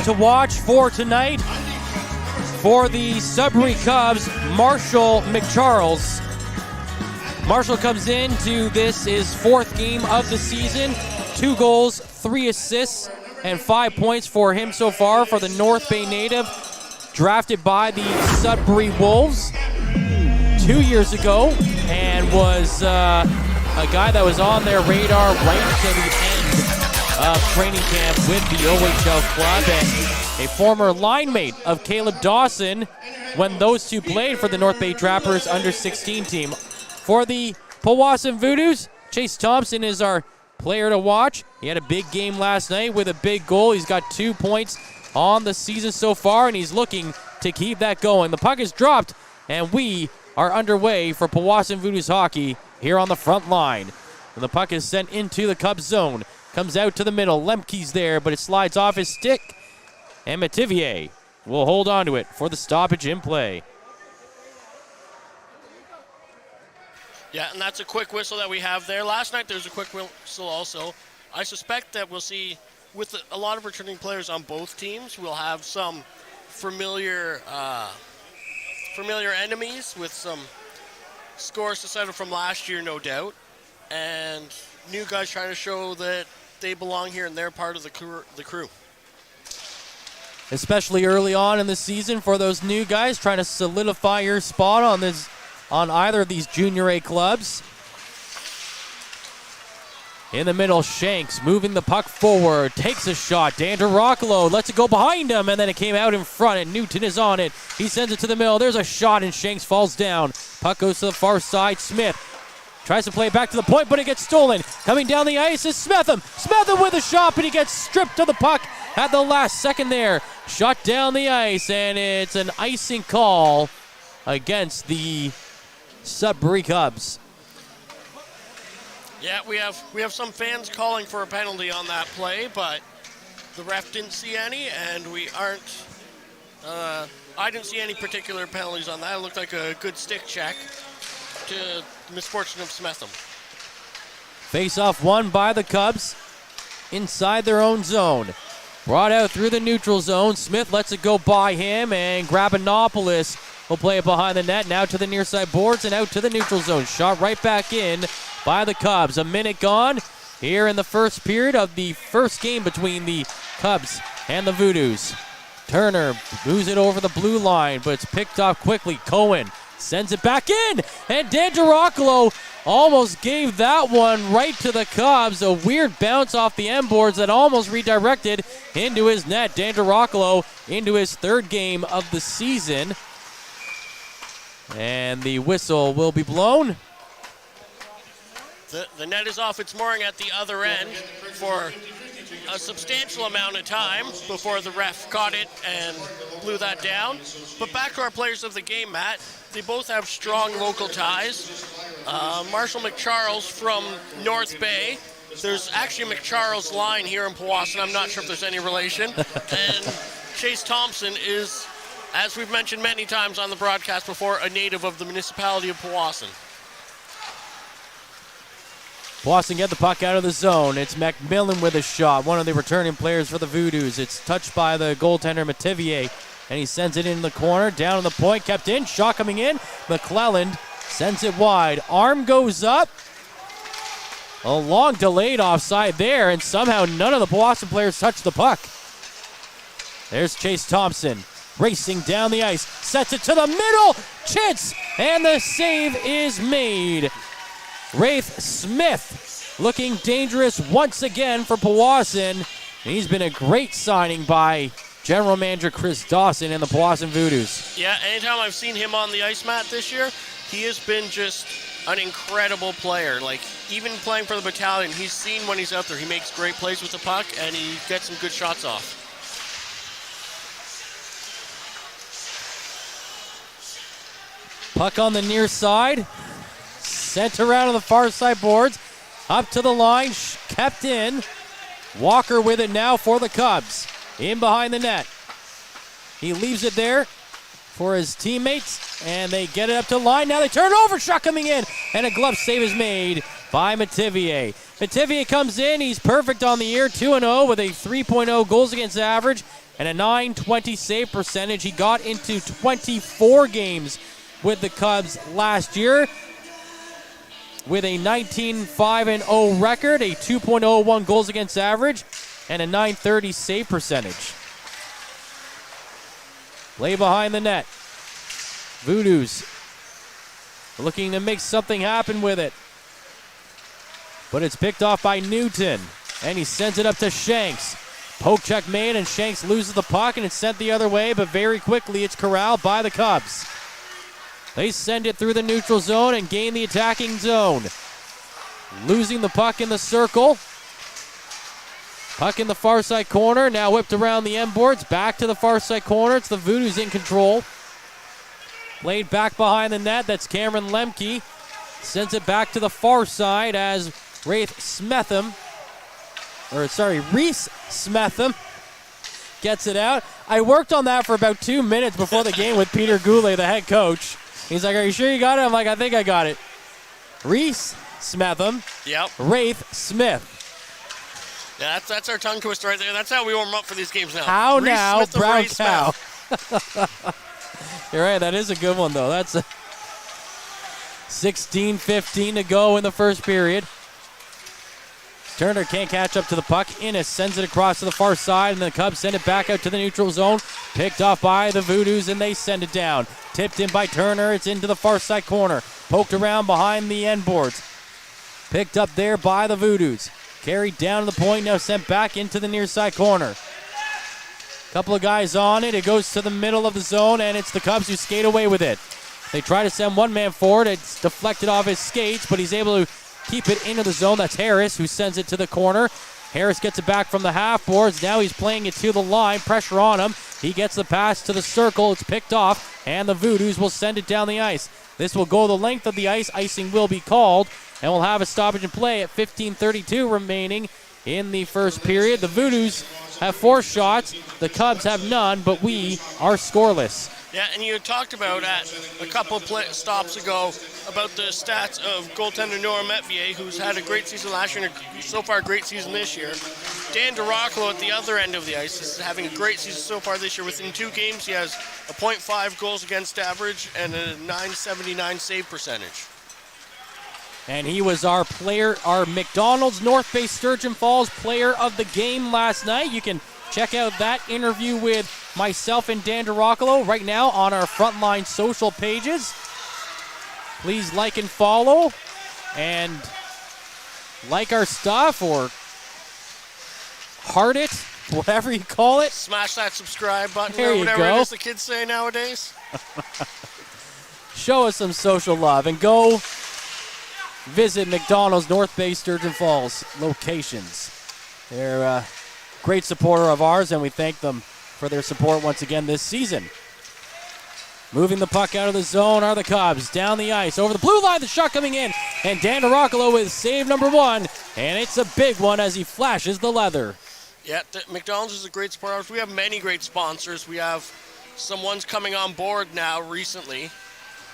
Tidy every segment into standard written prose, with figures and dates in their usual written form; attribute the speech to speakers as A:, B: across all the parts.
A: to watch for tonight for the Sudbury Cubs, Marshall McCharles. Marshall comes into his fourth game of the season. 2 goals, 3 assists, and 5 points for him so far for the North Bay native, drafted by the Sudbury Wolves 2 years ago, and was a guy that was on their radar right to the end of training camp with the OHL club, and a former line mate of Caleb Dawson when those two played for the North Bay Trappers under-16 team. For the Powassan Voodoos, Chase Thompson is our player to watch. He had a big game last night with a big goal. He's got 2 points on the season so far, and he's looking to keep that going. The puck is dropped, and we are underway for Powassan Voodoos hockey here on the front line. And the puck is sent into the Cubs zone. Comes out to the middle. Lemke's there, but it slides off his stick. And Metivier will hold on to it for the stoppage in play.
B: Yeah, and that's a quick whistle that we have there. Last night there was a quick whistle also. I suspect that we'll see, with a lot of returning players on both teams, we'll have some familiar enemies with some scores to settle from last year, no doubt. And new guys trying to show that they belong here and they're part of the crew.
A: Especially early on in the season for those new guys trying to solidify your spot on either of these Junior A clubs. In the middle, Shanks moving the puck forward, takes a shot. Dan DeRoccolo lets it go behind him, and then it came out in front, and Newton is on it. He sends it to the middle. There's a shot, and Shanks falls down. Puck goes to the far side. Smith tries to play it back to the point, but it gets stolen. Coming down the ice is Smetham. Smetham with a shot, but he gets stripped of the puck at the last second there. Shot down the ice, and it's an icing call against the Sudbury Cubs.
B: Yeah, we have some fans calling for a penalty on that play, but the ref didn't see any, and I didn't see any particular penalties on that. It looked like a good stick check to the misfortune of Smetham.
A: Face-off won by the Cubs inside their own zone. Brought out through the neutral zone. Smith lets it go by him, and Grabanopoulos will play it behind the net. Now to the near side boards and out to the neutral zone. Shot right back in by the Cubs. A minute gone here in the first period of the first game between the Cubs and the Voodoos. Turner moves it over the blue line, but it's picked off quickly. Cohen sends it back in, and Dan DeRoccolo almost gave that one right to the Cubs. A weird bounce off the end boards that almost redirected into his net. Dan DeRoccolo into his third game of the season. And the whistle will be blown.
B: The net is off its mooring at the other end for a substantial amount of time before the ref caught it and blew that down. But back to our players of the game, Matt. They both have strong local ties. Marshall McCharles from North Bay. There's actually a McCharles line here in Powassan. I'm not sure if there's any relation. And Chase Thompson is, as we've mentioned many times on the broadcast before, a native of the municipality of Powassan.
A: Powassan get the puck out of the zone. It's McMillan with a shot, one of the returning players for the Voodoos. It's touched by the goaltender Metivier, and he sends it in the corner, down to the point, kept in, shot coming in. McClelland sends it wide. Arm goes up. A long delayed offside there, and somehow none of the Powassan players touch the puck. There's Chase Thompson racing down the ice, sets it to the middle, Chintz, and the save is made. Rafe Smith looking dangerous once again for Powassan. He's been a great signing by General Manager Chris Dawson and the Powassan Voodoos.
B: Yeah, anytime I've seen him on the ice, Matt, this year, he has been just an incredible player. Like, even playing for the battalion, he's seen when he's out there. He makes great plays with the puck, and he gets some good shots off.
A: Puck on the near side. Sent around on the far side boards. Up to the line. Kept in. Walker with it now for the Cubs. In behind the net. He leaves it there for his teammates, and they get it up to the line. Now they turn it over. Shot coming in, and a glove save is made by Metivier. Metivier comes in. He's perfect on the year, 2-0 with a 3.0 goals against average and a .920 save percentage. He got into 24 games with the Cubs last year with a 19-5-0 record, a 2.01 goals against average, and a .930 save percentage. Play behind the net. Voodoos looking to make something happen with it. But it's picked off by Newton, and he sends it up to Shanks. Poke check made, and Shanks loses the puck, and it's sent the other way, but very quickly it's corralled by the Cubs. They send it through the neutral zone and gain the attacking zone. Losing the puck in the circle. Puck in the far side corner, now whipped around the end boards, back to the far side corner. It's the Voodoos in control. Played back behind the net, that's Cameron Lemke. Sends it back to the far side as Reese Smetham gets it out. I worked on that for about 2 minutes before the game with Peter Goulet, the head coach. He's like, "Are you sure you got it?" I'm like, "I think I got it." Reese Smetham.
B: Yep.
A: Wraith Smith.
B: Yeah, that's our tongue twister right there. That's how we warm up for these games now.
A: How
B: Reese
A: now,
B: Smith
A: brown
B: Reese
A: cow.
B: Smith.
A: You're right, that is a good one, though. That's 16:15 to go in the first period. Turner can't catch up to the puck. Innes sends it across to the far side, and the Cubs send it back out to the neutral zone. Picked off by the Voodoos, and they send it down. Tipped in by Turner. It's into the far side corner. Poked around behind the end boards. Picked up there by the Voodoos. Carried down to the point, now sent back into the near side corner. Couple of guys on it. It goes to the middle of the zone, and it's the Cubs who skate away with it. They try to send one man forward. It's deflected off his skates, but he's able to keep it into the zone. That's Harris who sends it to the corner. Harris gets it back from the half boards. Now he's playing it to the line. Pressure on him. He gets the pass to the circle. It's picked off, and the Voodoos will send it down the ice. This will go the length of the ice. Icing will be called, and we'll have a stoppage in play at 15:32 remaining in the first period. The Voodoos have 4 shots. The Cubs have none, but we are scoreless.
B: Yeah, and you talked about at a couple stops ago about the stats of goaltender Noah Metvier, who's had a great season last year and so far a great season this year. Dan DeRoccolo at the other end of the ice is having a great season so far this year. Within 2 games, he has a .5 goals against average and a .979 save percentage.
A: And he was our player, our McDonald's North Bay Sturgeon Falls player of the game last night. You can check out that interview with myself and Dan DeRoccolo right now on our Frontline social pages. Please like and follow and like our stuff or heart it, whatever you call it.
B: Smash that subscribe button
A: There
B: or
A: you
B: whatever
A: go.
B: it is the kids say nowadays.
A: Show us some social love and go visit McDonald's North Bay Sturgeon Falls locations. They're a great supporter of ours, and we thank them for their support once again this season. Moving the puck out of the zone are the Cubs. Down the ice, over the blue line, the shot coming in, and Dan DeRoccolo with save number 1, and it's a big one as he flashes the leather.
B: Yeah, McDonald's is a great supporter. We have many great sponsors. We have some ones coming on board now recently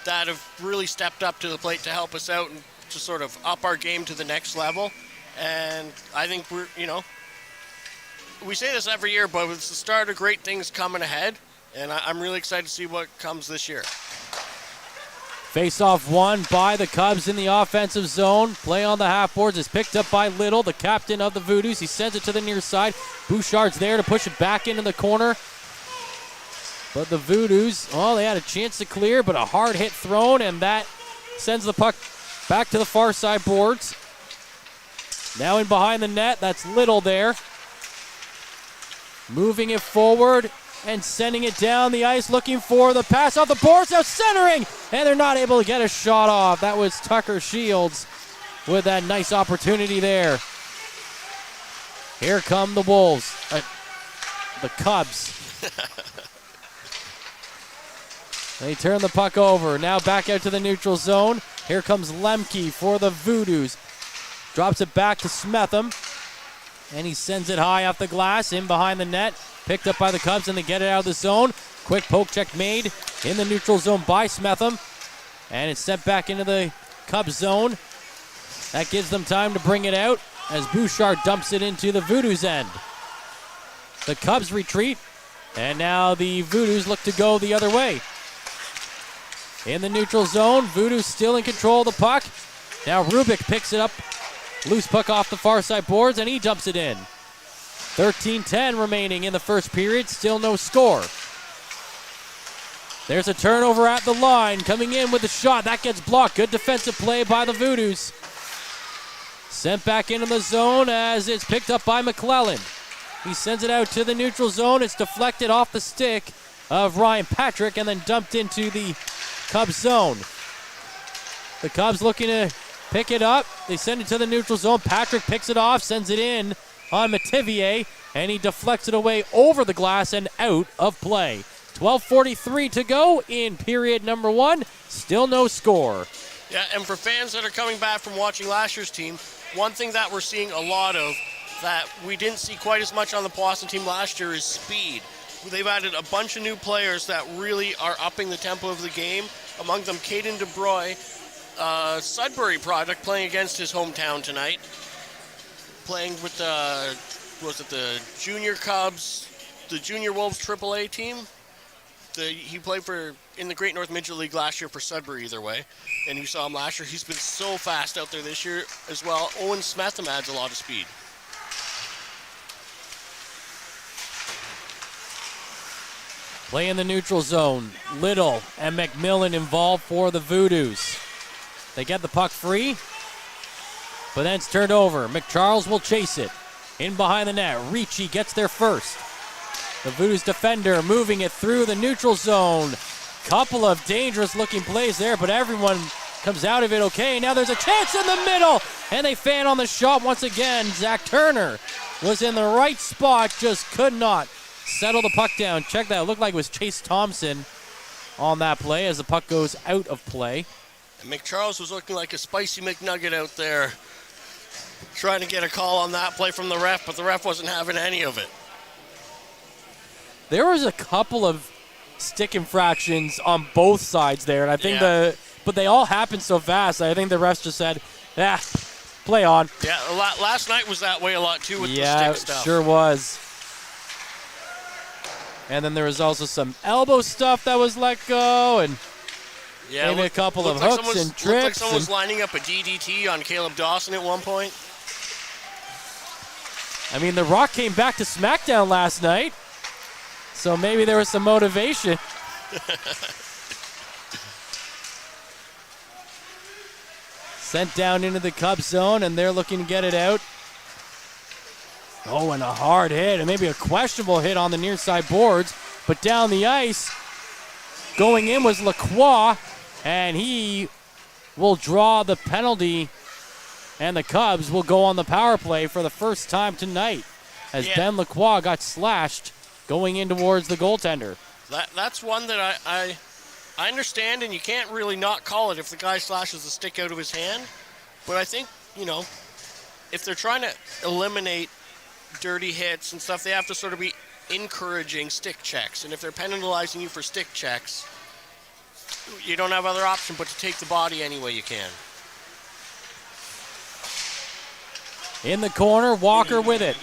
B: that have really stepped up to the plate to help us out and to sort of up our game to the next level. And I think we say this every year, but it's the start of great things coming ahead, and I'm really excited to see what comes this year.
A: Face-off won by the Cubs in the offensive zone. Play on the half boards is picked up by Little, the captain of the Voodoos. He sends it to the near side. Bouchard's there to push it back into the corner. But the Voodoos, they had a chance to clear, but a hard hit thrown, and that sends the puck back to the far side boards. Now in behind the net, that's Little there. Moving it forward and sending it down the ice, looking for the pass off the boards, now centering, and they're not able to get a shot off. That was Tucker Shields with that nice opportunity there. Here come the Wolves, the Cubs. They turn the puck over, now back out to the neutral zone. Here comes Lemke for the Voodoos. Drops it back to Smetham. And he sends it high off the glass, in behind the net. Picked up by the Cubs, and they get it out of the zone. Quick poke check made in the neutral zone by Smetham. And it's sent back into the Cubs zone. That gives them time to bring it out as Bouchard dumps it into the Voodoos end. The Cubs retreat And now the Voodoos look to go the other way. In the neutral zone, Voodoos still in control of the puck. Now Rubik picks it up. Loose puck off the far side boards, and he dumps it in. 13-10 remaining in the first period. Still no score. There's a turnover at the line. Coming in with a shot. That gets blocked. Good defensive play by the Voodoos. Sent back into the zone as it's picked up by McClellan. He sends it out to the neutral zone. It's deflected off the stick of Ryan Patrick and then dumped into the Cubs zone. The Cubs looking to pick it up. They send it to the neutral zone. Patrick picks it off, sends it in on Mativier, and he deflects it away over the glass and out of play. 12:43 to go in period number 1. Still no score.
B: Yeah, and for fans that are coming back from watching last year's team, one thing that we're seeing a lot of that we didn't see quite as much on the Powassan team last year is speed. They've added a bunch of new players that really are upping the tempo of the game. Among them, Caden DeBroy, Sudbury product, playing against his hometown tonight. Playing with the Junior Cubs, the Junior Wolves AAA team. He played in the Great North Midget League last year for Sudbury either way. And you saw him last year. He's been so fast out there this year as well. Owen Smetham adds a lot of speed.
A: Play in the neutral zone. Little and McMillan involved for the Voodoos. They get the puck free, but then it's turned over. McCharles will chase it. In behind the net. Ricci gets there first. The Voodoos defender moving it through the neutral zone. Couple of dangerous looking plays there, but everyone comes out of it okay. Now there's a chance in the middle, and they fan on the shot once again. Zach Turner was in the right spot, just could not settle the puck down. Check that. It looked like it was Chase Thompson on that play as the puck goes out of play.
B: And McCharles was looking like a spicy McNugget out there, trying to get a call on that play from the ref, but the ref wasn't having any of it.
A: There was a couple of stick infractions on both sides there, and I think but they all happened so fast. I think the refs just said, play on.
B: Yeah, last night was that way a lot too with the stick stuff.
A: Yeah, sure was. And then there was also some elbow stuff that was let go, and maybe a couple of hooks and trips.
B: Looked like someone was lining up a DDT on Caleb Dawson at one point.
A: I mean, The Rock came back to SmackDown last night, so maybe there was some motivation. Sent down into the Cubs zone, and they're looking to get it out. Oh, and a hard hit, and maybe a questionable hit on the near side boards. But down the ice, going in was Lacroix, and he will draw the penalty, and the Cubs will go on the power play for the first time tonight as Ben Lacroix got slashed going in towards the goaltender.
B: That's one that I understand, and you can't really not call it if the guy slashes the stick out of his hand. But I think, if they're trying to eliminate dirty hits and stuff, they have to sort of be encouraging stick checks. And if they're penalizing you for stick checks, you don't have other option but to take the body any way you can.
A: In the corner, Walker with it.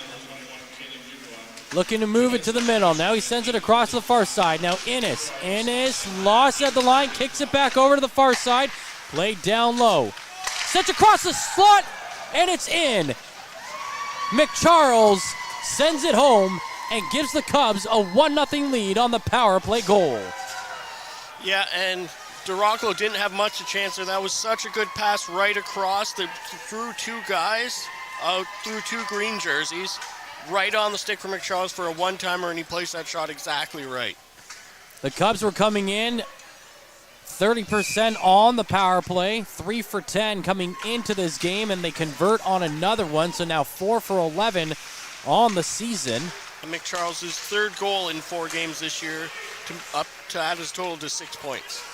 A: Looking to move it to the middle. Now he sends it across the far side. Now Innes lost at the line, kicks it back over to the far side. Played down low. Sent across the slot, and it's in. McCharles sends it home and gives the Cubs a 1-0 lead on the power play goal.
B: Yeah, and Duraclo didn't have much of a chance there. That was such a good pass right across. They threw two guys, through two green jerseys, right on the stick for McCharles for a one-timer, and he placed that shot exactly right.
A: The Cubs were coming in 30% on the power play, 3 for 10 coming into this game, and they convert on another one, so now 4 for 11 on the season.
B: And McCharles' third goal in 4 games this year to add his total to 6 points.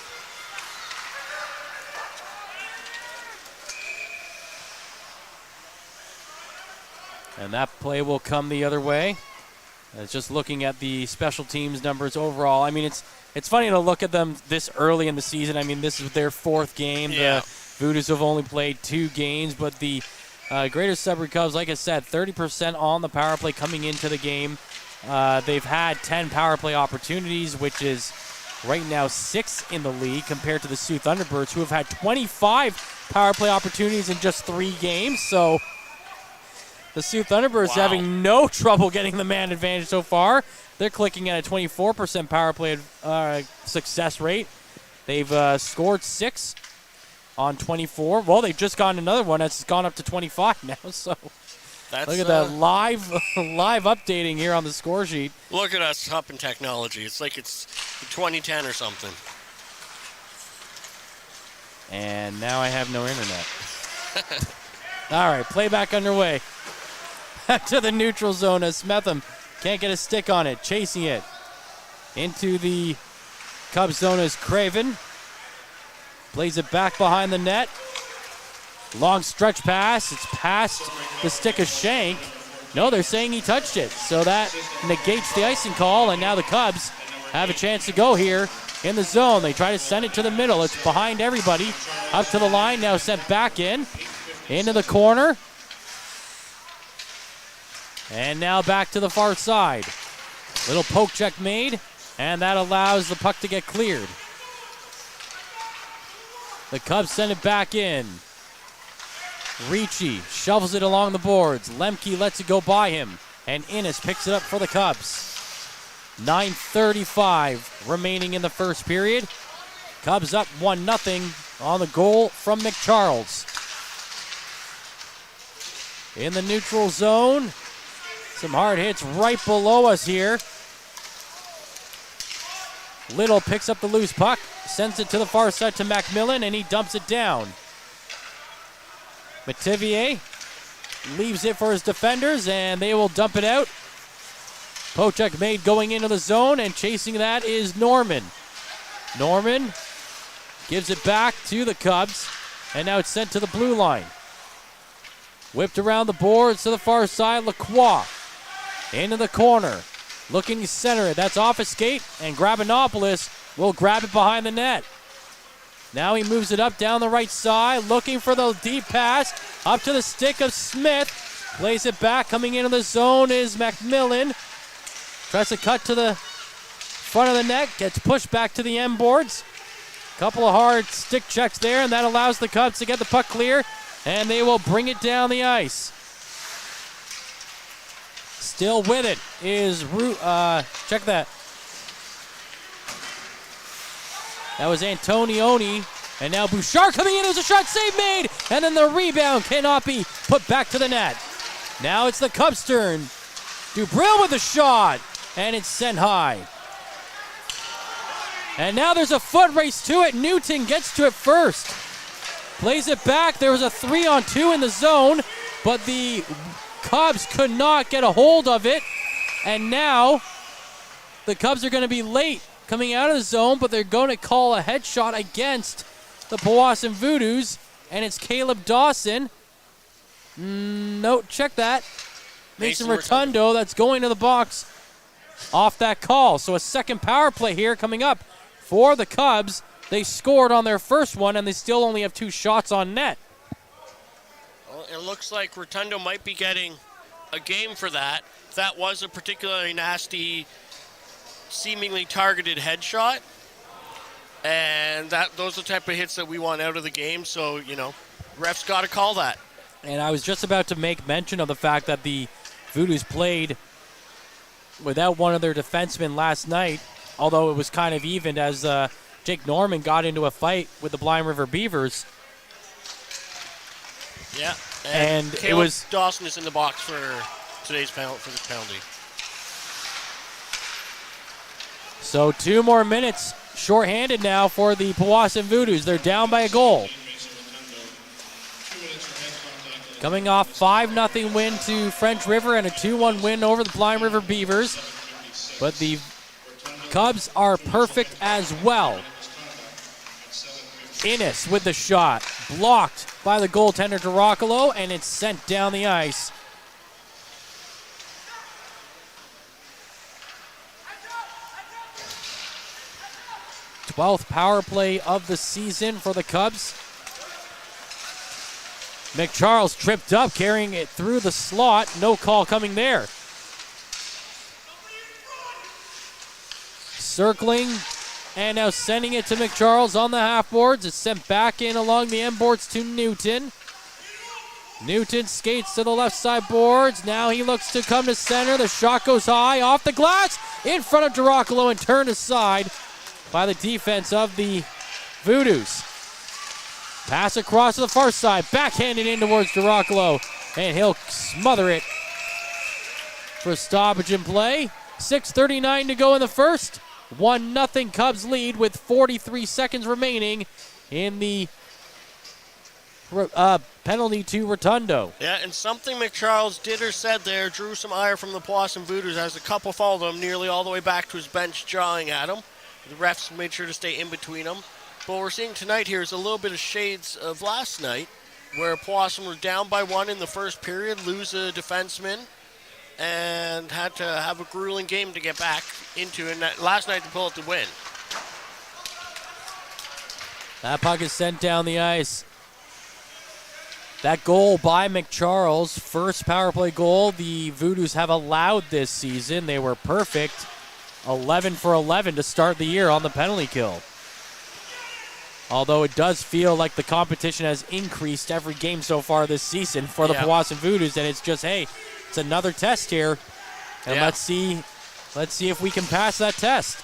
A: And that play will come the other way. It's just looking at the special teams numbers overall. I mean, it's funny to look at them this early in the season. I mean, this is their 4th game.
B: Yeah.
A: The Voodoos have only played 2 games, but the Greater Sudbury Cubs, like I said, 30% on the power play coming into the game. They've had 10 power play opportunities, which is right now 6 in the league compared to the Sioux Thunderbirds, who have had 25 power play opportunities in just 3 games. So the Sioux Thunderbirds having no trouble getting the man advantage so far. They're clicking at a 24% power play success rate. They've scored 6 on 24. Well, they've just gotten another one that's gone up to 25 now. So look at that live updating here on the score sheet.
B: Look at us up in technology. It's like it's 2010 or something.
A: And now I have no internet. All right, playback underway. Back to the neutral zone as Smetham can't get a stick on it, chasing it. Into the Cubs zone is Craven. Plays it back behind the net. Long stretch pass. It's past the stick of Shank. No, they're saying he touched it. So that negates the icing call, and now the Cubs have a chance to go here in the zone. They try to send it to the middle. It's behind everybody. Up to the line, now sent back in. Into the corner. And now back to the far side. Little poke check made, and that allows the puck to get cleared. The Cubs send it back in. Ricci shovels it along the boards. Lemke lets it go by him, and Innes picks it up for the Cubs. 9:35 remaining in the first period. Cubs up 1-0 on the goal from McCharles. In the neutral zone. Some hard hits right below us here. Little picks up the loose puck, sends it to the far side to Macmillan, and he dumps it down. Metivier leaves it for his defenders, and they will dump it out. Poke check made going into the zone, and chasing that is Norman. Norman gives it back to the Cubs, and now it's sent to the blue line. Whipped around the boards to the far side, Lacroix. Into the corner, looking to center it. That's off his skate, and Grabanopoulos will grab it behind the net. Now he moves it up down the right side, looking for the deep pass, up to the stick of Smith. Plays it back, coming into the zone is Macmillan. Tries to cut to the front of the net, gets pushed back to the end boards. Couple of hard stick checks there, and that allows the Cubs to get the puck clear, and they will bring it down the ice. Still with it is check that. That was Antonioni, and now Bouchard coming in. There's a shot save made, and then the rebound cannot be put back to the net. Now it's the Cubs' turn. Dubril with the shot, and it's sent high. And now there's a foot race to it. Newton gets to it first. Plays it back. There was a 3-on-2 in the zone, but the Cubs could not get a hold of it. And now the Cubs are going to be late coming out of the zone, but they're going to call a headshot against the Powassan Voodoos, and it's Caleb Dawson. No, check that. Mason Rotundo, that's going to the box off that call. So a second power play here coming up for the Cubs. They scored on their first one, and they still only have 2 shots on net.
B: Well, it looks like Rotundo might be getting a game for that. That was a particularly nasty, seemingly targeted headshot. And those are the type of hits that we want out of the game. So, refs got to call that.
A: And I was just about to make mention of the fact that the Voodoos played without one of their defensemen last night, although it was kind of evened as Jake Norman got into a fight with the Blind River Beavers.
B: Yeah,
A: and
B: Caleb
A: it was
B: Dawson is in the box for today's penalty.
A: So 2 more minutes shorthanded now for the Powassan Voodoos. They're down by a goal. Coming off 5-0 win to French River and a 2-1 win over the Blind River Beavers. But the Cubs are perfect as well. Innes with the shot. Blocked by the goaltender Tarocolo, and it's sent down the ice. Twelfth power play of the season for the Cubs. McCharles tripped up, carrying it through the slot. No call coming there. circling, and now sending it to McCharles on the half boards. It's sent back in along the end boards to Newton. Newton skates to the left side boards. Now he looks to come to center. The shot goes high, off the glass, in front of DeRoccolo and turned aside by the defense of the Voodoos. Pass across to the far side, backhanded in towards DeRoccolo, and he'll smother it for a stoppage in play. 6:39 to go in the first. 1-0 Cubs lead with 43 seconds remaining in the penalty to Rotundo.
B: Yeah, and something McCharles did or said there drew some ire from the Powassan Voodoos as a couple followed him nearly all the way back to his bench, jawing at him. The refs made sure to stay in between them. But what we're seeing tonight here is a little bit of shades of last night, where Powassan were down by 1 in the first period, lose a defenseman, and had to have a grueling game to get back into, and last night to pull out the win.
A: That puck is sent down the ice. That goal by McCharles, first power play goal the Voodoos have allowed this season. They were perfect, 11 for 11 to start the year on the penalty kill. Although it does feel like the competition has increased every game so far this season for the Powassan Voodoos, and it's just, hey, it's another test here, and let's see if we can pass that test.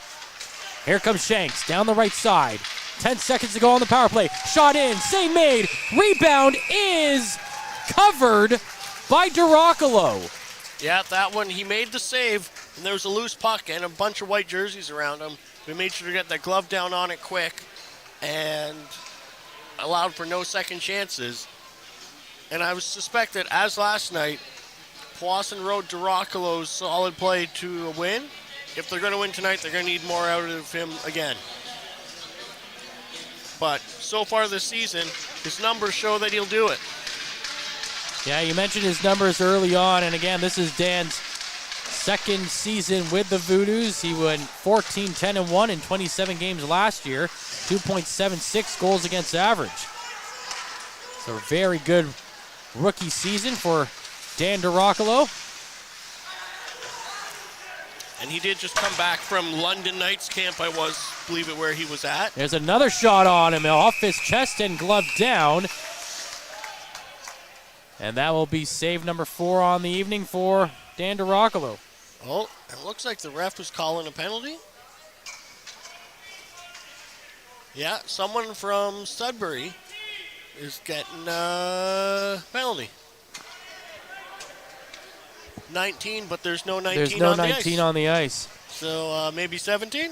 A: Here comes Shanks down the right side. 10 seconds to go on the power play. Shot in, save made. Rebound is covered by DeRoccolo.
B: Yeah, that one, he made the save, and there was a loose puck and a bunch of white jerseys around him. We made sure to get that glove down on it quick and allowed for no second chances. And I would suspect that, as last night, Powassan rode DeRoccolo's solid play to a win. If they're going to win tonight, they're going to need more out of him again. But so far this season, his numbers show that he'll do it.
A: Yeah, you mentioned his numbers early on, and again, this is Dan's second season with the Voodoos. He went 14-10-1 in 27 games last year, 2.76 goals against average. So a very good rookie season for Dan DeRoccolo.
B: And he did just come back from London Knights camp, believe it, where he was at.
A: There's another shot on him, off his chest and glove down. And that will be save number 4 on the evening for Dan DeRoccolo.
B: Oh, it looks like the ref was calling a penalty. Yeah, someone from Sudbury is getting a penalty. 19, but there's no 19
A: There's no
B: on
A: 19
B: the ice.
A: on the ice.
B: So maybe 17?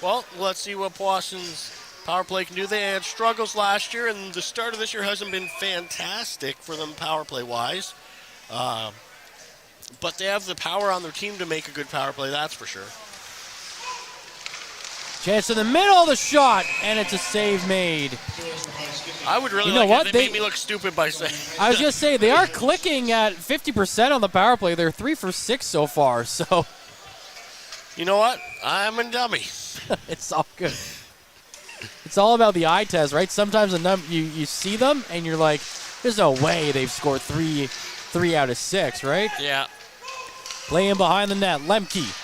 B: Well, let's see what Powassan's power play can do. They had struggles last year, and the start of this year hasn't been fantastic for them power play-wise. But they have the power on their team to make a good power play, that's for sure.
A: Chance in the middle of the shot, and it's a save made.
B: I would really They made me look stupid by saying.
A: I was just saying, they are clicking at 50% on the power play. They're 3 for 6 so far, so.
B: You know what? I'm a dummy.
A: It's all good. It's all about the eye test, right? Sometimes you see them, and you're like, there's no way they've scored 3 out of 6, right?
B: Yeah.
A: Playing behind the net, Lemke.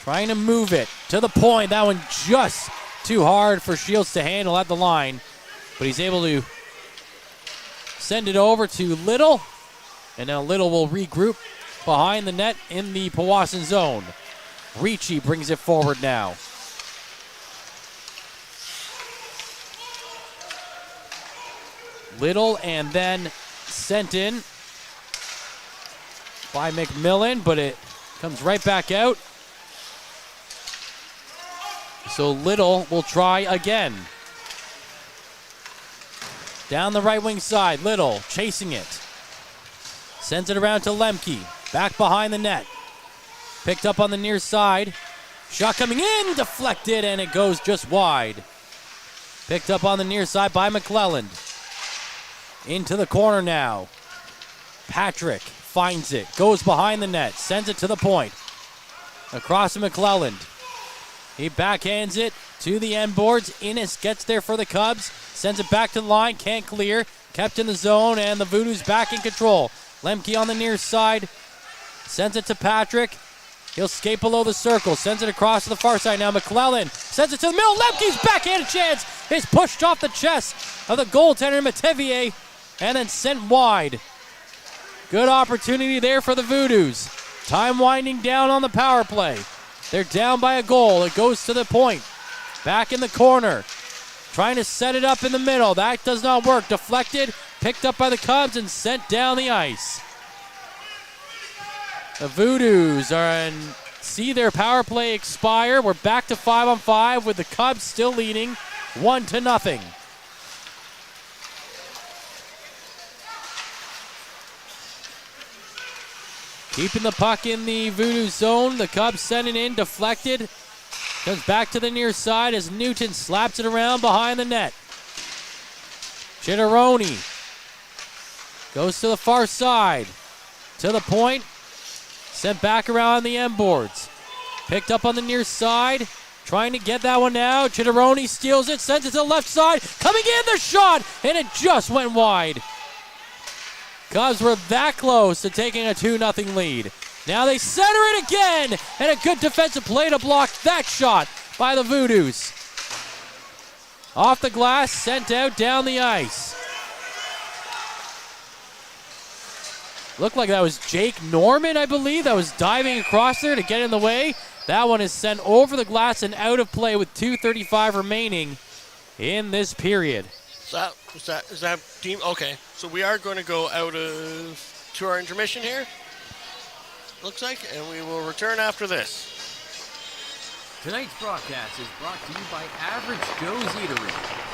A: Trying to move it to the point. That one just too hard for Shields to handle at the line. But he's able to send it over to Little. And now Little will regroup behind the net in the Powassan zone. Ricci brings it forward now. Little and then sent in by McMillan, but it comes right back out. So Little will try again. Down the right wing side, Little chasing it. Sends it around to Lemke. Back behind the net. Picked up on the near side. Shot coming in, deflected, and it goes just wide. Picked up on the near side by McClelland. Into the corner now. Patrick finds it, goes behind the net, sends it to the point. Across to McClelland. He backhands it to the end boards. Innes gets there for the Cubs. Sends it back to the line. Can't clear. kept in the zone, and the Voodoos back in control. Lemke on the near side, sends it to Patrick. He'll skate below the circle, sends it across to the far side. Now McClellan sends it to the middle. Lemke's backhand chance is pushed off the chest of the goaltender Metivier and then sent wide. Good opportunity there for the Voodoos. Time winding down on the power play. They're down by a goal. It goes to the point. Back in the corner. Trying to set it up in the middle. That does not work. Deflected, picked up by the Cubs, and sent down the ice. The Voodoos see their power play expire. We're back to 5-on-5 with the Cubs still leading 1-0. Keeping the puck in the Voodoo zone. The Cubs send it in, deflected. Comes back to the near side as Newton slaps it around behind the net. Chitteroni goes to the far side. To the point. Sent back around the end boards. Picked up on the near side. Trying to get that one now. Chitteroni steals it, sends it to the left side. Coming in, the shot, and it just went wide. Cubs were that close to taking a 2-0 lead. Now they center it again, and a good defensive play to block that shot by the Voodoos. Off the glass, sent out down the ice. Looked like that was Jake Norman, I believe, that was diving across there to get in the way. That one is sent over the glass and out of play with 2:35 remaining in this period.
B: Is that team? Okay, so we are going to go out to our intermission here. Looks like, and we will return after this.
C: Tonight's broadcast is brought to you by Average Joe's Eatery.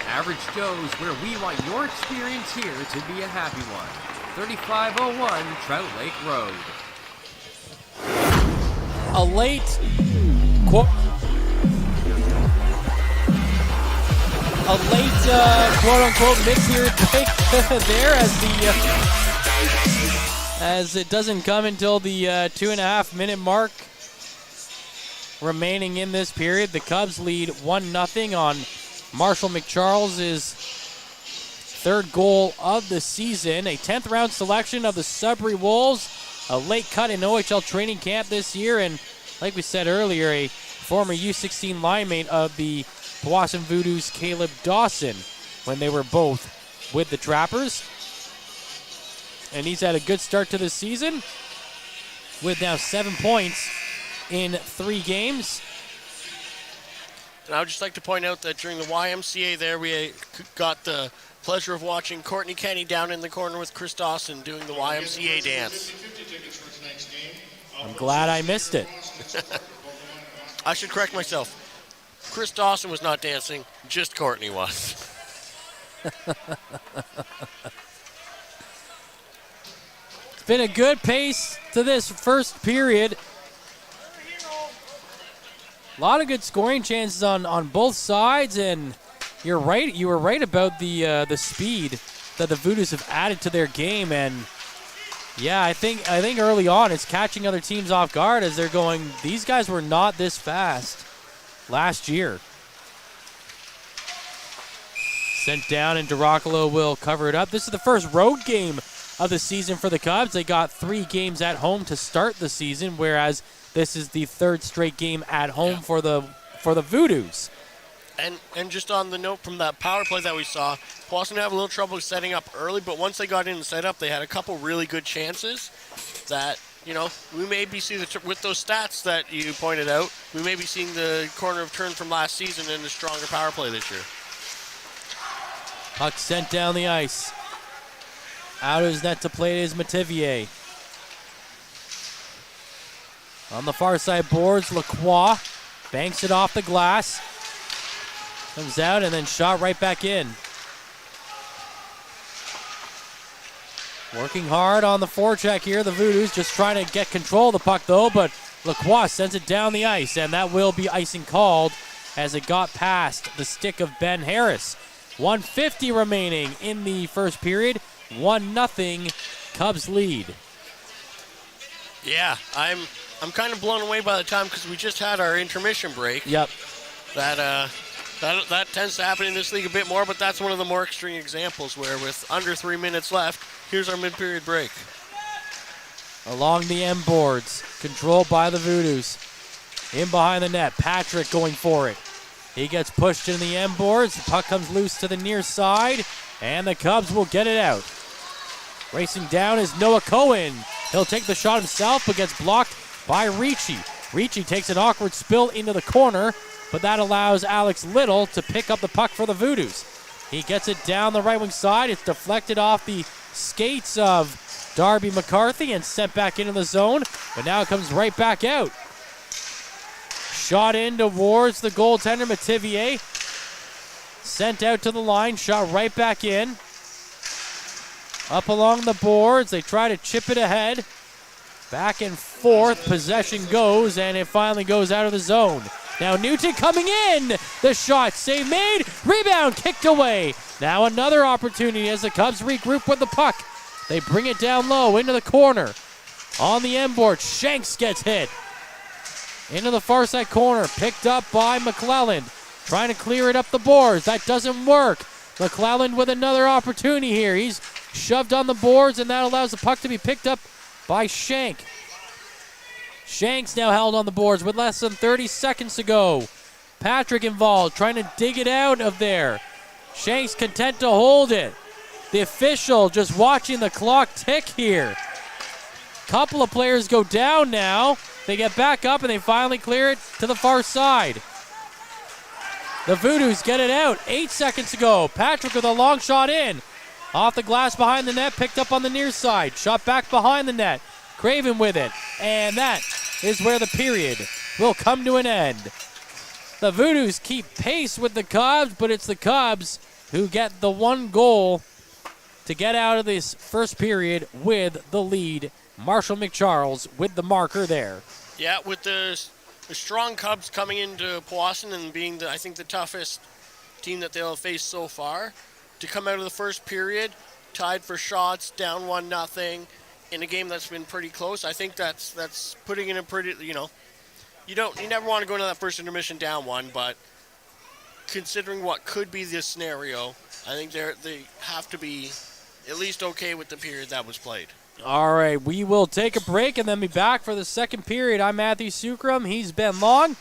C: Average Joe's, where we want your experience here to be a happy one. 3501 Trout Lake Road.
A: A late quote-unquote mid-period break there as it doesn't come until the 2.5-minute mark remaining in this period. The Cubs lead 1-0 on Marshall McCharles' third goal of the season. A 10th round selection of the Sudbury Wolves, a late cut in OHL training camp this year, and like we said earlier, a former U16 line mate of the Powassan Voodoos, Caleb Dawson, when they were both with the Trappers. And he's had a good start to the season with now 7 points in 3 games.
B: And I would just like to point out that during the YMCA there, we got the pleasure of watching Courtney Kenny down in the corner with Chris Dawson doing the YMCA dance.
A: I'm glad I missed it.
B: I should correct myself. Chris Dawson was not dancing, just Courtney was.
A: It's been a good pace to this first period. A lot of good scoring chances on both sides, and you're right. You were right about the speed that the Voodoos have added to their game, and yeah, I think early on it's catching other teams off guard as they're going, these guys were not this fast last year. Sent down, and Duracolo will cover it up. This is the first road game of the season for the Cubs. They got 3 games at home to start the season, whereas this is the 3rd straight game at home for the Voodoos.
B: And just on the note from that power play that we saw, Powassan had a little trouble setting up early, but once they got in and set up, they had a couple really good chances that, you know, we may be seeing, with those stats that you pointed out, we may be seeing the corner of turn from last season and a stronger power play this year.
A: Puck sent down the ice. Out of his net to play is Metivier. On the far side boards, Lacroix banks it off the glass. Comes out and then shot right back in. Working hard on the forecheck here, the Voodoos just trying to get control of the puck though, but Lacroix sends it down the ice, and that will be icing called as it got past the stick of Ben Harris. 1:50 remaining in the first period. 1-0 Cubs lead.
B: Yeah, I'm kind of blown away by the time because we just had our intermission break.
A: Yep.
B: That That tends to happen in this league a bit more, but that's one of the more extreme examples where with under 3 minutes left, here's our mid-period break.
A: Along the end boards, controlled by the Voodoos. In behind the net, Patrick going for it. He gets pushed in the end boards. The puck comes loose to the near side, and the Cubs will get it out. Racing down is Noah Cohen. He'll take the shot himself, but gets blocked by Ricci. Ricci takes an awkward spill into the corner, but that allows Alex Little to pick up the puck for the Voodoos. He gets it down the right wing side. It's deflected off the skates of Darby McCarthy and sent back into the zone, but now it comes right back out. Shot in towards the goaltender, Mativier. Sent out to the line, shot right back in. Up along the boards, they try to chip it ahead. Back and forth, possession goes, and it finally goes out of the zone. Now Newton coming in. The shot, save made, rebound kicked away. Now another opportunity as the Cubs regroup with the puck. They bring it down low into the corner. On the end board, Shanks gets hit. Into the far side corner, picked up by McClelland. Trying to clear it up the boards. That doesn't work. McClelland with another opportunity here. He's shoved on the boards, and that allows the puck to be picked up by Shank. Shank's now held on the boards with less than 30 seconds to go. Patrick involved, trying to dig it out of there. Shank's content to hold it. The official just watching the clock tick here. Couple of players go down now. They get back up and they finally clear it to the far side. The Voodoos get it out. 8 seconds to go. Patrick with a long shot in. Off the glass behind the net, picked up on the near side. Shot back behind the net. Craven with it. And that is where the period will come to an end. The Voodoos keep pace with the Cubs, but it's the Cubs who get the one goal to get out of this first period with the lead. Marshall McCharles with the marker there.
B: Yeah, with the strong Cubs coming into Powassan and being, I think, the toughest team that they'll have faced so far, to come out of the first period, tied for shots, down 1-0, in a game that's been pretty close. I think that's putting in a pretty, you never want to go into that first intermission down one, but considering what could be this scenario, I think they have to be at least okay with the period that was played.
A: All right, we will take a break and then be back for the second period. I'm Matthew Sukram. He's Ben Long.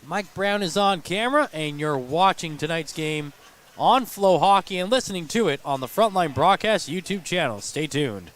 A: Mike Brown is on camera, and you're watching tonight's game on Flow Hockey and listening to it on the Frontline Broadcast YouTube channel. Stay tuned.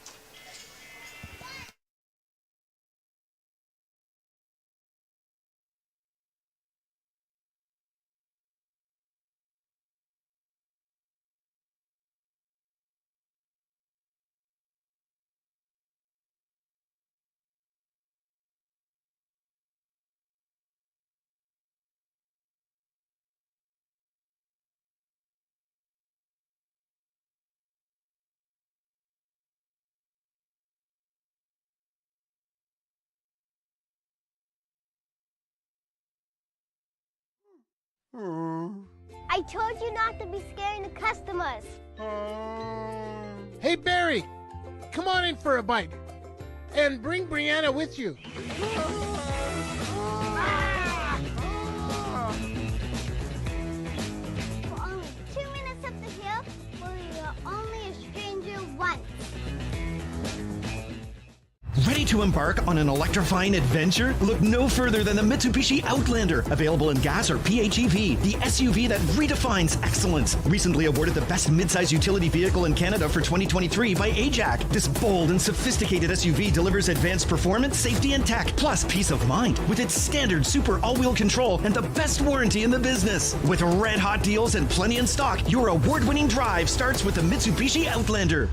D: I told you not to be scaring the customers.
E: Hey, Barry, come on in for a bite. And bring Brianna with you.
D: For only 2 minutes up the hill, where you're only a stranger once.
F: Ready to embark on an electrifying adventure? Look no further than the Mitsubishi Outlander, available in gas or PHEV, the SUV that redefines excellence. Recently awarded the best midsize utility vehicle in Canada for 2023 by AJAC. This bold and sophisticated SUV delivers advanced performance, safety, and tech, plus peace of mind with its standard super all-wheel control and the best warranty in the business. With red-hot deals and plenty in stock, your award-winning drive starts with the Mitsubishi Outlander.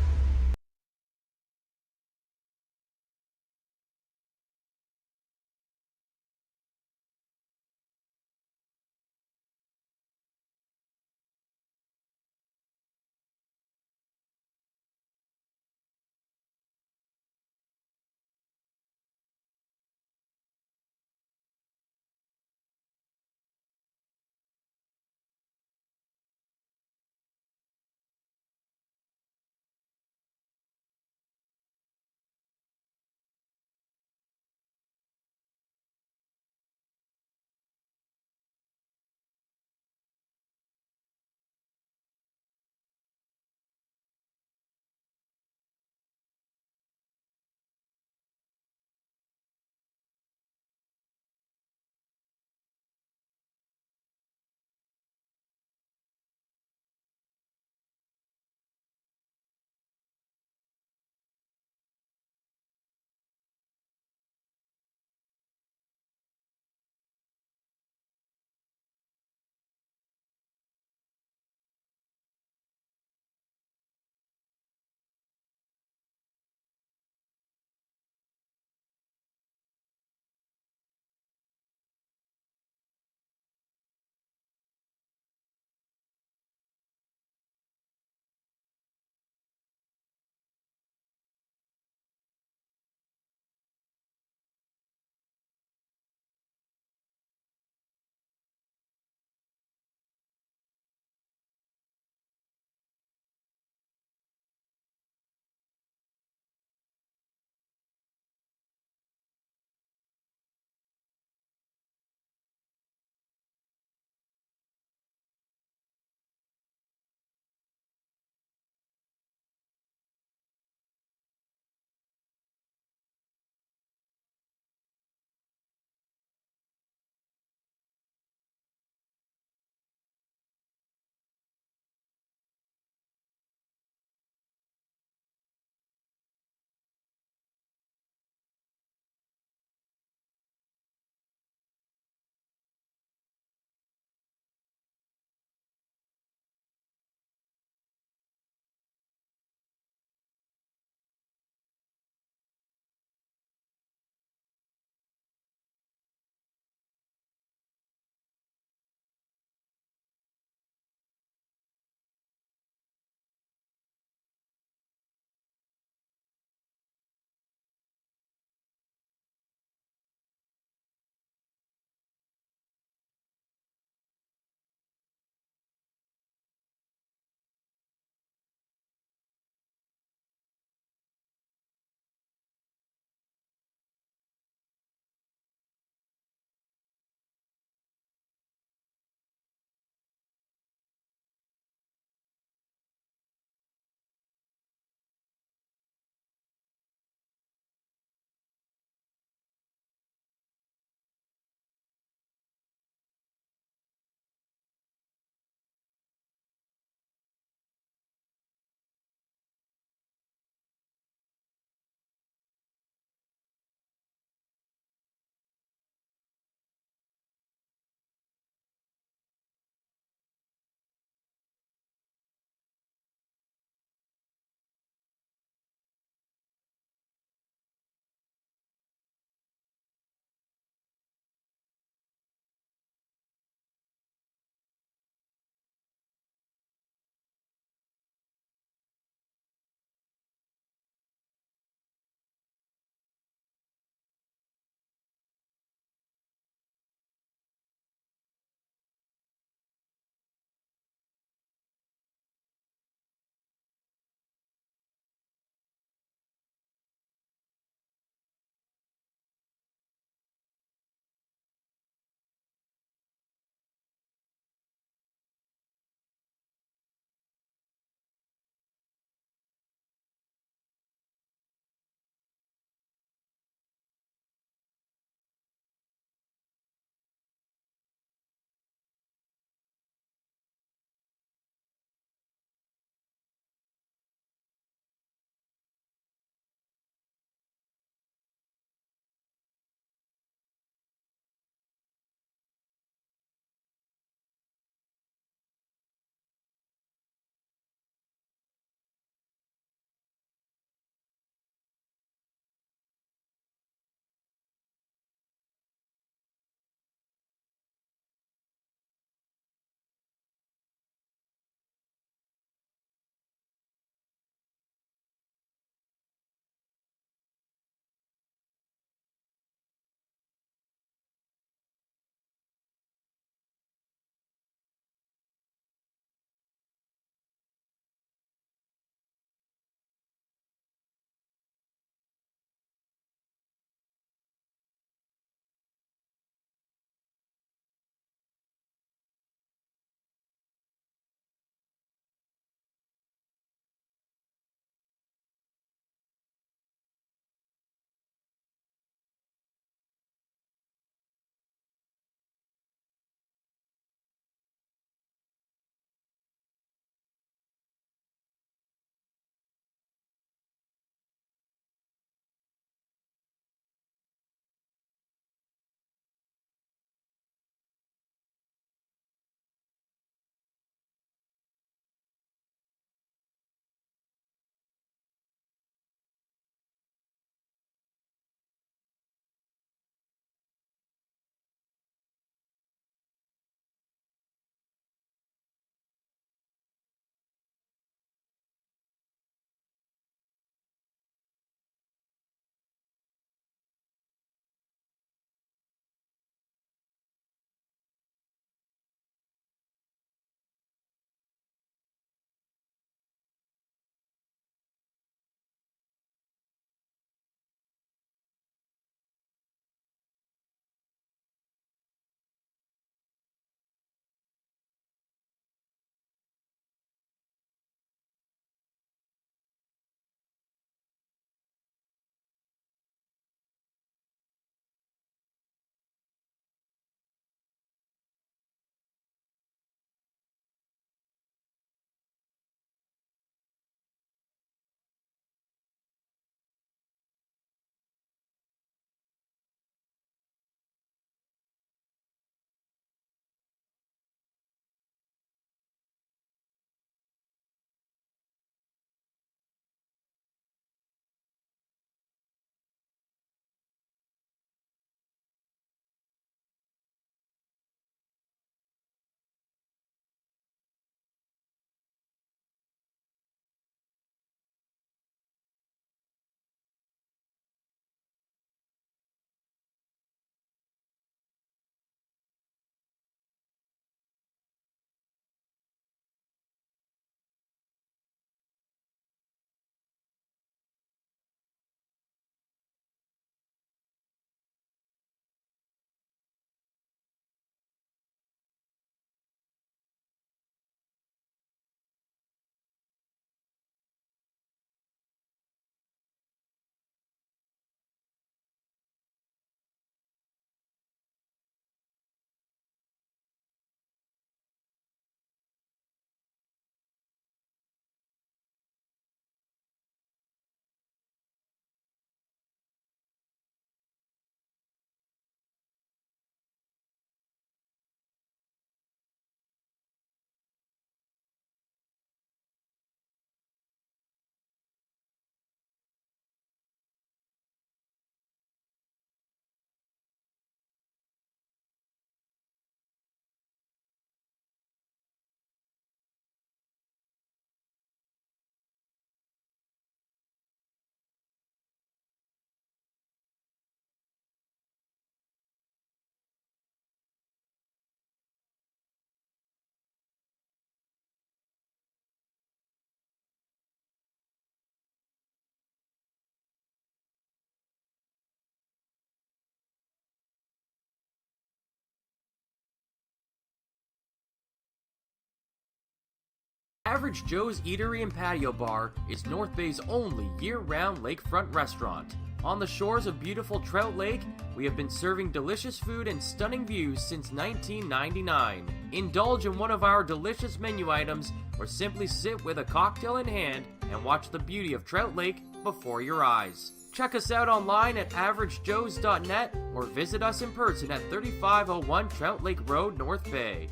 C: Average Joe's Eatery and Patio Bar is North Bay's only year-round lakefront restaurant. On the shores of beautiful Trout Lake, we have been serving delicious food and stunning views since 1999. Indulge in one of our delicious menu items or simply sit with a cocktail in hand and watch the beauty of Trout Lake before your eyes. Check us out online at averagejoes.net or visit us in person at 3501 Trout Lake Road, North Bay.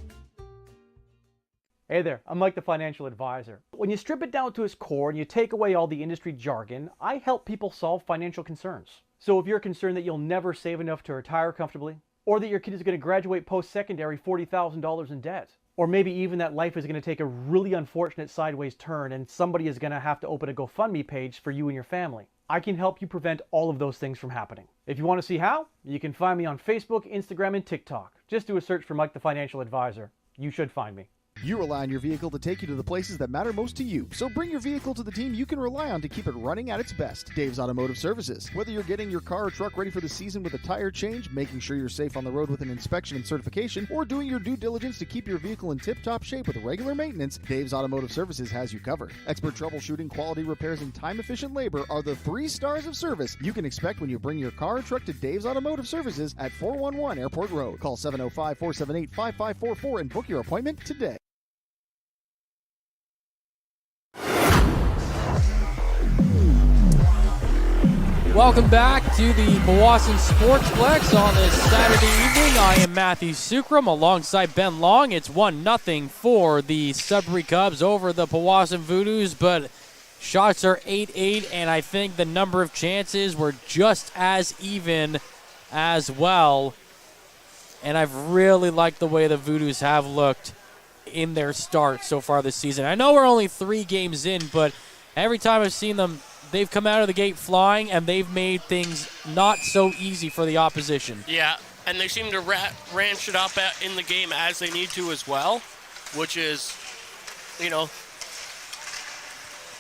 G: Hey there, I'm Mike the Financial Advisor. When you strip it down to its core and you take away all the industry jargon, I help people solve financial concerns. So if you're concerned that you'll never save enough to retire comfortably, or that your kid is going to graduate post-secondary $40,000 in debt, or maybe even that life is going to take a really unfortunate sideways turn and somebody is going to have to open a GoFundMe page for you and your family, I can help you prevent all of those things from happening. If you want to see how, you can find me on Facebook, Instagram, and TikTok. Just do a search for Mike the Financial Advisor. You should find me.
H: You rely on your vehicle to take you to the places that matter most to you. So bring your vehicle to the team you can rely on to keep it running at its best. Dave's Automotive Services. Whether you're getting your car or truck ready for the season with a tire change, making sure you're safe on the road with an inspection and certification, or doing your due diligence to keep your vehicle in tip-top shape with regular maintenance, Dave's Automotive Services has you covered. Expert troubleshooting, quality repairs, and time-efficient labor are the 3 stars of service you can expect when you bring your car or truck to Dave's Automotive Services at 411 Airport Road. Call 705-478-5544 and book your appointment today.
A: Welcome back to the Powassan Sportsplex on this Saturday evening. I am Matthew Sukram alongside Ben Long. It's 1-0 for the Sudbury Cubs over the Powassan Voodoos, but shots are 8-8, and I think the number of chances were just as even as well. And I've really liked the way the Voodoos have looked in their start so far this season. I know we're only 3 games in, but every time I've seen them, they've come out of the gate flying, and they've made things not so easy for the opposition.
B: Yeah, and they seem to ranch it up in the game as they need to as well, which is, you know,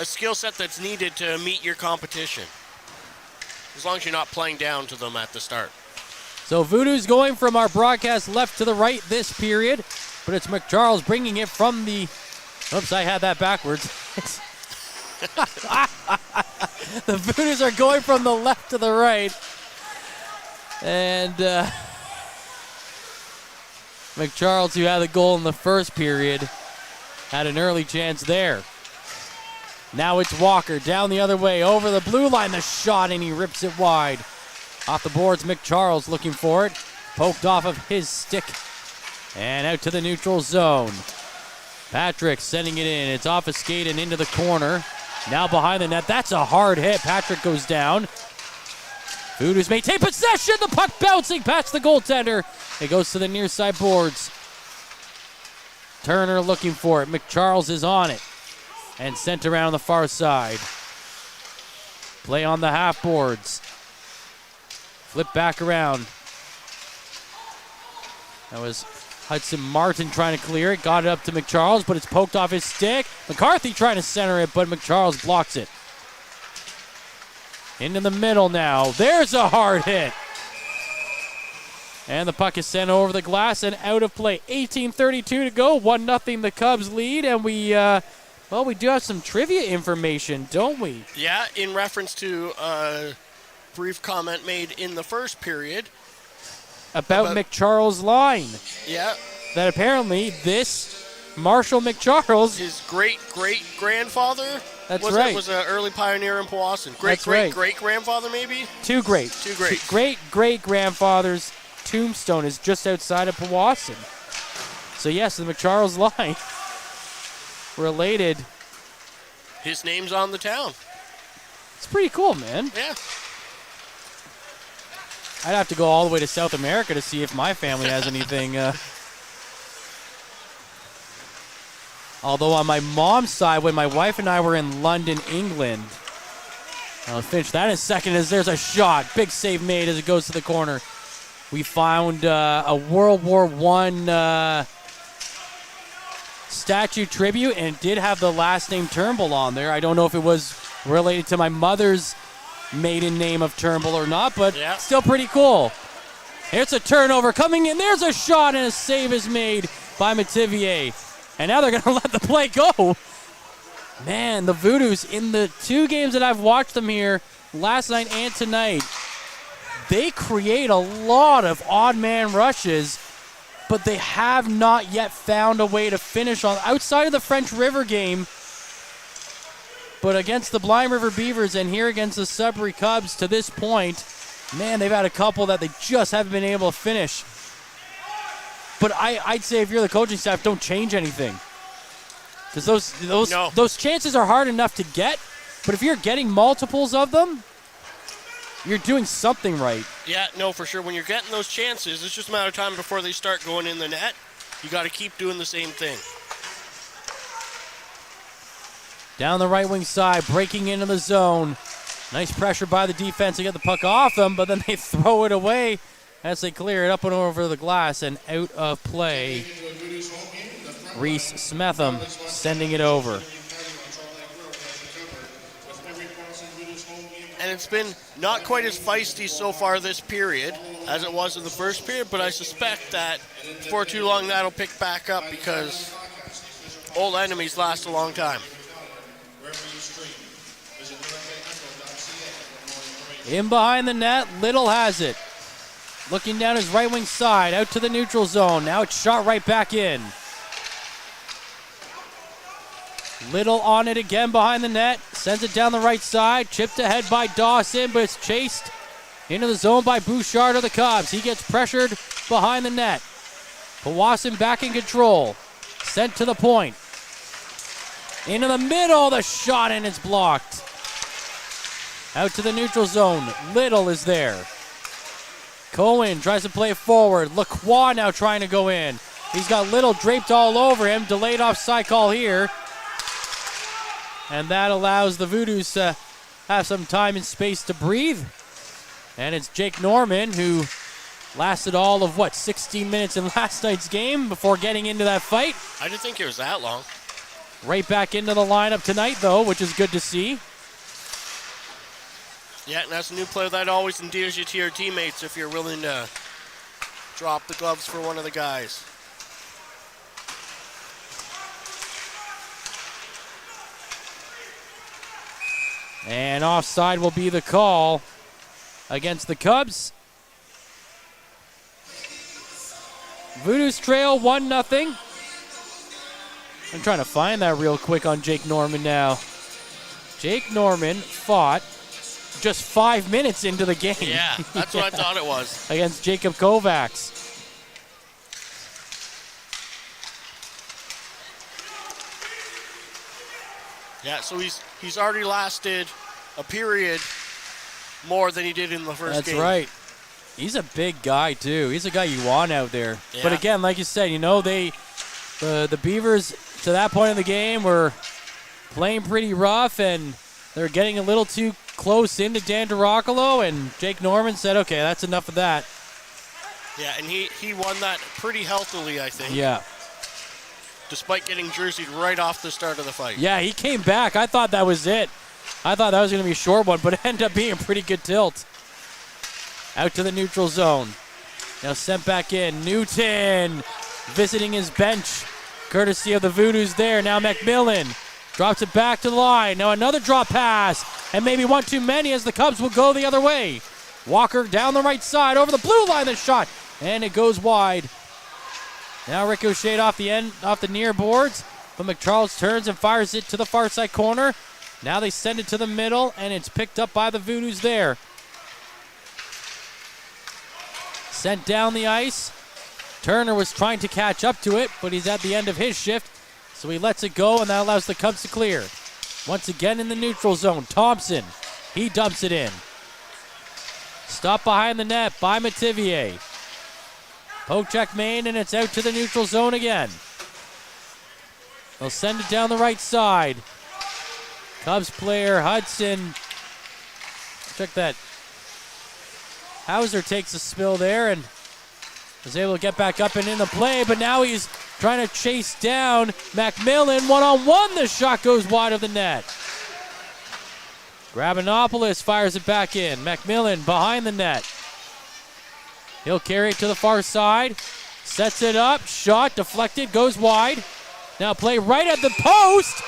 B: a skill set that's needed to meet your competition, as long as you're not playing down to them at the start.
A: So Voodoos going from our broadcast left to the right this period, but it's McCharles bringing it from the... Oops, I had that backwards. The Voodoos are going from the left to the right. And McCharles, who had the goal in the first period, had an early chance there. Now it's Walker down the other way, over the blue line, the shot, and he rips it wide. Off the boards, McCharles looking for it. Poked off of his stick. And out to the neutral zone. Patrick sending it in. It's off his skate and into the corner. Now behind the net. That's a hard hit. Patrick goes down. Voodoos maintain possession. The puck bouncing past the goaltender. It goes to the near side boards. Turner looking for it. McCharles is on it. And sent around the far side. Play on the half boards. Flip back around. That was Hudson Martin trying to clear it. Got it up to McCharles, but it's poked off his stick. McCarthy trying to center it, but McCharles blocks it. Into the middle now. There's a hard hit. And the puck is sent over the glass and out of play. 18:32 to go. 1-0 the Cubs lead, and we do have some trivia information, don't we?
B: Yeah, in reference to a brief comment made in the first period.
A: About McCharles' line.
B: Yeah.
A: That apparently this Marshall McCharles,
B: his great-great-grandfather,
A: that's
B: was
A: right,
B: was an early pioneer in Powassan. Great-great-great-grandfather, maybe?
A: Two greats. Great-great-grandfather's tombstone is just outside of Powassan. So yes, the McCharles line related.
B: His name's on the town.
A: It's pretty cool, man.
B: Yeah.
A: I'd have to go all the way to South America to see if my family has anything. Although on my mom's side, when my wife and I were in London, England, I'll finish that in a second as there's a shot. Big save made as it goes to the corner. We found a World War I statue tribute, and it did have the last name Turnbull on there. I don't know if it was related to my mother's maiden name of Turnbull or not, but still pretty cool. Here's a turnover coming in. There's a shot, and a save is made by Mativier. And now they're going to let the play go. Man, the Voodoos, in the 2 games that I've watched them here, last night and tonight, they create a lot of odd man rushes, but they have not yet found a way to finish on outside of the French River game. But against the Blind River Beavers and here against the Sudbury Cubs to this point, man, they've had a couple that they just haven't been able to finish. But I'd say if you're the coaching staff, don't change anything. Because those chances are hard enough to get, but if you're getting multiples of them, you're doing something right.
B: Yeah, no, for sure. When you're getting those chances, it's just a matter of time before they start going in the net. You got to keep doing the same thing.
A: Down the right wing side, breaking into the zone. Nice pressure by the defense to get the puck off them, but then they throw it away as they clear it up and over the glass and out of play. Reese Smetham sending it over.
B: And it's been not quite as feisty so far this period as it was in the first period, but I suspect that before too long that'll pick back up because old enemies last a long time.
A: In behind the net, Little has it. Looking down his right wing side, out to the neutral zone. Now it's shot right back in. Little on it again behind the net. Sends it down the right side. Chipped ahead by Dawson, but it's chased into the zone by Bouchard of the Cubs. He gets pressured behind the net. Powassan back in control. Sent to the point. Into the middle, the shot, and it's blocked. Out to the neutral zone. Little is there. Cohen tries to play forward. Lacroix now trying to go in. He's got Little draped all over him. Delayed offside call here. And that allows the Voodoos to have some time and space to breathe. And it's Jake Norman, who lasted all of, 16 minutes in last night's game before getting into that fight.
B: I didn't think it was that long.
A: Right back into the lineup tonight, though, which is good to see.
B: Yeah, and that's a new player that always endears you to your teammates if you're willing to drop the gloves for one of the guys.
A: And offside will be the call against the Cubs. Voodoos trail 1-0. I'm trying to find that real quick on Jake Norman now. Jake Norman fought just 5 minutes into the game.
B: Yeah, that's what I thought it was.
A: Against Jacob Kovacs.
B: Yeah, so he's already lasted a period more than he did in the first game.
A: That's right. He's a big guy, too. He's a guy you want out there.
B: Yeah.
A: But again, like you said, the Beavers, to that point in the game, were playing pretty rough, and they're getting a little too close into Dan DiRoccolo, and Jake Norman said, okay, that's enough of that.
B: Yeah, and he won that pretty healthily, I think.
A: Yeah.
B: Despite getting jerseyed right off the start of the fight.
A: Yeah, he came back. I thought that was it. I thought that was going to be a short one, but it ended up being a pretty good tilt. Out to the neutral zone. Now sent back in. Newton visiting his bench, courtesy of the Voodoos there. Now McMillan drops it back to the line. Now another drop pass, and maybe one too many as the Cubs will go the other way. Walker down the right side, over the blue line, the shot, and it goes wide. Now ricocheted off the near boards, but McCharles turns and fires it to the far side corner. Now they send it to the middle, and it's picked up by the Voodoos there. Sent down the ice. Turner was trying to catch up to it, but he's at the end of his shift, so he lets it go, and that allows the Cubs to clear. Once again in the neutral zone, Thompson, he dumps it in. Stopped behind the net by Mativier. Poke check made, and it's out to the neutral zone again. They'll send it down the right side. Cubs player Hudson, check that. Hauser takes a spill there and is able to get back up and in the play, but now he's trying to chase down McMillan. One-on-one, the shot goes wide of the net. Grabanopoulos fires it back in. McMillan behind the net. He'll carry it to the far side. Sets it up. Shot deflected. Goes wide. Now play right at the post.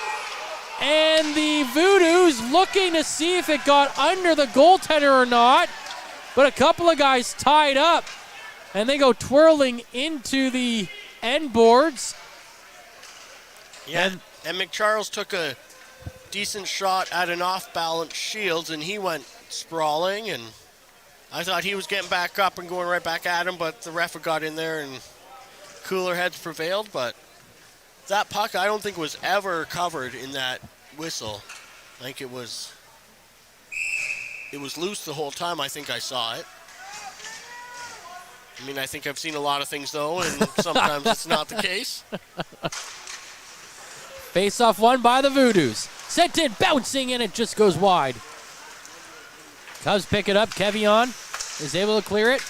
A: And the Voodoos looking to see if it got under the goaltender or not. But a couple of guys tied up. And they go twirling into the end boards.
B: Yeah, and McCharles took a decent shot at an off-balance Shields, and he went sprawling. And I thought he was getting back up and going right back at him, but the ref got in there and cooler heads prevailed. But that puck, I don't think was ever covered in that whistle. I think it was loose the whole time. I think I saw it. I mean, I think I've seen a lot of things, though, and sometimes it's not the case.
A: Face-off won by the Voodoos. Sent in, bouncing, and it just goes wide. Cubs pick it up. Kevion is able to clear it.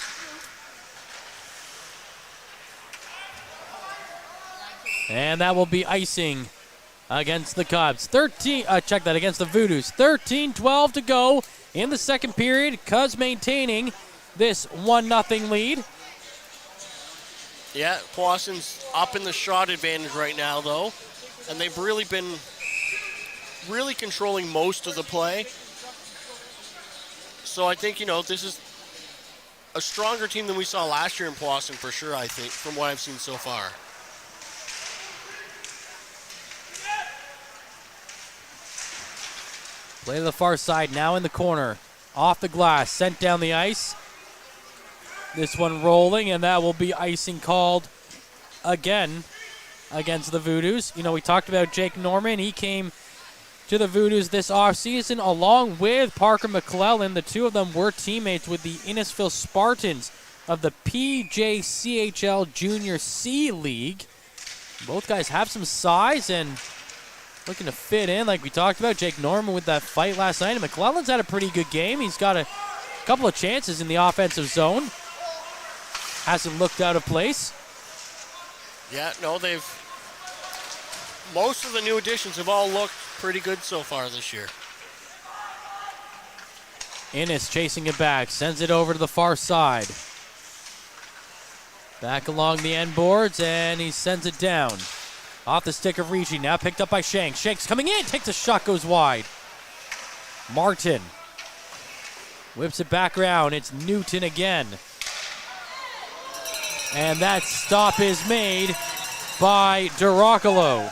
A: And that will be icing against the Cubs. Against the Voodoos. 13-12 to go in the second period. Cubs maintaining this 1-0 lead.
B: Yeah, Powassan's up in the shot advantage right now, though. And they've really been controlling most of the play. So I think, this is a stronger team than we saw last year in Powassan for sure, I think, from what I've seen so far.
A: Play to the far side, now in the corner. Off the glass, sent down the ice. This one rolling, and that will be icing called again against the Voodoos. We talked about Jake Norman. He came to the Voodoos this offseason along with Parker McClellan. The two of them were teammates with the Innisfil Spartans of the PJCHL Junior C League. Both guys have some size and looking to fit in like we talked about. Jake Norman with that fight last night. And McClellan's had a pretty good game. He's got a couple of chances in the offensive zone. Hasn't looked out of place.
B: Yeah, no, most of the new additions have all looked pretty good so far this year.
A: Innis chasing it back, sends it over to the far side. Back along the end boards, and he sends it down. Off the stick of Ricci, now picked up by Shanks. Shanks coming in, takes a shot, goes wide. Martin whips it back around. It's Newton again. And that stop is made by DiRoccolo.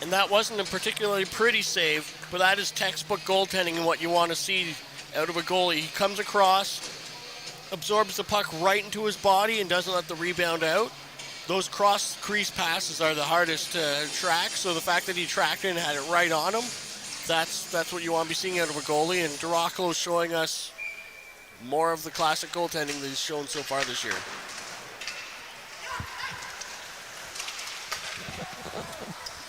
B: And that wasn't a particularly pretty save, but that is textbook goaltending and what you want to see out of a goalie. He comes across, absorbs the puck right into his body, and doesn't let the rebound out. Those cross-crease passes are the hardest to track, so the fact that he tracked it and had it right on him, that's what you want to be seeing out of a goalie, and DiRoccolo is showing us more of the classic goaltending that he's shown so far this year.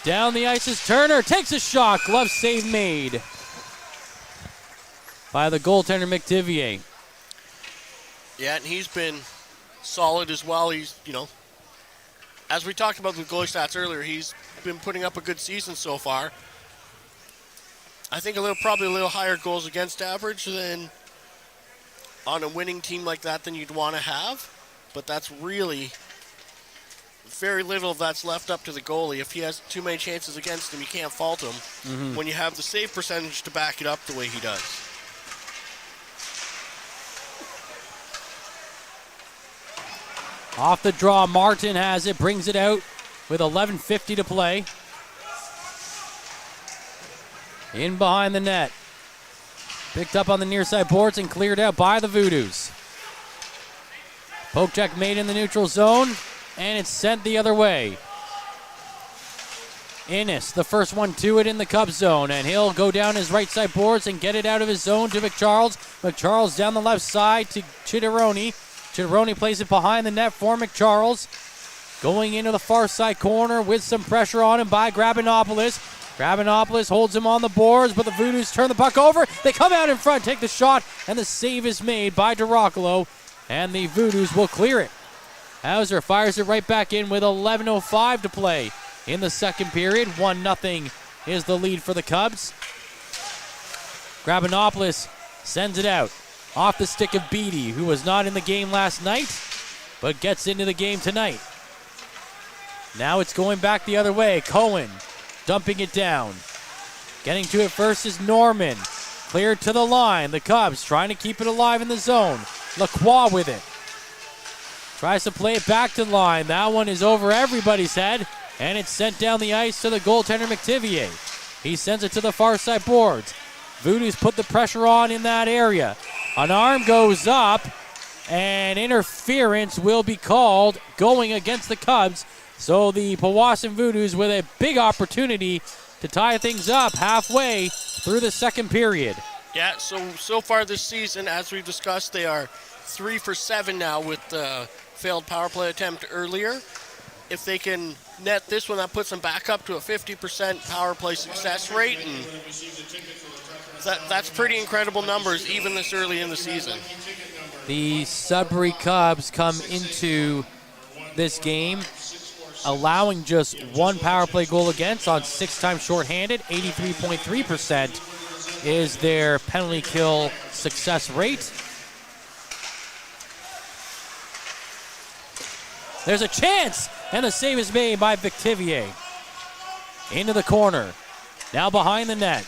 A: Down the ice is Turner, takes a shot, glove save made by the goaltender McTivier.
B: Yeah, and he's been solid as well. He's, as we talked about the goalie stats earlier, he's been putting up a good season so far. I think probably a little higher goals against average than on a winning team like that than you'd want to have, but that's really very little of that's left up to the goalie. If he has too many chances against him, you can't fault him when you have the save percentage to back it up the way he does.
A: Off the draw, Martin has it, brings it out with 11:50 to play. In behind the net. Picked up on the near side boards and cleared out by the Voodoos. Poke check made in the neutral zone, and it's sent the other way. Innis, the first one to it in the Cub zone, and he'll go down his right side boards and get it out of his zone to McCharles. McCharles down the left side to Chitteroni. Chitteroni plays it behind the net for McCharles. Going into the far side corner with some pressure on him by Grabinopoulos. Grabinopoulos holds him on the boards, but the Voodoos turn the puck over. They come out in front, take the shot, and the save is made by DiRoccolo, and the Voodoos will clear it. Hauser fires it right back in with 11:05 to play in the second period. 1-0 is the lead for the Cubs. Grabinopoulos sends it out. Off the stick of Beatty, who was not in the game last night, but gets into the game tonight. Now it's going back the other way. Cohen dumping it down. Getting to it first is Norman. Cleared to the line. The Cubs trying to keep it alive in the zone. Lacroix with it. Tries to play it back to the line. That one is over everybody's head, and it's sent down the ice to the goaltender McTivier. He sends it to the far side boards. Voodoos put the pressure on in that area. An arm goes up, and interference will be called going against the Cubs. So the Powassan Voodoos with a big opportunity to tie things up halfway through the second period.
B: Yeah, so far this season, as we've discussed, they are 3 for 7 now with the failed power play attempt earlier. If they can net this one, that puts them back up to a 50% power play success rate, and that's pretty incredible numbers even this early in the season.
A: The Sudbury Cubs come into this game allowing just one power play goal against on 6 times shorthanded. 83.3% is their penalty kill success rate. There's a chance, and the save is made by Victivier. Into the corner. Now behind the net.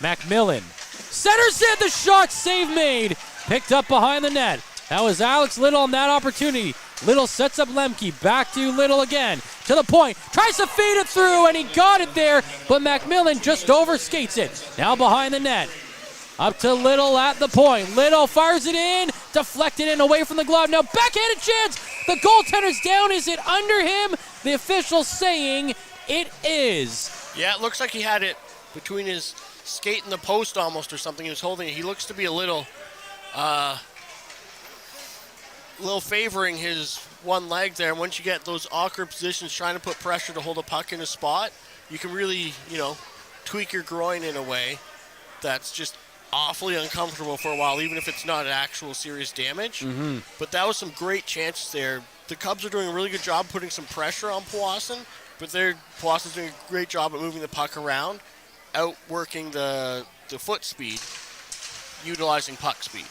A: Macmillan. Centers it, the shot, save made. Picked up behind the net. That was Alex Little on that opportunity. Little sets up Lemke. Back to Little again. To the point. Tries to feed it through, and he got it there, but Macmillan just overskates it. Now behind the net. Up to Little at the point. Little fires it in. Deflected in away from the glove. Now backhanded chance. The goaltender's down. Is it under him? The official saying it is.
B: Yeah, it looks like he had it between his skate and the post almost or something. He was holding it. He looks to be a little favoring his one leg there. And once you get those awkward positions trying to put pressure to hold a puck in a spot, you can really, tweak your groin in a way that's just awfully uncomfortable for a while, even if it's not an actual serious damage.
A: Mm-hmm.
B: But that was some great chances there. The Cubs are doing a really good job putting some pressure on Powassan, but Powassan's doing a great job at moving the puck around, outworking the foot speed, utilizing puck speed.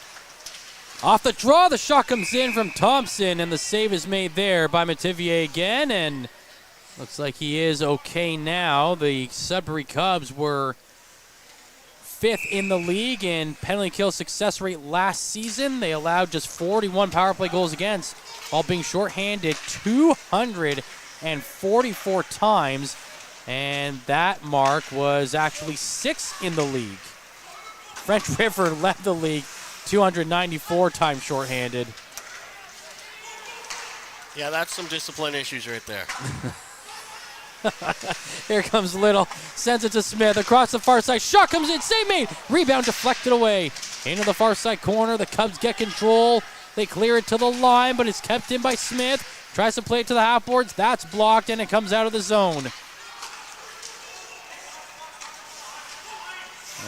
A: Off the draw, the shot comes in from Thompson, and the save is made there by Metivier again, and looks like he is okay now. The Sudbury Cubs were 5th in the league in penalty kill success rate last season. They allowed just 41 power play goals against, while being shorthanded 244 times, and that mark was actually 6th in the league. French River led the league 294 times shorthanded.
B: Yeah, that's some discipline issues right there.
A: Here comes Little. Sends it to Smith across the far side. Shot comes in. Save made. Rebound deflected away. Into the far side corner. The Cubs get control. They clear it to the line, but it's kept in by Smith. Tries to play it to the half boards. That's blocked, and it comes out of the zone.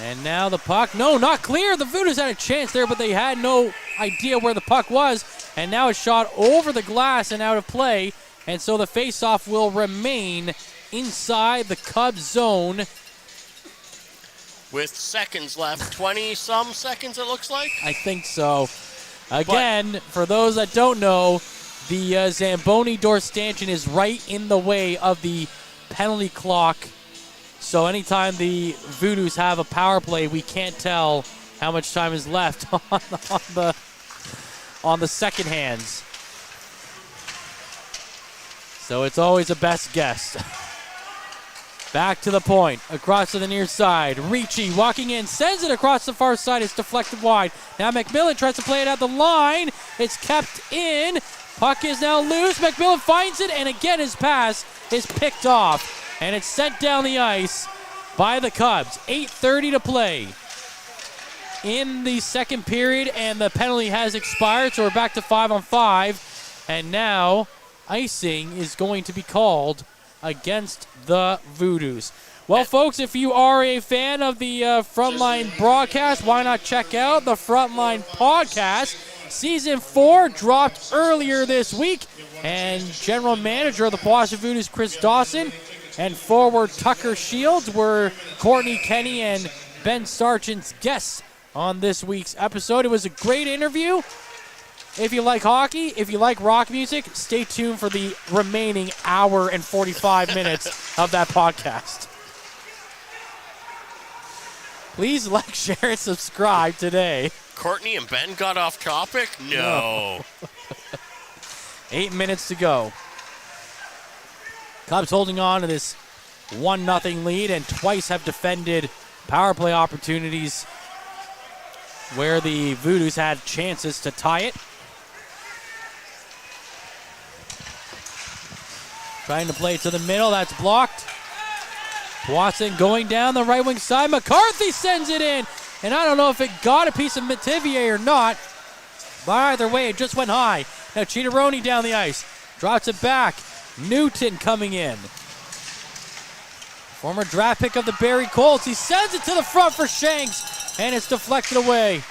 A: And now the puck. No, not clear. The Voodoos had a chance there, but they had no idea where the puck was. And now it's shot over the glass and out of play. And so the faceoff will remain inside the Cubs zone.
B: With seconds left, 20-some seconds it looks like?
A: I think so. Again, for those that don't know, the Zamboni door stanchion is right in the way of the penalty clock. So anytime the Voodoos have a power play, we can't tell how much time is left on the second hands. So it's always a best guess. Back to the point, across to the near side. Ricci walking in, sends it across the far side. It's deflected wide. Now McMillan tries to play it at the line. It's kept in. Puck is now loose. McMillan finds it, and again his pass is picked off. And it's sent down the ice by the Cubs. 8:30 to play in the second period, and the penalty has expired, so we're back to 5-on-5. And now icing is going to be called against the Voodoos. Well, folks, if you are a fan of the Frontline broadcast, why not check out the Frontline podcast? Season 4 dropped earlier this week, and general manager of the Powassan Voodoos, Chris Dawson, and forward Tucker Shields were Courtney Kenny and Ben Sargent's guests on this week's episode. It was a great interview. If you like hockey, if you like rock music, stay tuned for the remaining hour and 45 minutes of that podcast. Please like, share, and subscribe today.
B: Courtney and Ben got off topic? No.
A: 8 minutes to go. Cubs holding on to this 1-0 lead and twice have defended power play opportunities where the Voodoos had chances to tie it. Trying to play to the middle. That's blocked. Powassan going down the right wing side. McCarthy sends it in. And I don't know if it got a piece of Metivier or not. But either way, it just went high. Now Cheateroni down the ice. Drops it back. Newton coming in. Former draft pick of the Barrie Colts. He sends it to the front for Shanks. And it's deflected away.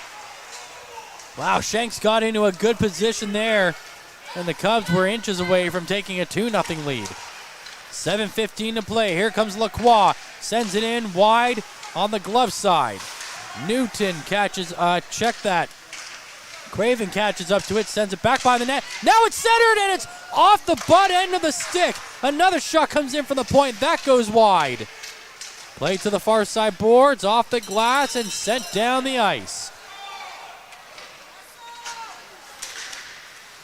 A: Wow, Shanks got into a good position there. And the Cubs were inches away from taking a 2-0 lead. 7:15 to play. Here comes Lacroix. Sends it in wide on the glove side. Newton catches, check that. Craven catches up to it, sends it back by the net. Now it's centered and it's off the butt end of the stick. Another shot comes in from the point. That goes wide. Play to the far side boards, off the glass and sent down the ice.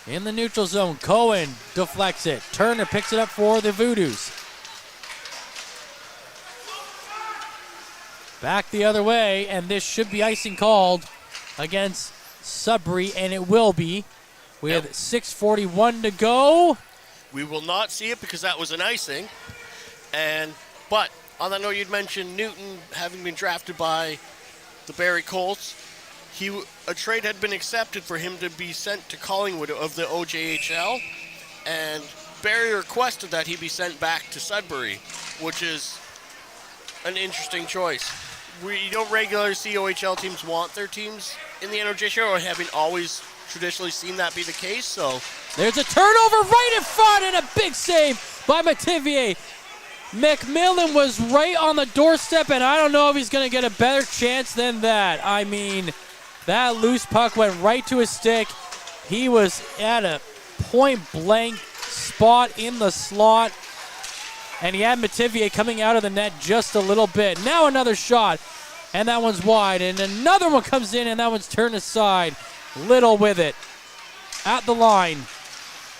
A: In the neutral zone, Cohen deflects it. Turner picks it up for the Voodoos. Back the other way, and this should be icing called against Sudbury, and it will be with 6:41 to go.
B: We will not see it because that was an icing. But on that note, you'd mentioned Newton having been drafted by the Barrie Colts. A trade had been accepted for him to be sent to Collingwood of the OJHL, and Barrie requested that he be sent back to Sudbury, which is an interesting choice. We don't regularly see OHL teams want their teams in the NOJHL, or haven't always traditionally seen that be the case. So
A: there's a turnover right in front and a big save by Metivier. McMillan was right on the doorstep, and I don't know if he's going to get a better chance than that. I mean, that loose puck went right to his stick. He was at a point-blank spot in the slot, and he had Metivier coming out of the net just a little bit. Now another shot, and that one's wide, and another one comes in, and that one's turned aside. Little with it. At the line.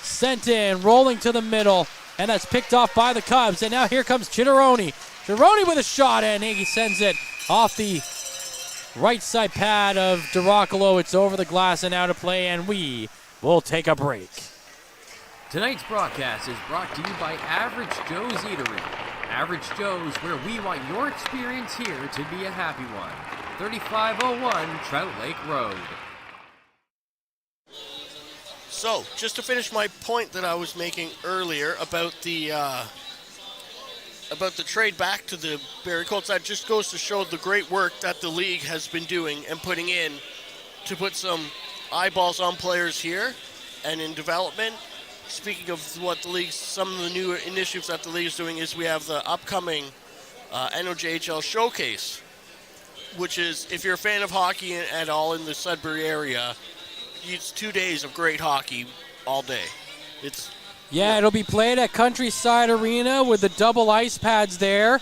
A: Sent in, rolling to the middle, and that's picked off by the Cubs. And now here comes Cheateroni. Cheateroni with a shot, and he sends it off the right side pad of DeRoccolo. It's over the glass and out of play, and we will take a break.
C: Tonight's broadcast is brought to you by Average Joe's Eatery. Average Joe's, where we want your experience here to be a happy one. 3501 Trout Lake Road.
B: So, just to finish my point that I was making earlier about the trade back to the Barrie Colts, that just goes to show the great work that the league has been doing and putting in to put some eyeballs on players here and in development. Speaking of what the league, some of the new initiatives that the league is doing is we have the upcoming NOJHL Showcase, which is, if you're a fan of hockey at all in the Sudbury area, it's 2 days of great hockey all day.
A: It'll be played at Countryside Arena with the double ice pads there.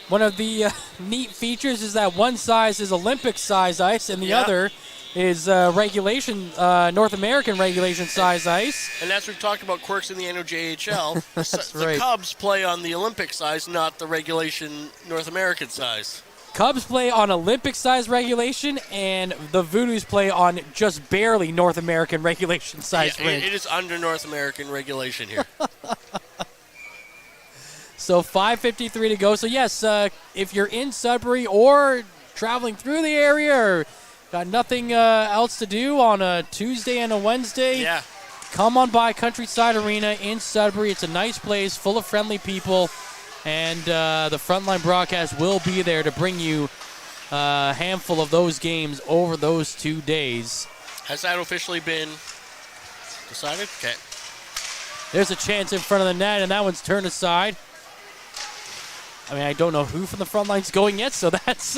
A: One of the neat features is that one size is Olympic size ice and the other is North American regulation size ice.
B: And as we've talked about quirks in the NOJHL,
A: That's
B: the
A: right.
B: Cubs play on the Olympic size, not the regulation North American size.
A: Cubs play on Olympic size regulation, and the Voodoos play on just barely North American regulation size rink.
B: It is under North American regulation here.
A: So 5:53 to go. So yes, if you're in Sudbury or traveling through the area or got nothing else to do on a Tuesday and a Wednesday, come on by Countryside Arena in Sudbury. It's a nice place full of friendly people. And the Frontline broadcast will be there to bring you a handful of those games over those 2 days.
B: Has that officially been decided? Okay.
A: There's a chance in front of the net, and that one's turned aside. I mean, I don't know who from the Frontline's going yet, so that's...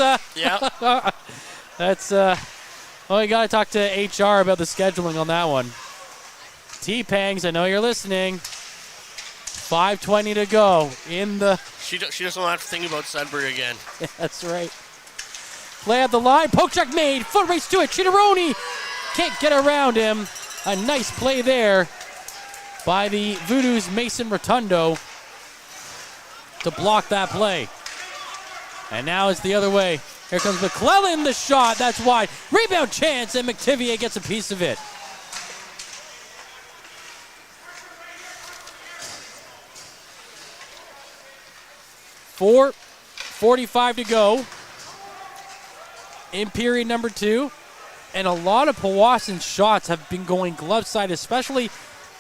A: that's... Well, you got to talk to HR about the scheduling on that one. T-Pangs, I know you're listening. 5:20 to go in the...
B: She doesn't have to think about Sudbury again.
A: Yeah, that's right. Play at the line. Poke check made. Foot race to it. Chitteroni can't get around him. A nice play there by the Voodoos' Mason Rotundo to block that play. And now it's the other way. Here comes McClellan, the shot. That's wide. Rebound chance, and McTivier gets a piece of it. .45 to go in period number 2. And a lot of Powassan's shots have been going glove side, especially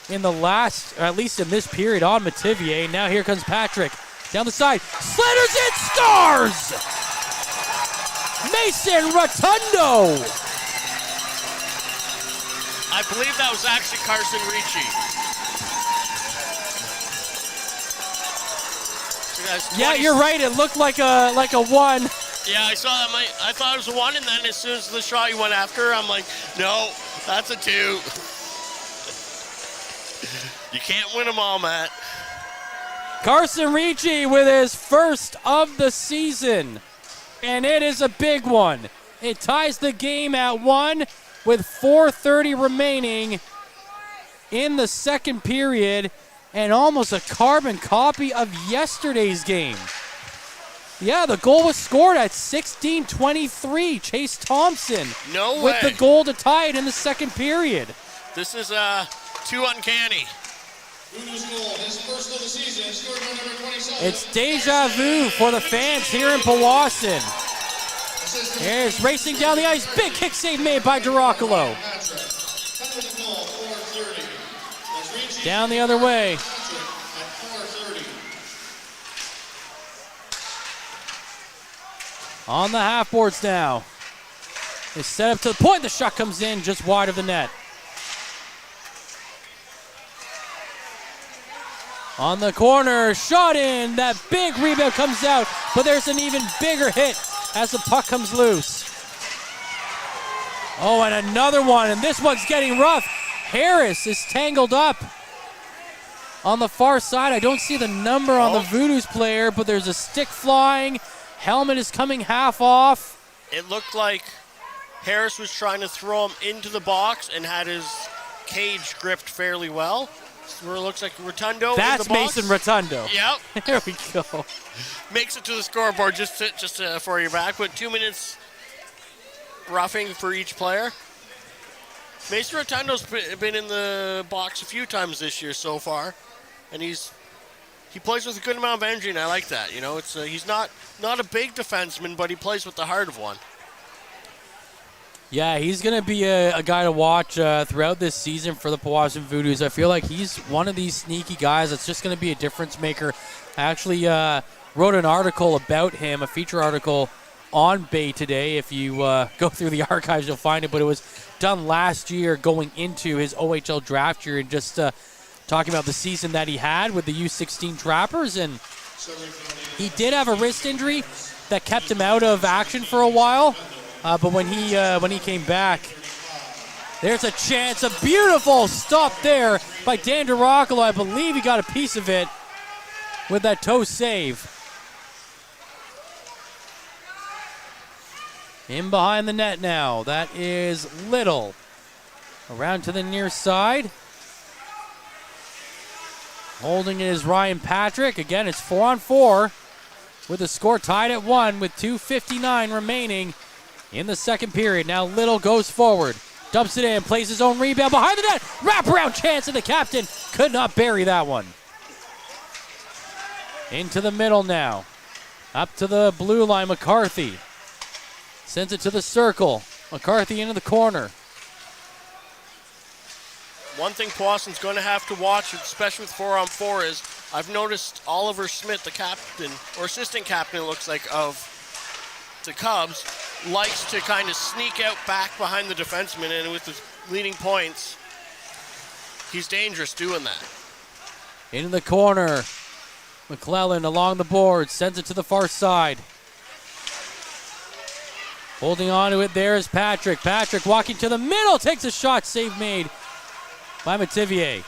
A: in the last, or at least in this period, on Metivier. Now here comes Patrick. Down the side. Sliders it, scores! Mason Rotundo!
B: I believe that was actually Carson Ricci.
A: Yeah, you're right. It looked like a 1.
B: Yeah, I saw that. I thought it was a 1, and then as soon as the shot you went after, I'm like, no, that's a 2. You can't win them all, Matt.
A: Carson Ricci with his first of the season, and it is a big one. It ties the game at 1 with 4:30 remaining in the second period, and almost a carbon copy of yesterday's game. Yeah, the goal was scored at 16:23. Chase Thompson
B: No way.
A: with the goal to tie it in the second period.
B: This is too uncanny.
A: It's deja vu for the fans here in Powassan. Here's racing down the ice. Big kick save made by Duracolo. Down the other way. On the half boards now. It's set up to the point. The shot comes in just wide of the net. On the corner, shot in. That big rebound comes out, but there's an even bigger hit as the puck comes loose. Oh, and another one, and this one's getting rough. Harris is tangled up on the far side. I don't see the number on the Voodoos player, but there's a stick flying. Helmet is coming half off.
B: It looked like Harris was trying to throw him into the box and had his cage gripped fairly well. So it looks like Rotundo.
A: That's
B: in the box.
A: Mason Rotundo.
B: Yep.
A: There we go.
B: Makes it to the scoreboard just for your back. But 2 minutes roughing for each player. Mason Rotundo's been in the box a few times this year so far, and he plays with a good amount of energy, and I like that. You know, it's he's not a big defenseman, but he plays with the heart of one.
A: Yeah, he's going to be a guy to watch throughout this season for the Powassan Voodoos. I feel like he's one of these sneaky guys that's just going to be a difference maker. I actually wrote an article about him, a feature article on Bay today. If you go through the archives, you'll find it, but it was done last year going into his OHL draft year and just talking about the season that he had with the U16 Trappers. And he did have a wrist injury that kept him out of action for a while. But when he came back, there's a chance. A beautiful stop there by Dan Duracolo. I believe he got a piece of it with that toe save. In behind the net now. That is Little. Around to the near side. Holding it is Ryan Patrick. Again, it's 4-on-4 with the score tied at 1 with 2:59 remaining in the second period. Now Little goes forward. Dumps it in. Plays his own rebound behind the net. Wraparound chance, and the captain could not bury that one. Into the middle now. Up to the blue line, McCarthy. Sends it to the circle. McCarthy into the corner.
B: One thing Powassan's going to have to watch, especially with 4-on-4, is I've noticed Oliver Smith, the captain, or assistant captain, it looks like, of the Cubs, likes to kind of sneak out back behind the defenseman, and with his leading points, he's dangerous doing that.
A: Into the corner. McClellan along the board, sends it to the far side. Holding on to it there is Patrick. Patrick walking to the middle, takes a shot, save made by Metivier.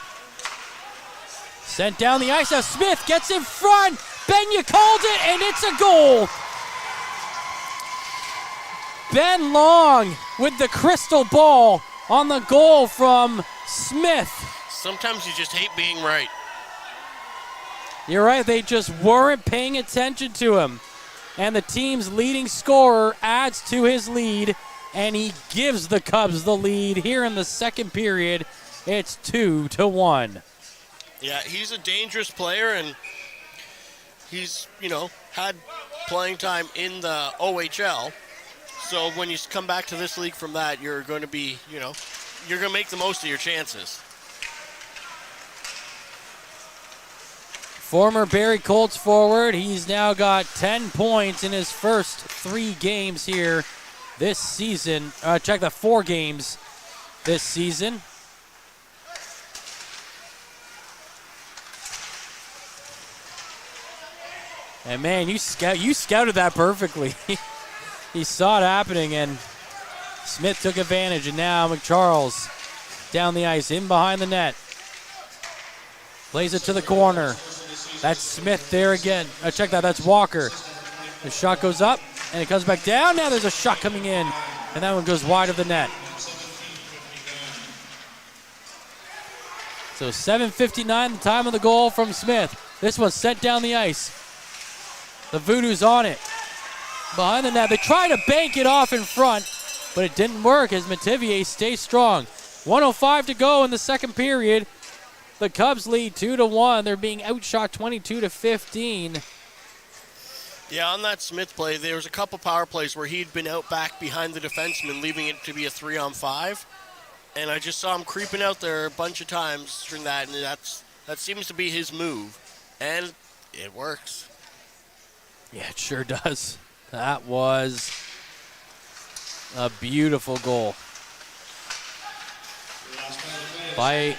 A: Sent down the ice, now Smith gets in front. Benya called it, and it's a goal. Ben Long with the crystal ball on the goal from Smith.
B: Sometimes you just hate being right.
A: You're right, they just weren't paying attention to him. And the team's leading scorer adds to his lead, and he gives the Cubs the lead here in the second period. It's 2-1.
B: Yeah, he's a dangerous player, and he's, had playing time in the OHL. So when you come back to this league from that, you're going to be, you're going to make the most of your chances.
A: Former Barrie Colts forward, he's now got 10 points in his first 3 games here this season. Check the 4 games this season. And man, you scouted that perfectly. He saw it happening, and Smith took advantage, and now McCharles down the ice, in behind the net. Plays it to the corner. That's Smith there again. Check that, that's Walker. The shot goes up, and it comes back down. Now there's a shot coming in, and that one goes wide of the net. So 7:59, the time of the goal from Smith. This one's sent down the ice. The Voodoos on it. Behind the net, they try to bank it off in front, but it didn't work as Metivier stays strong. 1:05 to go in the second period. The Cubs lead 2-1. They're being outshot 22-15.
B: Yeah, on that Smith play, there was a couple power plays where he'd been out back behind the defenseman, leaving it to be a 3-on-5. And I just saw him creeping out there a bunch of times during that, and that seems to be his move. And it works.
A: Yeah, it sure does. That was a beautiful goal by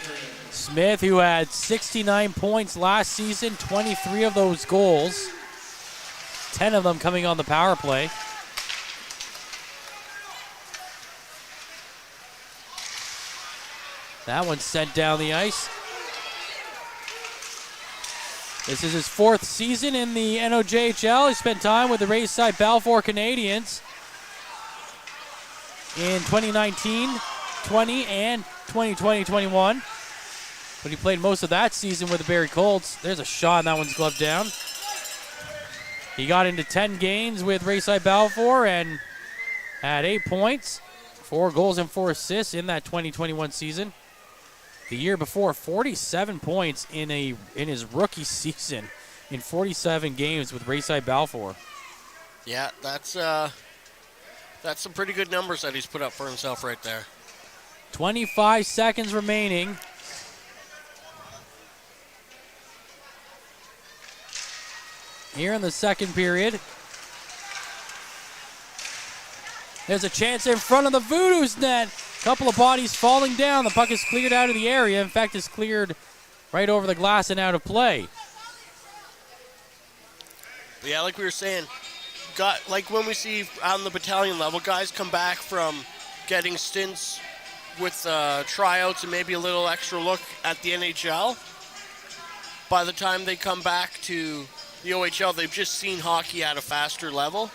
A: Smith, who had 69 points last season, 23 of those goals, 10 of them coming on the power play. That one's sent down the ice. This is his 4th season in the NOJHL. He spent time with the Rayside Balfour Canadians in 2019-20 and 2020-21. But he played most of that season with the Barrie Colts. There's a shot, and that one's gloved down. He got into 10 games with Rayside Balfour and had 8 points, 4 goals and 4 assists in that 2021 season. The year before, 47 points in his rookie season in 47 games with Rayside Balfour.
B: Yeah, that's some pretty good numbers that he's put up for himself right there.
A: 25 seconds remaining. Here in the second period. There's a chance in front of the Voodoos net. Couple of bodies falling down. The puck is cleared out of the area. In fact, it's cleared right over the glass and out of play.
B: Yeah, like we were saying, like when we see on the battalion level, guys come back from getting stints with tryouts and maybe a little extra look at the NHL. By the time they come back to the OHL, they've just seen hockey at a faster level.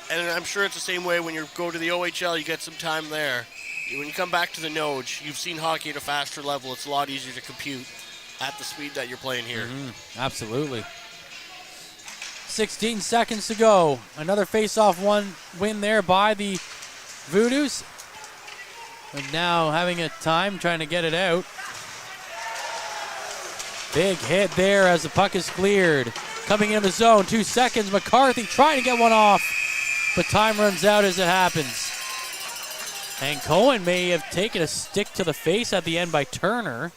B: And I'm sure it's the same way when you go to the OHL, you get some time there. When you come back to the Noj, you've seen hockey at a faster level. It's a lot easier to compute at the speed that you're playing here.
A: Mm-hmm. Absolutely. 16 seconds to go. Another face-off win there by the Voodoos. And now having a time trying to get it out. Big hit there as the puck is cleared. Coming in the zone, 2 seconds. McCarthy trying to get one off, but time runs out as it happens. And Cohen may have taken a stick to the face at the end by Turner.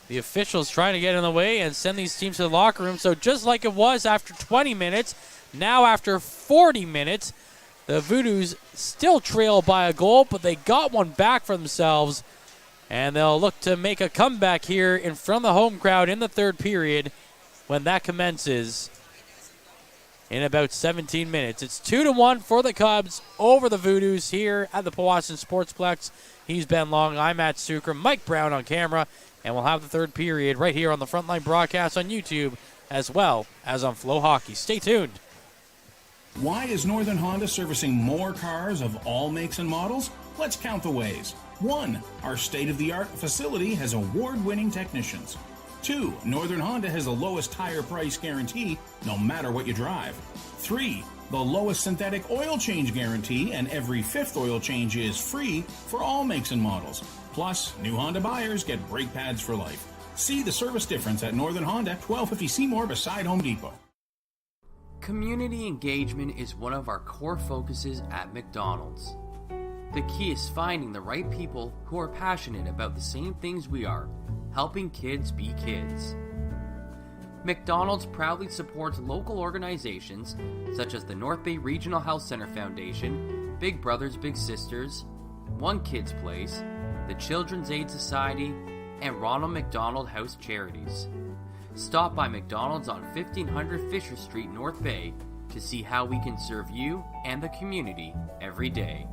A: The officials trying to get in the way and send these teams to the locker room. So just like it was after 20 minutes, now after 40 minutes, the Voodoos still trail by a goal, but they got one back for themselves. And they'll look to make a comeback here in front of the home crowd in the third period when that commences in about 17 minutes. It's 2-1 for the Cubs over the Voodoos here at the Powassan Sportsplex. He's Ben Long. I'm Matt Sucre. Mike Brown on camera. And we'll have the third period right here on the Frontline broadcast on YouTube as well as on Flow Hockey. Stay tuned.
I: Why is Northern Honda servicing more cars of all makes and models? Let's count the ways. 1. Our state-of-the-art facility has award-winning technicians. 2. Northern Honda has the lowest tire price guarantee, no matter what you drive. 3. The lowest synthetic oil change guarantee, and every 5th oil change is free for all makes and models. Plus, new Honda buyers get brake pads for life. See the service difference at Northern Honda, 1250 Seymour beside Home Depot.
C: Community engagement is one of our core focuses at McDonald's. The key is finding the right people who are passionate about the same things we are, helping kids be kids. McDonald's proudly supports local organizations such as the North Bay Regional Health Center Foundation, Big Brothers Big Sisters, One Kids Place, the Children's Aid Society, and Ronald McDonald House Charities. Stop by McDonald's on 1500 Fisher Street, North Bay to see how we can serve you and the community every day.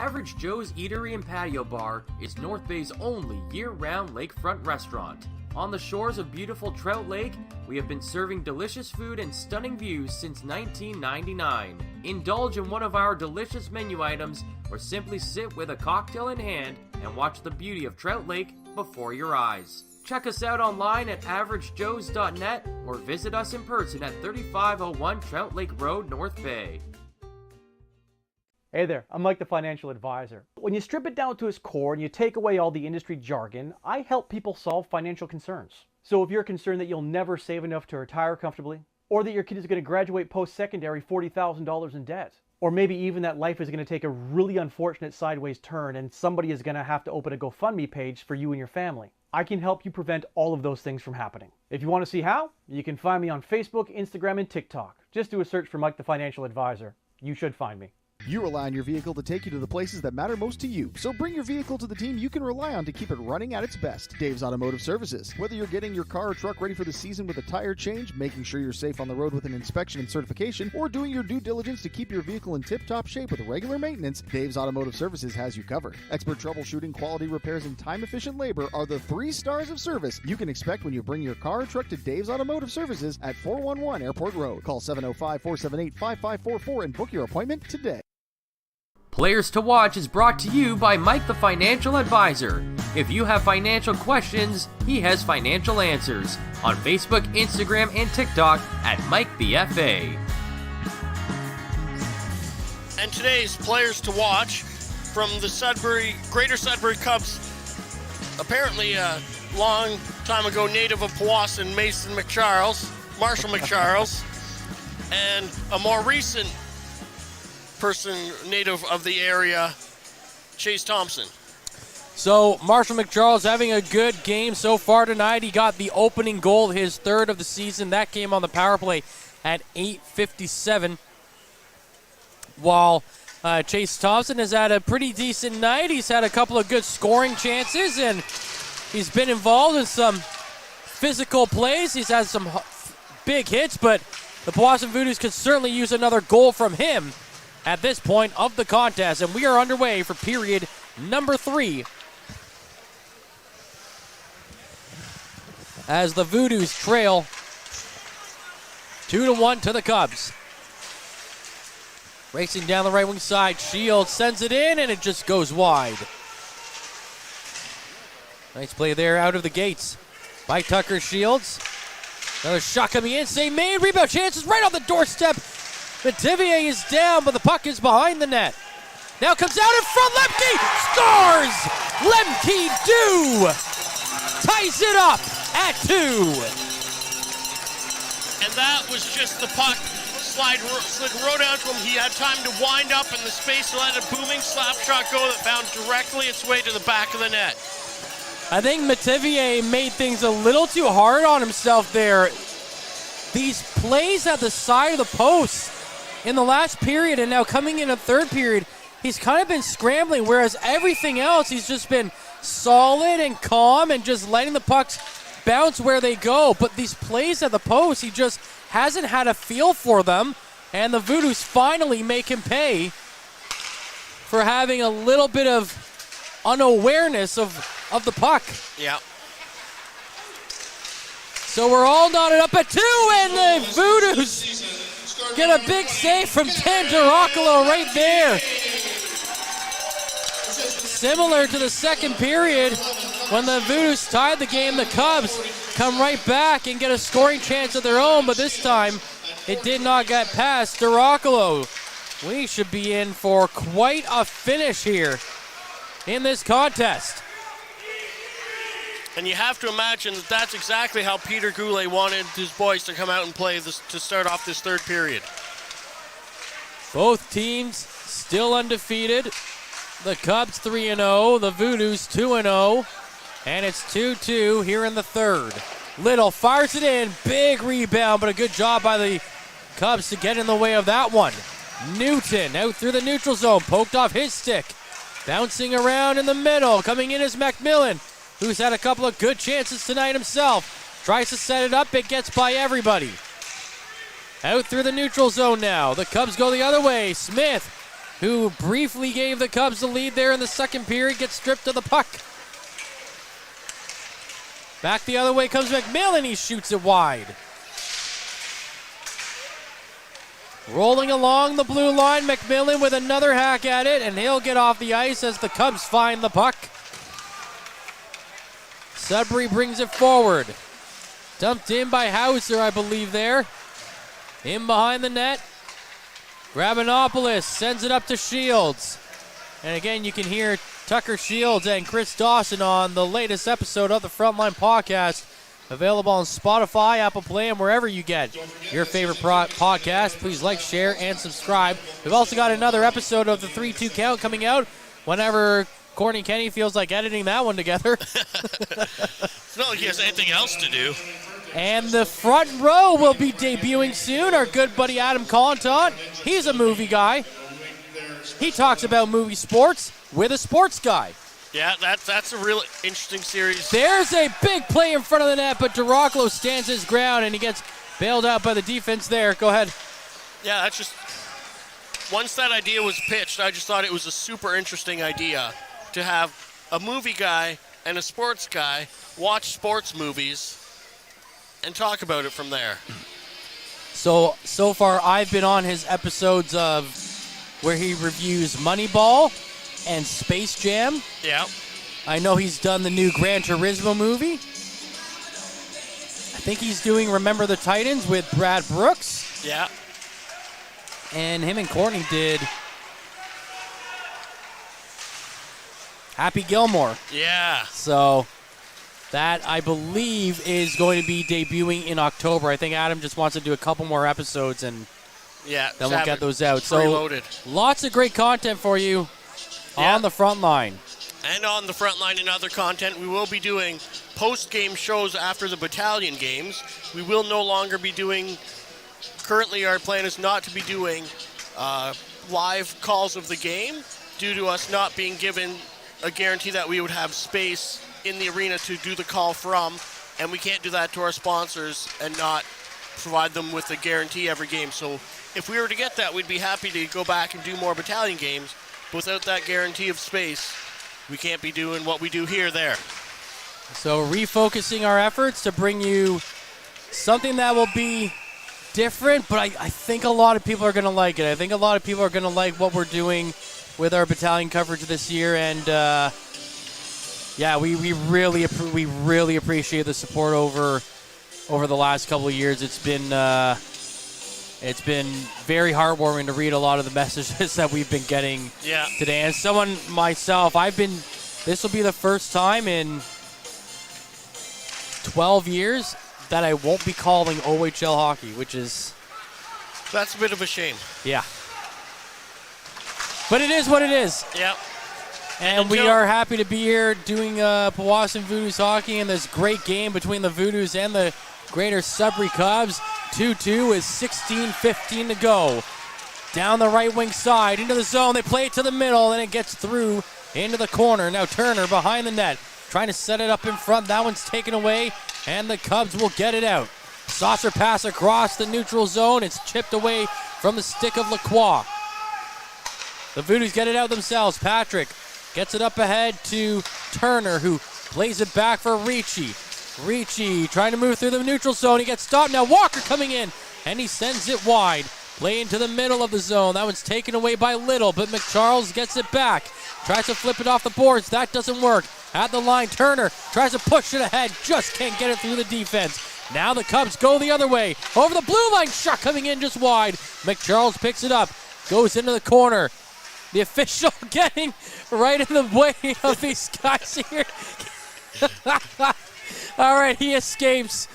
C: Average Joe's Eatery and Patio Bar is North Bay's only year-round lakefront restaurant. On the shores of beautiful Trout Lake, we have been serving delicious food and stunning views since 1999. Indulge in one of our delicious menu items or simply sit with a cocktail in hand and watch the beauty of Trout Lake before your eyes. Check us out online at averagejoes.net or visit us in person at 3501 Trout Lake Road, North Bay.
G: Hey there, I'm Mike the Financial Advisor. When you strip it down to its core and you take away all the industry jargon, I help people solve financial concerns. So if you're concerned that you'll never save enough to retire comfortably, or that your kid is going to graduate post-secondary $40,000 in debt, or maybe even that life is going to take a really unfortunate sideways turn and somebody is going to have to open a GoFundMe page for you and your family, I can help you prevent all of those things from happening. If you want to see how, you can find me on Facebook, Instagram, and TikTok. Just do a search for Mike the Financial Advisor. You should find me.
H: You rely on your vehicle to take you to the places that matter most to you. So bring your vehicle to the team you can rely on to keep it running at its best. Dave's Automotive Services. Whether you're getting your car or truck ready for the season with a tire change, making sure you're safe on the road with an inspection and certification, or doing your due diligence to keep your vehicle in tip-top shape with regular maintenance, Dave's Automotive Services has you covered. Expert troubleshooting, quality repairs, and time-efficient labor are the 3 stars of service you can expect when you bring your car or truck to Dave's Automotive Services at 411 Airport Road. Call 705-478-5544 and book your appointment today.
C: Players to Watch is brought to you by Mike the Financial Advisor. If you have financial questions, he has financial answers. On Facebook, Instagram, and TikTok at Mike the FA.
B: And today's Players to Watch from the Greater Sudbury Cubs, apparently a long time ago native of Powassan, Marshall McCharles, and a more recent person native of the area, Chase Thompson.
A: So Marshall McCharles having a good game so far tonight. He got the opening goal, his 3rd of the season. That came on the power play at 8:57. While Chase Thompson has had a pretty decent night. He's had a couple of good scoring chances, and he's been involved in some physical plays. He's had some big hits, but the Powassan Voodoos could certainly use another goal from him at this point of the contest, and we are underway for period number 3. As the Voodoos trail 2-1 to the Cubs. Racing down the right wing side, Shields sends it in, and it just goes wide. Nice play there out of the gates by Tucker Shields. Another shot coming in, same made, rebound chances right on the doorstep. Metivier is down, but the puck is behind the net. Now comes out in front, Lemke scores! Lemke ties it up at 2.
B: And that was just the puck slid right down to him. He had time to wind up in the space to let a booming slap shot go that found directly its way to the back of the net.
A: I think Metivier made things a little too hard on himself there. These plays at the side of the post in the last period, and now coming in a 3rd period, he's kind of been scrambling, whereas everything else, he's just been solid and calm and just letting the pucks bounce where they go. But these plays at the post, he just hasn't had a feel for them, and the Voodoos finally make him pay for having a little bit of unawareness of the puck.
B: Yeah.
A: So we're all knotted up at 2, and the Voodoos get a big save from Dan Duracolo right there. Similar to the 2nd period, when the Voodoos tied the game, the Cubs come right back and get a scoring chance of their own, but this time it did not get past Duracolo. We should be in for quite a finish here in this contest.
B: And you have to imagine that that's exactly how Peter Goulet wanted his boys to come out and play this to start off this 3rd period.
A: Both teams still undefeated. The Cubs 3-0, the Voodoos 2-0, and it's 2-2 here in the 3rd. Little fires it in, big rebound, but a good job by the Cubs to get in the way of that one. Newton out through the neutral zone, poked off his stick. Bouncing around in the middle, coming in is McMillan, who's had a couple of good chances tonight himself. Tries to set it up, it gets by everybody. Out through the neutral zone now. The Cubs go the other way. Smith who briefly gave the Cubs the lead there in the second period, gets stripped of the puck. Back the other way comes McMillan. He shoots it wide. Rolling along the blue line, McMillan with another hack at it, and he'll get off the ice as the Cubs find the puck. Sudbury brings it forward. Dumped in by Hauser, I believe, there. In behind the net. Grabanopoulos sends it up to Shields. And again, you can hear Tucker Shields and Chris Dawson on the latest episode of the Frontline Podcast. Available on Spotify, Apple Play, and wherever you get your favorite podcast. Please like, share, and subscribe. We've also got another episode of the 3-2 Count coming out whenever Courtney Kenny feels like editing that one together.
B: It's not like he has anything else to do.
A: And the front row will be debuting soon. Our good buddy Adam Contant. He's a movie guy. He talks about movie sports with a sports guy.
B: Yeah, that's a real interesting series.
A: There's a big play in front of the net, but DeRoclo stands his ground, and he gets bailed out by the defense there. Go ahead.
B: Yeah, that's just... Once that idea was pitched, I just thought it was a super interesting idea to have a movie guy and a sports guy watch sports movies and talk about it from there.
A: So far, I've been on his episodes of where he reviews Moneyball and Space Jam.
B: Yeah.
A: I know he's done the new Gran Turismo movie. I think he's doing Remember the Titans with Brad Brooks.
B: Yeah.
A: And him and Courtney did Happy Gilmore.
B: Yeah.
A: So that, I believe, is going to be debuting in October. I think Adam just wants to do a couple more episodes, and
B: yeah,
A: then we'll get those out.
B: Preloaded.
A: So lots of great content for you on the front line.
B: And on the front line and other content, we will be doing post-game shows after the battalion games. We will no longer be doing, currently our plan is not to be doing live calls of the game due to us not being given a guarantee that we would have space in the arena to do the call from, and we can't do that to our sponsors and not provide them with a guarantee every game. So if we were to get that, we'd be happy to go back and do more battalion games. Without that guarantee of space, we can't be doing what we do here there.
A: So refocusing our efforts to bring you something that will be different, but I think a lot of people are going to like it. I think a lot of people are going to like what we're doing with our battalion coverage this year, and yeah, we really appreciate the support over the last couple of years. It's been very heartwarming to read a lot of the messages that we've been getting today. And someone myself, this will be the first time in 12 years that I won't be calling OHL hockey, which is...
B: That's a bit of a shame.
A: Yeah. But it is what it is.
B: Yep.
A: And we are happy to be here doing Powassan Voodoos hockey in this great game between the Voodoos and the Greater Sudbury Cubs. 2-2 with 16:15 to go. Down the right wing side, into the zone. They play it to the middle, and it gets through into the corner. Now Turner behind the net, trying to set it up in front. That one's taken away, and the Cubs will get it out. Saucer pass across the neutral zone. It's chipped away from the stick of Lacroix. The Voodoos get it out themselves. Patrick gets it up ahead to Turner, who plays it back for Ricci. Ricci trying to move through the neutral zone. He gets stopped. Now Walker coming in, and he sends it wide. Play into the middle of the zone. That one's taken away by Little, but McCharles gets it back. Tries to flip it off the boards. That doesn't work. At the line, Turner tries to push it ahead. Just can't get it through the defense. Now the Cubs go the other way. Over the blue line, shot coming in just wide. McCharles picks it up. Goes into the corner. The official getting right in the way of these guys here. All right, he escapes.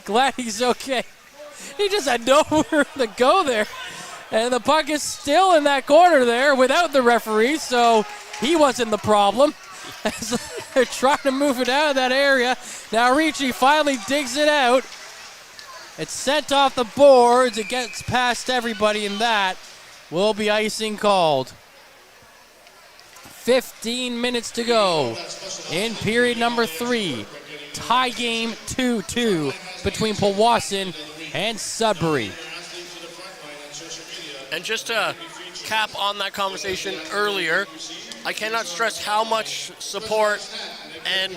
A: Glad he's okay. He just had nowhere to go there. And the puck is still in that corner there without the referee, so he wasn't the problem. As they're trying to move it out of that area. Now Ricci finally digs it out. It's sent off the boards. It gets past everybody, and that will be icing called. 15 minutes to go in period number 3. Tie game 2-2 between Powassan and Sudbury.
B: And just to cap on that conversation earlier, I cannot stress how much support and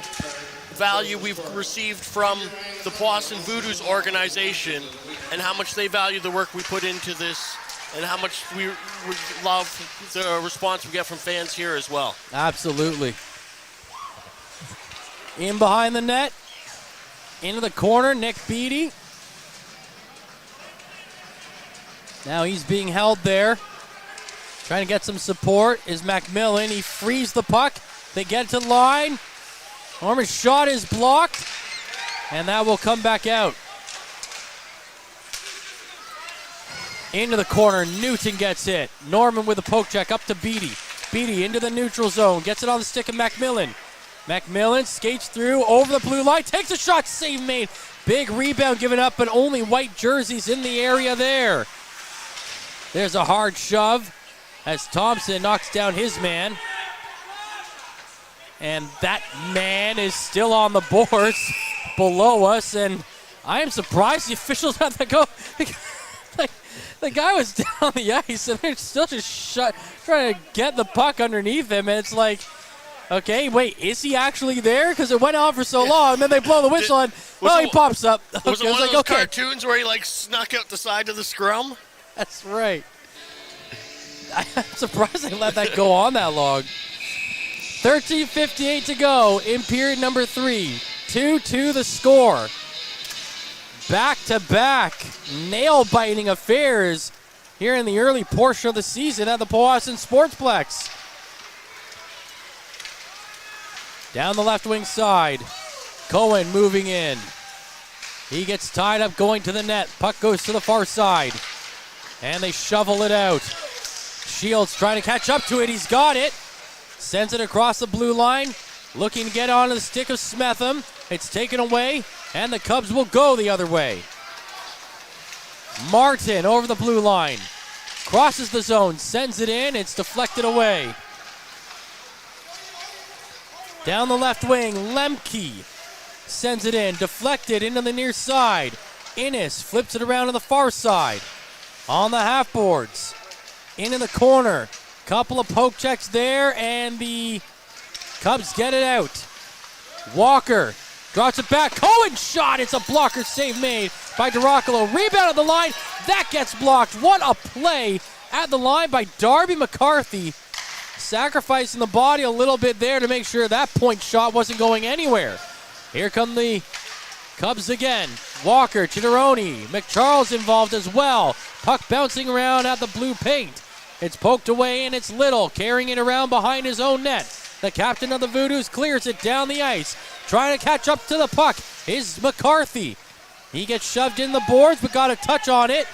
B: value we've received from the Powassan Voodoos organization and how much they value the work we put into this and how much we love the response we get from fans here as well.
A: Absolutely. In behind the net, into the corner, Nick Beattie. Now he's being held there. Trying to get some support is Macmillan. He frees the puck. They get to the line. Norman's shot is blocked, and that will come back out. Into the corner, Newton gets it. Norman with a poke check up to Beattie. Beattie into the neutral zone, gets it on the stick of Macmillan. Macmillan skates through, over the blue line, takes a shot, save made. Big rebound given up, but only white jerseys in the area there. There's a hard shove as Thompson knocks down his man. And that man is still on the boards below us, and I am surprised the officials had to go. The guy was down the ice, and they're still just trying to get the puck underneath him, and it's like, okay, wait, is he actually there? Because it went on for so long, and then they blow the whistle, and he pops up.
B: Was it one of those cartoons where he snuck out the side of the scrum?
A: That's right. I'm surprised they let that go on that long. 13:58 to go in period number 3. 2-2 the score. Back-to-back nail-biting affairs here in the early portion of the season at the Powassan Sportsplex. Down the left wing side, Cohen moving in. He gets tied up going to the net. Puck goes to the far side, and they shovel it out. Shields trying to catch up to it. He's got it. Sends it across the blue line. Looking to get onto the stick of Smetham. It's taken away, and the Cubs will go the other way. Martin over the blue line. Crosses the zone. Sends it in. It's deflected away. Down the left wing, Lemke sends it in. Deflected into the near side. Innes flips it around to the far side. On the half boards. Into the corner. Couple of poke checks there, and the Cubs get it out. Walker drops it back. Cohen shot. It's a blocker save made by DeRoccolo. Rebound at the line. That gets blocked. What a play at the line by Darby McCarthy. Sacrificing the body a little bit there to make sure that point shot wasn't going anywhere. Here come the Cubs again. Walker, Chitteroni, McCharles involved as well. Puck bouncing around at the blue paint. It's poked away, and it's Little carrying it around behind his own net. The captain of the Voodoos clears it down the ice. Trying to catch up to the puck is McCarthy. He gets shoved in the boards, but got a touch on it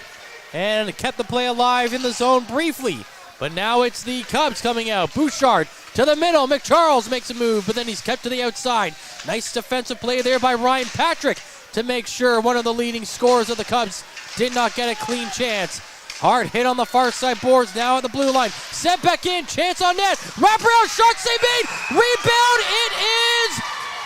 A: and kept the play alive in the zone briefly. But now it's the Cubs coming out. Bouchard to the middle. McCharles makes a move, but then he's kept to the outside. Nice defensive play there by Ryan Patrick to make sure one of the leading scorers of the Cubs did not get a clean chance. Hard hit on the far side boards now at the blue line. Sent back in, chance on net. Wraparound shot, save made. Rebound, it is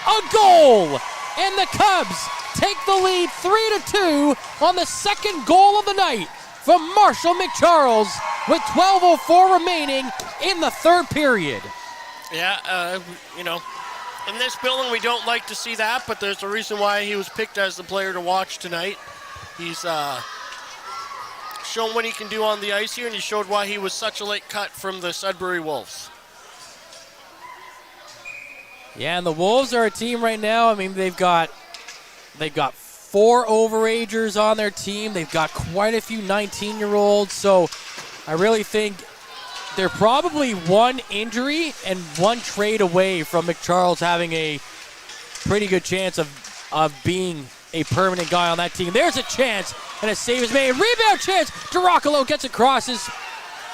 A: a goal. And the Cubs take the lead 3-2 on the second goal of the night from Marshall McCharles with 12:04 remaining in the third period.
B: Yeah, in this building we don't like to see that, but there's a reason why he was picked as the player to watch tonight. He's shown what he can do on the ice here, and he showed why he was such a late cut from the Sudbury Wolves.
A: Yeah, and the Wolves are a team right now. I mean, they've got 4 overagers on their team. They've got quite a few 19-year-olds. So I really think they're probably one injury and one trade away from McCharles having a pretty good chance of being a permanent guy on that team. There's a chance, and a save is made. Rebound chance. DeRoccolo gets across his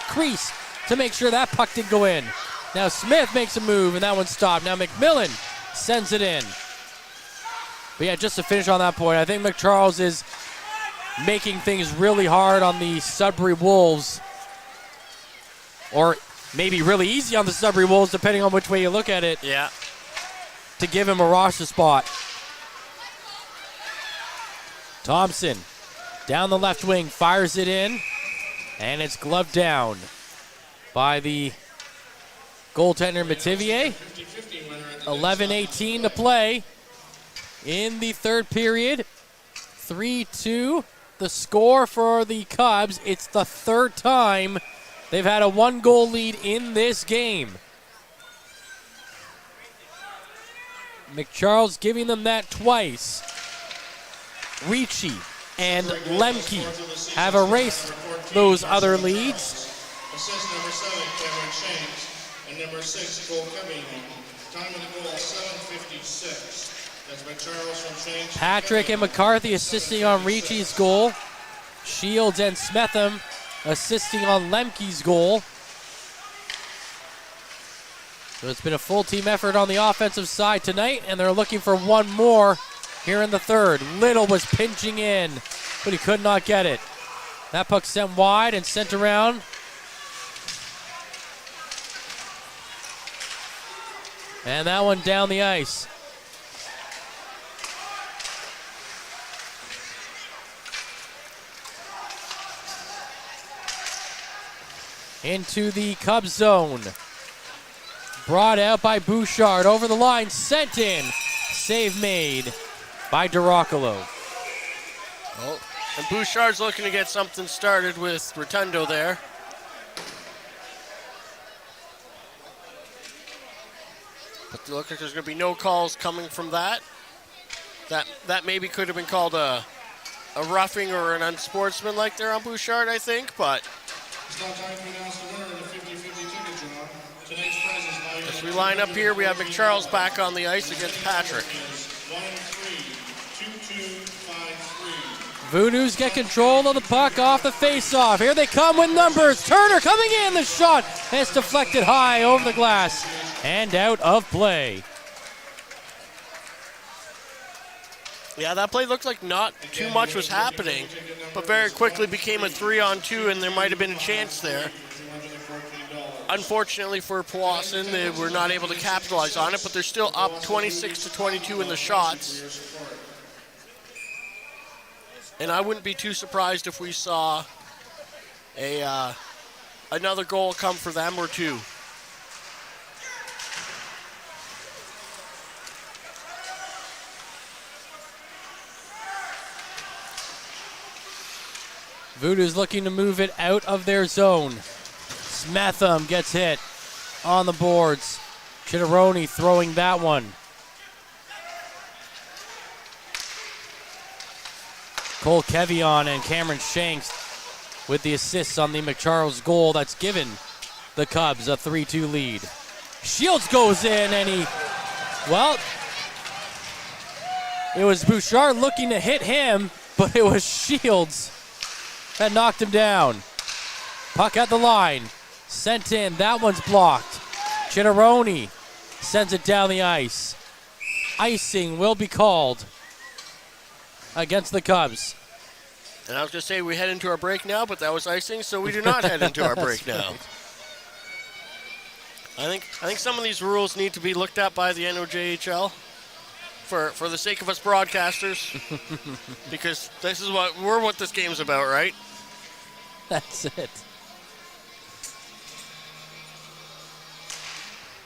A: crease to make sure that puck didn't go in. Now Smith makes a move, and that one stopped. Now McMillan sends it in. But yeah, just to finish on that point, I think McCharles is making things really hard on the Sudbury Wolves, or maybe really easy on the Sudbury Wolves, depending on which way you look at it.
B: Yeah.
A: To give him a roster spot. Thompson down the left wing, fires it in, And it's gloved down by the goaltender Metivier. 11:18 to play in the third period. 3-2 the score for the Cubs. It's the third time they've had a 1-goal lead in this game. McCharles giving them that twice. Ricci and Lemke have erased those other leads.
J: Assist number 7, Cameron Shanks, and number 6, Cole Cunningham. Time of the goal, 7:56. That's McCharles from Shanks.
A: Patrick and McCarthy assisting on Ricci's goal. Shields and Smetham assisting on Lemke's goal. So it's been a full team effort on the offensive side tonight, and they're looking for one more here in the third. Little was pinching in, but he could not get it. That puck sent wide and sent around. And that one down the ice. Into the Cubs zone. Brought out by Bouchard. Over the line, sent in. Save made by DiRoccolo.
B: Oh, and Bouchard's looking to get something started with Rotundo there. But it looks like there's going to be no calls coming from that. That maybe could have been called a roughing or an unsportsmanlike there on Bouchard, I think, but
J: It's now time to announce the winner of the 50-50 ticket draw. Tonight's prize is valued
B: as we line up here, we have McCharles back on the ice against Patrick.
J: 1-3-2-2-5-3.
A: Voodoos get control of the puck off the face-off. Here they come with numbers. Turner coming in, the shot. And it's deflected high over the glass and out of play.
B: Yeah, that play looked like not too much was happening, but very quickly became a 3-on-2, and there might have been a chance there. Unfortunately for Powassan, they were not able to capitalize on it, but they're still up 26-22 in the shots. And I wouldn't be too surprised if we saw another goal come for them or two.
A: Voodoos looking to move it out of their zone. Smetham gets hit on the boards. Chitteroni throwing that one. Cole Kevion and Cameron Shanks with the assists on the McCharles goal that's given the Cubs a 3-2 lead. Shields goes in and it was Bouchard looking to hit him, but it was Shields that knocked him down. Puck at the line. Sent in. That one's blocked. Chitteroni sends it down the ice. Icing will be called against the Cubs.
B: And I was going to say we head into our break now, but that was icing, so we do not head into our break now. I think some of these rules need to be looked at by the NOJHL for the sake of us broadcasters, because this is what this game's about, right?
A: That's it.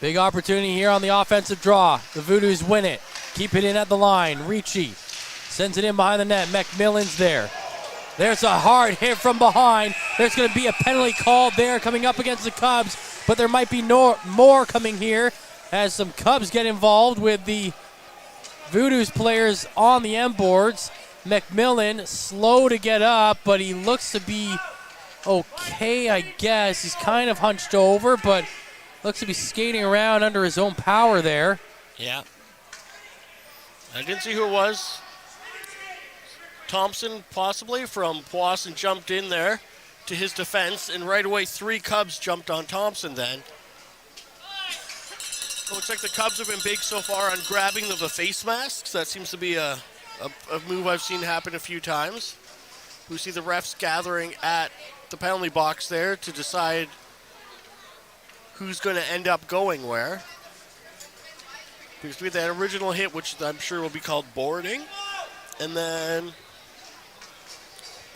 A: Big opportunity here on the offensive draw. The Voodoos win it. Keep it in at the line. Ricci sends it in behind the net. McMillan's there. There's a hard hit from behind. There's going to be a penalty called there coming up against the Cubs, but there might be more coming here as some Cubs get involved with the Voodoos players on the end boards. McMillan slow to get up, but he looks to be okay, I guess. He's kind of hunched over, but looks to be skating around under his own power there.
B: Yeah. I didn't see who it was. Thompson, possibly, from Powassan, jumped in there to his defense, and right away 3 Cubs jumped on Thompson then. It looks like the Cubs have been big so far on grabbing of the face masks. That seems to be a move I've seen happen a few times. We see the refs gathering at the penalty box there to decide who's going to end up going where. Because we had that original hit, which I'm sure will be called boarding, and then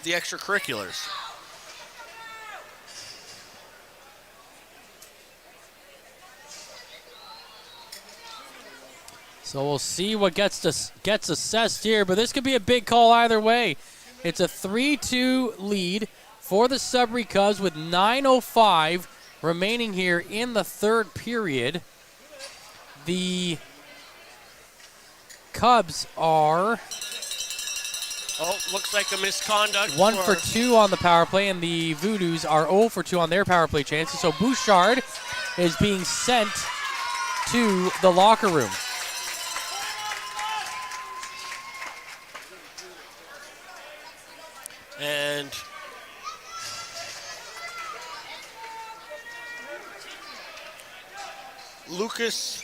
B: the extracurriculars.
A: So we'll see what gets assessed here, but this could be a big call either way. It's a 3-2 lead for the Sudbury Cubs with 9:05 remaining here in the third period. The Cubs are...
B: Oh, looks like a misconduct.
A: 1 for 2 on the power play, and the Voodoos are 0 for 2 on their power play chances. So Bouchard is being sent to the locker room.
B: And Lucas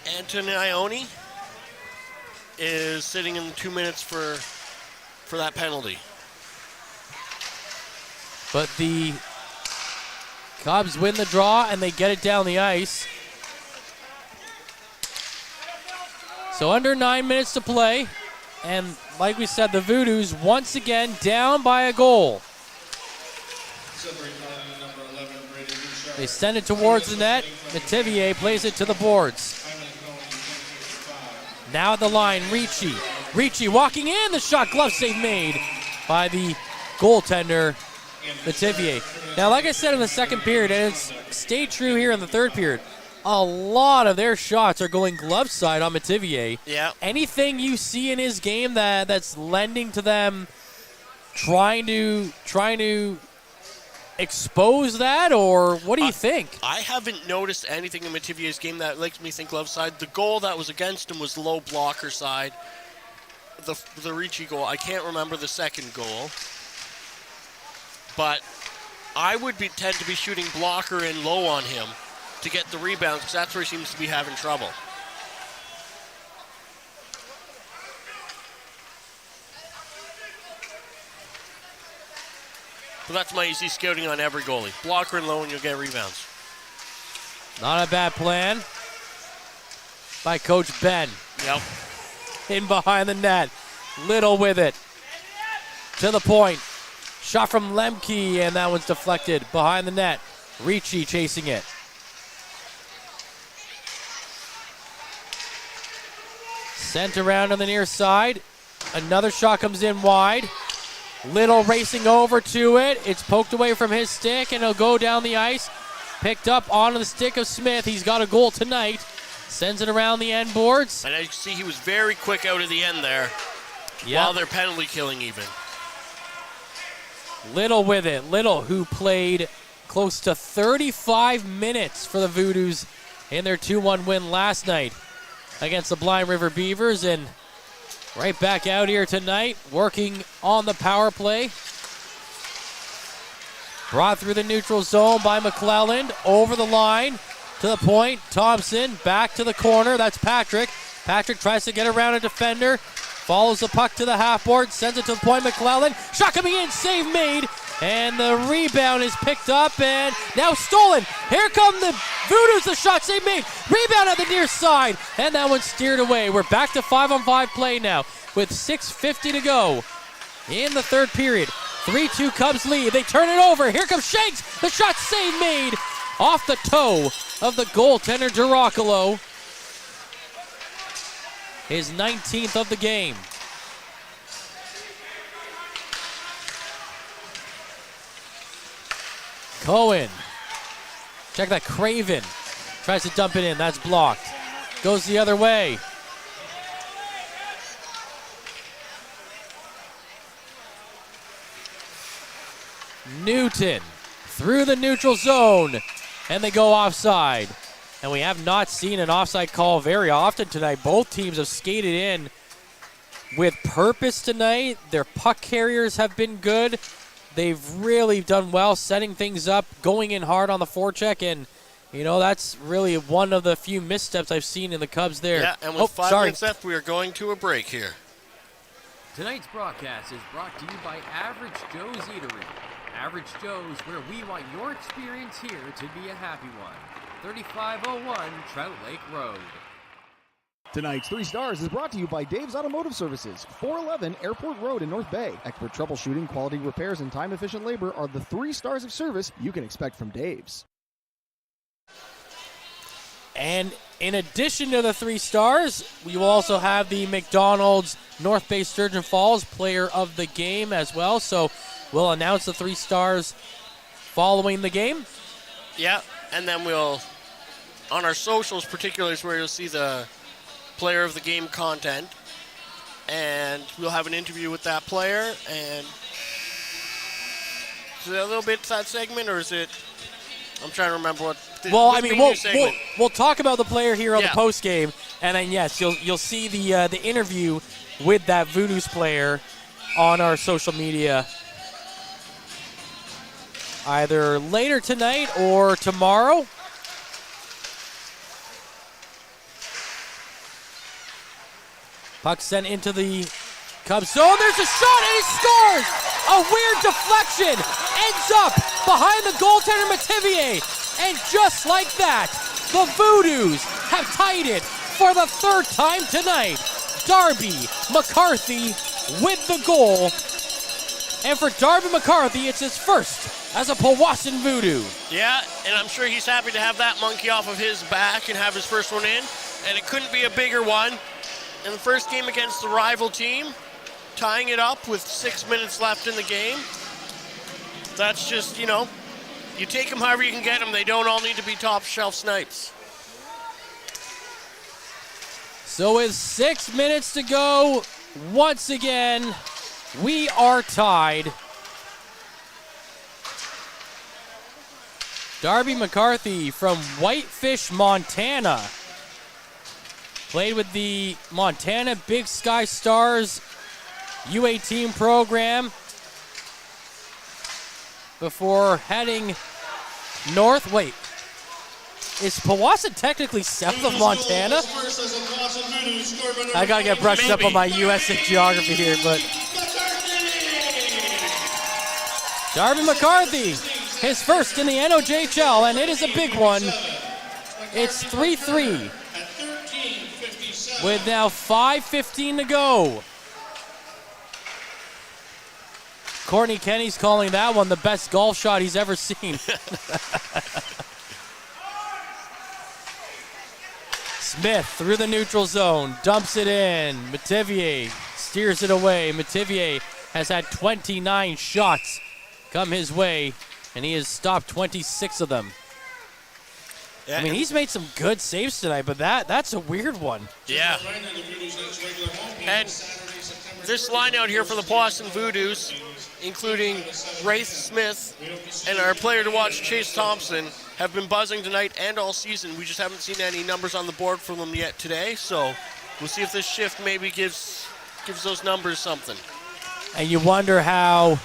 B: Antonioni is sitting in 2 minutes for that penalty.
A: But the Cubs win the draw, and they get it down the ice. So under 9 minutes to play. And like we said, the Voodoos once again down by a goal. They send it towards the net. Metivier plays it to the boards. Now at the line, Ricci. Ricci walking in. The shot, glove save made by the goaltender, Metivier. Now, like I said in the second period, and it's stayed true here in the third period, a lot of their shots are going glove side on Metivier.
B: Yeah.
A: Anything you see in his game that's lending to them trying to expose that, or what do you think?
B: I haven't noticed anything in Metivier's game that makes me think glove side. The goal that was against him was low blocker side. The Ricci goal, I can't remember the second goal. But I would tend to be shooting blocker and low on him to get the rebounds, because that's where he seems to be having trouble. But that's my easy scouting on every goalie. Blocker and low and you'll get rebounds.
A: Not a bad plan by Coach Ben.
B: Yep.
A: In behind the net. Little with it. To the point. Shot from Lemke, and that one's deflected behind the net. Ricci chasing it. Sent around on the near side. Another shot comes in wide. Little racing over to it. It's poked away from his stick, and it'll go down the ice. Picked up onto the stick of Smith. He's got a goal tonight. Sends it around the end boards.
B: And I see he was very quick out of the end there.
A: Yep.
B: While they're penalty killing even.
A: Little with it. Little, who played close to 35 minutes for the Voodoos in their 2-1 win last night against the Blind River Beavers, and right back out here tonight working on the power play. Brought through the neutral zone by McClelland, over the line to the point. Thompson back to the corner. That's Patrick. Patrick tries to get around a defender. Follows the puck to the half board, sends it to the point. McClelland, shot coming in, save made, and the rebound is picked up and now stolen. Here come the Voodoos, the shot save made. Rebound at the near side, and that one's steered away. We're back to 5-on-5 play now with 6:50 to go in the third period. 3-2 Cubs lead. They turn it over. Here comes Shanks. The shot save made off the toe of the goaltender, Girocolo. His 19th of the game. Cohen. Check that. Craven tries to dump it in. That's blocked. Goes the other way. Newton through the neutral zone, and they go offside. And we have not seen an offside call very often tonight. Both teams have skated in with purpose tonight. Their puck carriers have been good. They've really done well setting things up, going in hard on the forecheck, and that's really one of the few missteps I've seen in the Cubs there.
B: Yeah, and with 5 minutes left, we are going to a break here.
C: Tonight's broadcast is brought to you by Average Joe's Eatery. Average Joe's, where we want your experience here to be a happy one. 3501 Trout Lake Road.
H: Tonight's 3 Stars is brought to you by Dave's Automotive Services, 411 Airport Road in North Bay. Expert troubleshooting, quality repairs, and time-efficient labor are the 3 stars of service you can expect from Dave's.
A: And in addition to the 3 stars, we will also have the McDonald's North Bay Sturgeon Falls Player of the Game as well. So we'll announce the 3 stars following the game.
B: Yeah, and then we'll, on our socials particularly, is where you'll see the Player of the Game content. And we'll have an interview with that player. And is it a little bit that segment, or is it? I'm trying to remember what.
A: Well, I mean, we'll talk about the player here on the post game, and then yes, you'll see the interview with that Voodoos player on our social media, either later tonight or tomorrow. Puck sent into the Cubs zone. There's a shot, and he scores! A weird deflection ends up behind the goaltender Metivier. And just like that, the Voodoos have tied it for the 3rd time tonight. Darby McCarthy with the goal. And for Darby McCarthy, it's his first as a Powassan Voodoo.
B: Yeah, and I'm sure he's happy to have that monkey off of his back and have his first one in. And it couldn't be a bigger one. In the first game against the rival team, tying it up with 6 minutes left in the game. That's just, you know, you take them however you can get them. They don't all need to be top shelf snipes.
A: So with 6 minutes to go, once again, we are tied. Darby McCarthy from Whitefish, Montana. Played with the Montana Big Sky Stars U18 program before heading north. Wait, is Powassan technically south of Montana? I gotta get brushed up on my U.S. geography here, but Darby McCarthy, his first in the NOJHL, and it is a big one. It's 3-3 with now 5:15 to go. Courtney Kenny's calling that one the best golf shot he's ever seen. Smith through the neutral zone, dumps it in. Metivier steers it away. Metivier has had 29 shots come his way, and he has stopped 26 of them. Yeah, I mean, he's made some good saves tonight, but that's a weird one.
B: Yeah. And this line out here for the Powassan Voodoos, including Wraith Smith and our player to watch, Chase Thompson, have been buzzing tonight and all season. We just haven't seen any numbers on the board from them yet today, so we'll see if this shift maybe gives those numbers something.
A: And you wonder how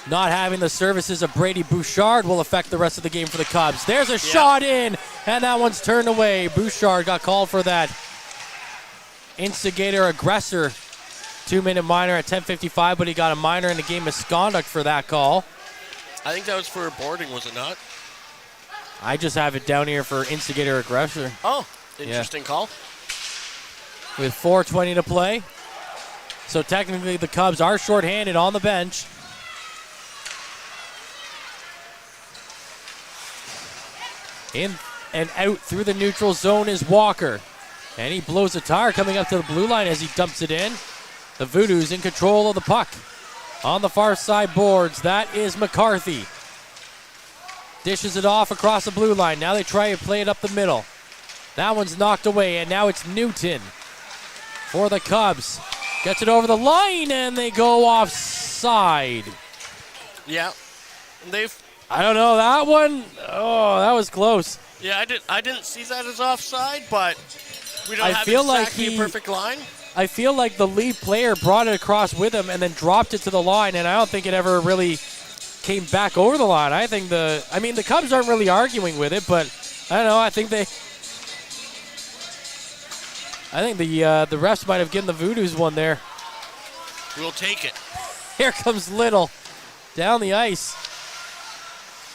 A: not having the services of Brady Bouchard will affect the rest of the game for the Cubs. There's a shot in, and that one's turned away. Bouchard got called for that instigator-aggressor 2-minute minor at 10:55, but he got a minor in the game misconduct for that call.
B: I think that was for boarding, was it not?
A: I just have it down here for instigator-aggressor.
B: Oh, interesting call.
A: With 4:20 to play. So technically the Cubs are shorthanded on the bench. In and out through the neutral zone is Walker. And he blows a tire coming up to the blue line as he dumps it in. The Voodoos in control of the puck. On the far side boards, that is McCarthy. Dishes it off across the blue line. Now they try to play it up the middle. That one's knocked away, and now it's Newton for the Cubs. Gets it over the line, and they go offside.
B: Yeah.
A: I don't know, that one, oh, that was close.
B: Yeah, I didn't see that as offside, but we don't have exactly a perfect line.
A: I feel like the lead player brought it across with him and then dropped it to the line, and I don't think it ever really came back over the line. I think the Cubs aren't really arguing with it, but I don't know. I think the refs might have given the Voodoos one there.
B: We'll take it.
A: Here comes Little down the ice.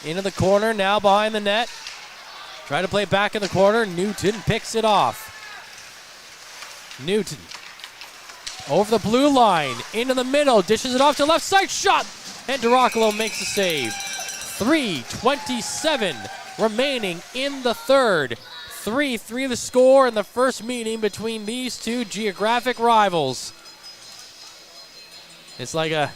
A: Into the corner, now behind the net. Try to play back in the corner. Newton picks it off. Newton over the blue line, into the middle, dishes it off to left side, shot, and DeRoccolo makes a save. 3:27 remaining in the third. 3-3 the score in the first meeting between these two geographic rivals. It's like a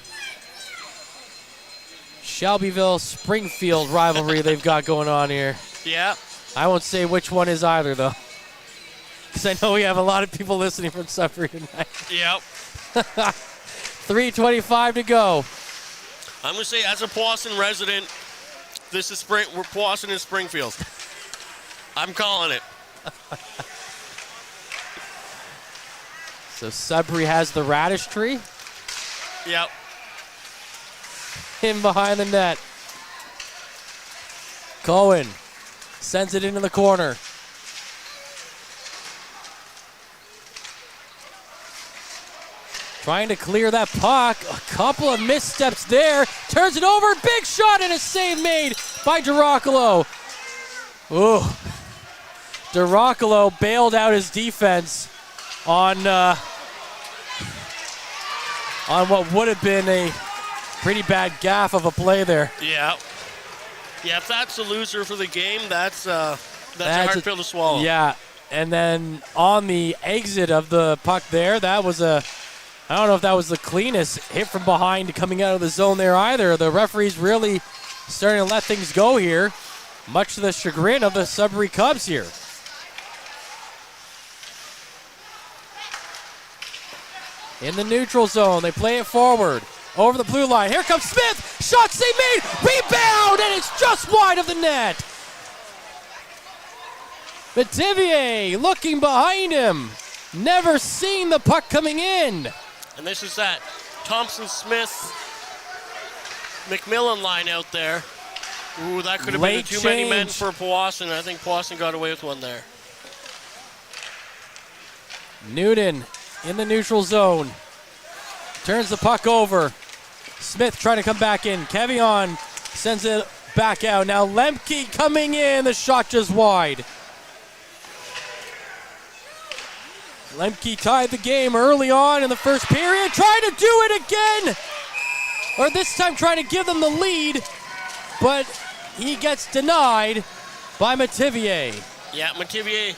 A: Shelbyville-Springfield rivalry they've got going on here.
B: Yeah.
A: I won't say which one is either, though, because I know we have a lot of people listening from Sudbury tonight.
B: Yep.
A: 3:25 to go.
B: I'm going to say, as a Powassan resident, this is Powassan and Springfield. I'm calling it.
A: So Sudbury has the radish tree
B: Yep.
A: in behind the net. Cohen sends it into the corner. Trying to clear that puck. A couple of missteps there. Turns it over. Big shot and a save made by D'Arocolo. Ooh. D'Arocolo bailed out his defense on what would have been a pretty bad gaffe of a play there.
B: Yeah. Yeah, if that's a loser for the game, that's a hard pill to swallow.
A: Yeah, and then on the exit of the puck there, that was I don't know if that was the cleanest hit from behind coming out of the zone there either. The referee's really starting to let things go here, much to the chagrin of the Sudbury Cubs here. In the neutral zone, they play it forward. Over the blue line. Here comes Smith. Shot save made. Rebound, and it's just wide of the net. Metivier looking behind him. Never seen the puck coming in.
B: And this is that Thompson-Smith McMillan line out there. Ooh, that could have been too many men for Powassan. I think Powassan got away with one there.
A: Newton in the neutral zone. Turns the puck over. Smith trying to come back in. Kevion sends it back out. Now Lemke coming in. The shot just wide. Lemke tied the game early on in the first period. Trying to do it again. Or this time trying to give them the lead. But he gets denied by Metivier.
B: Yeah, Metivier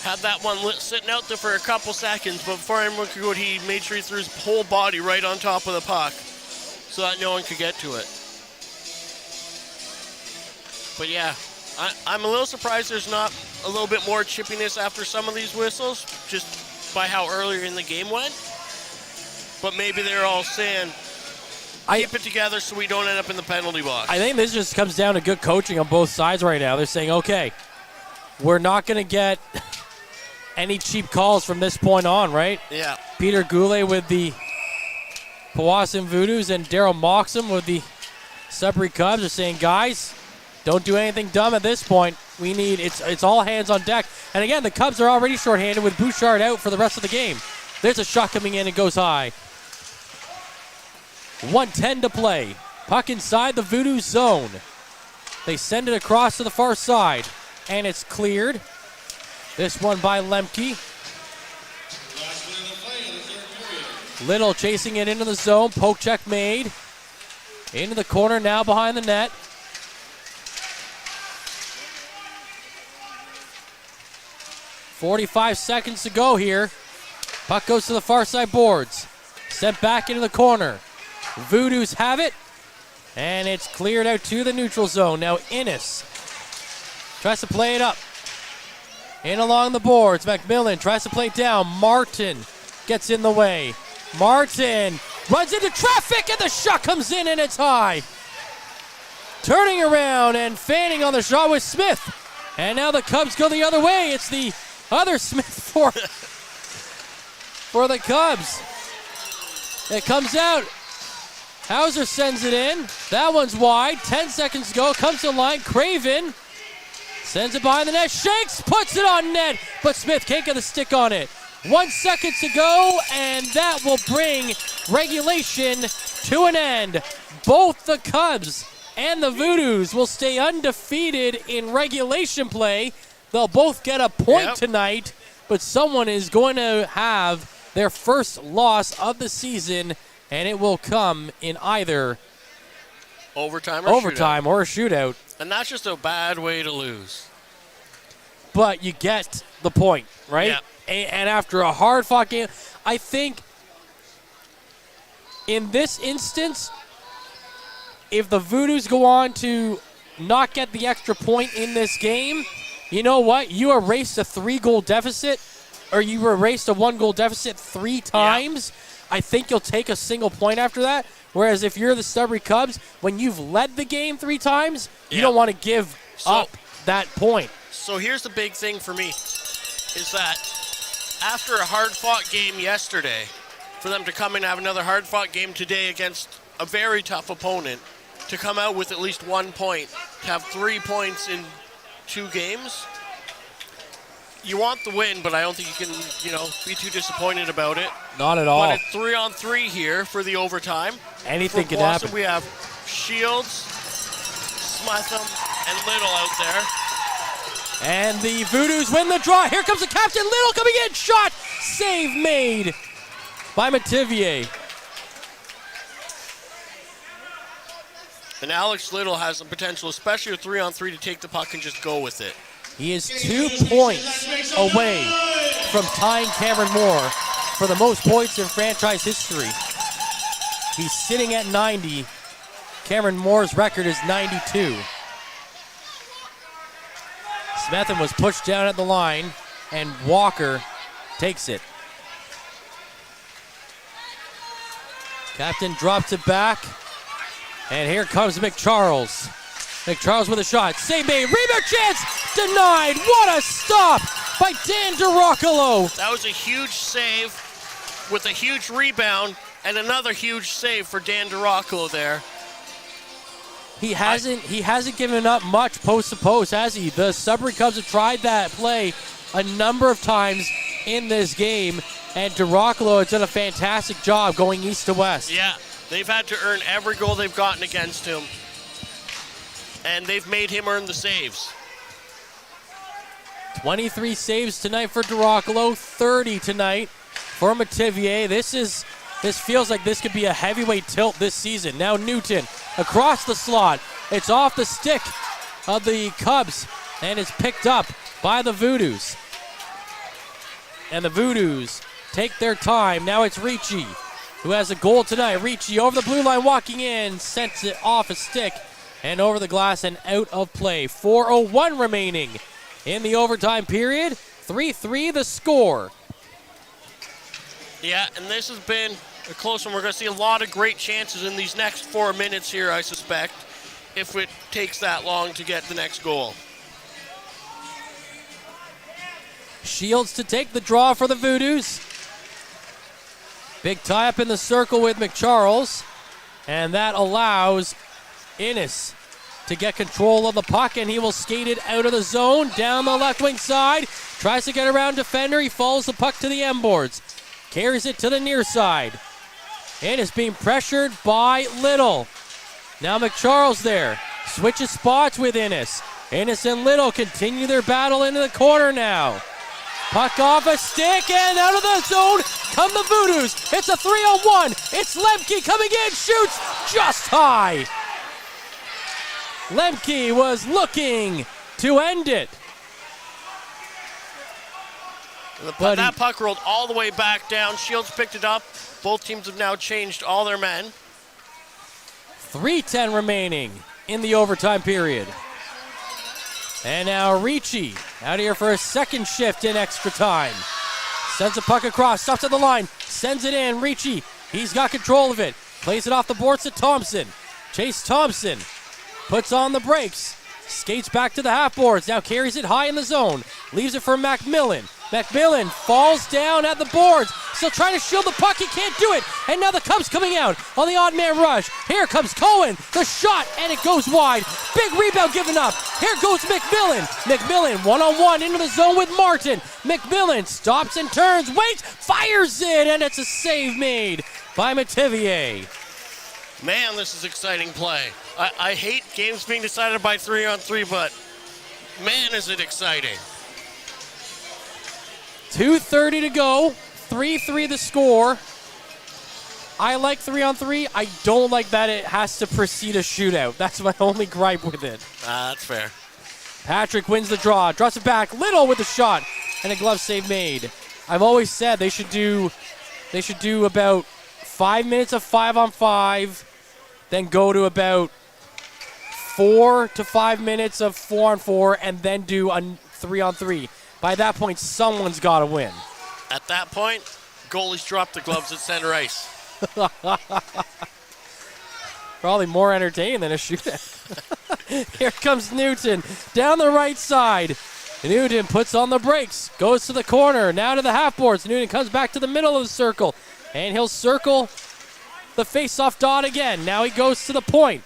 B: had that one sitting out there for a couple seconds, but before anyone could go, he made sure he threw his whole body right on top of the puck so that no one could get to it. But yeah, I'm a little surprised there's not a little bit more chippiness after some of these whistles, just by how earlier in the game went. But maybe they're all saying, keep it together so we don't end up in the penalty box.
A: I think this just comes down to good coaching on both sides right now. They're saying, okay, we're not going to get any cheap calls from this point on, right?
B: Yeah.
A: Peter Goulet with the Powassan Voodoos and Daryl Moxham with the Sudbury Cubs are saying, guys, don't do anything dumb at this point. We need it's all hands on deck. And again, the Cubs are already shorthanded with Bouchard out for the rest of the game. There's a shot coming in and goes high. 1:10 to play. Puck inside the Voodoos zone. They send it across to the far side, and it's cleared. This one by Lemke. Little chasing it into the zone. Poke check made. Into the corner now behind the net. .45 seconds to go here. Puck goes to the far side boards. Sent back into the corner. Voodoos have it. And it's cleared out to the neutral zone. Now Innes tries to play it up. In along the boards. McMillan tries to play it down. Martin gets in the way. Martin runs into traffic and the shot comes in and it's high. Turning around and fanning on the shot with Smith. And now the Cubs go the other way. It's the other Smith for the Cubs. It comes out. Hauser sends it in. That one's wide. 10 seconds to go. Comes to the line. Craven sends it behind the net. Shanks puts it on net, but Smith can't get a stick on it. 1 second to go, and that will bring regulation to an end. Both the Cubs and the Voodoos will stay undefeated in regulation play. They'll both get a point tonight, but someone is going to have their first loss of the season, and it will come in either
B: overtime or a shootout.
A: shootout.
B: And that's just a bad way to lose.
A: but you get the point, right?
B: Yeah.
A: And after a hard-fought game, I think in this instance, if the Voodoos go on to not get the extra point in this game, you know what? You erased a 3-goal deficit, or you erased a 1-goal deficit 3 times. Yeah. I think you'll take a single point after that. Whereas if you're the Sudbury Cubs, when you've led the game 3 times, you don't want to give up that point.
B: So here's the big thing for me, is that after a hard-fought game yesterday, for them to come and have another hard-fought game today against a very tough opponent, to come out with at least 1 point, to have 3 points in 2 games, you want the win, but I don't think you can, be too disappointed about it.
A: Not at all.
B: But at 3-on-3 here for the overtime.
A: Anything can
B: Powassan,
A: happen.
B: We have Shields, Smitham, and Little out there.
A: And the Voodoos win the draw. Here comes the captain, Little coming in, shot, save made by Mativier.
B: And Alex Little has the potential, especially with 3-on-3, to take the puck and just go with it.
A: He is 2 points away from tying Cameron Moore for the most points in franchise history. He's sitting at 90. Cameron Moore's record is 92. Smetham was pushed down at the line, and Walker takes it. Captain drops it back, and here comes McCharles. McCharles with a shot. Save made. Rebound chance. Denied. What a stop by Dan DiRoccolo.
B: That was a huge save with a huge rebound and another huge save for Dan DiRoccolo there.
A: He hasn't given up much post to post, has he? The Sudbury Cubs have tried that play a number of times in this game, and DiRoccolo has done a fantastic job going east to west.
B: Yeah, they've had to earn every goal they've gotten against him, and they've made him earn the saves.
A: 23 saves tonight for DiRoccolo, 30 tonight for Mativier. This feels like this could be a heavyweight tilt this season. Now Newton across the slot. It's off the stick of the Cubs, and it's picked up by the Voodoos. And the Voodoos take their time. Now it's Ricci, who has a goal tonight. Ricci over the blue line, walking in, sends it off a stick and over the glass and out of play. 4:01 remaining in the overtime period. 3-3 the score.
B: Yeah, and this has been a close one. We're going to see a lot of great chances in these next 4 minutes here, I suspect, if it takes that long to get the next goal.
A: Shields to take the draw for the Voodoos. Big tie up in the circle with McCharles, and that allows Innes to get control of the puck, and he will skate it out of the zone down the left wing side. Tries to get around defender. He follows the puck to the end boards. Carries it to the near side. Innes being pressured by Little. Now McCharles there. Switches spots with Innes. Innes and Little continue their battle into the corner now. Puck off a stick and out of the zone come the Voodoos. It's a 3-on-1. It's Lemke coming in, shoots just high. Lemke was looking to end it.
B: But that puck rolled all the way back down. Shields picked it up. Both teams have now changed all their men.
A: 3:10 remaining in the overtime period. And now Ricci out here for a second shift in extra time. Sends the puck across, stops at the line, sends it in. Ricci, he's got control of it. Plays it off the boards to Thompson. Chase Thompson puts on the brakes. Skates back to the half boards. Now carries it high in the zone. Leaves it for Macmillan. Macmillan falls down at the boards. Still trying to shield the puck. He can't do it. And now the Cubs coming out on the odd man rush. Here comes Cohen. The shot, and it goes wide. Big rebound given up. Here goes McMillan. McMillan one-on-one into the zone with Martin. McMillan stops and turns, waits, fires it, and it's a save made by Mativier.
B: Man, this is exciting play. I hate games being decided by 3-on-3, but man, is it exciting.
A: 2:30 to go. 3-3 the score. I like 3-on-3. I don't like that it has to precede a shootout. That's my only gripe with it.
B: That's fair.
A: Patrick wins the draw, drops it back. Little with the shot, and a glove save made. I've always said they should do about 5 minutes of 5-on-5, then go to about 4 to 5 minutes of 4-on-4, and then do a 3-on-3. By that point, someone's got to win.
B: At that point, goalies drop the gloves at center ice.
A: Probably more entertaining than a shootout. Here comes Newton down the right side. Newton puts on the brakes, goes to the corner, now to the half boards. Newton comes back to the middle of the circle, and he'll circle the face-off dot again. Now he goes to the point,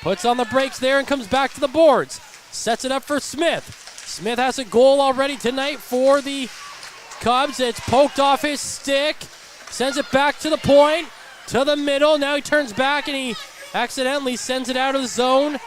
A: puts on the brakes there and comes back to the boards. Sets it up for Smith. Smith has a goal already tonight for the Cubs. It's poked off his stick, sends it back to the point, to the middle. Now he turns back and he accidentally sends it out of the zone.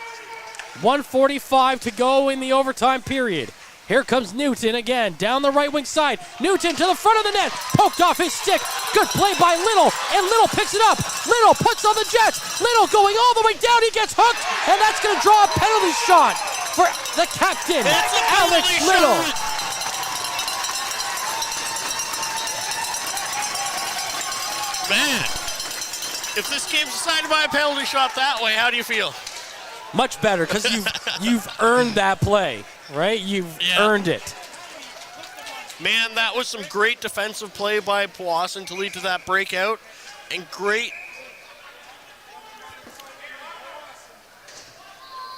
A: 1:45 to go in the overtime period. Here comes Newton again, down the right wing side. Newton to the front of the net, poked off his stick. Good play by Little, and Little picks it up. Little puts on the Jets. Little going all the way down, he gets hooked, and that's going to draw a penalty shot for the captain, Alex Little.
B: Man, if this game's decided by a penalty shot that way, how do you feel?
A: Much better, because you've earned that play, right? You've earned it.
B: Man, that was some great defensive play by Powassan to lead to that breakout, and great.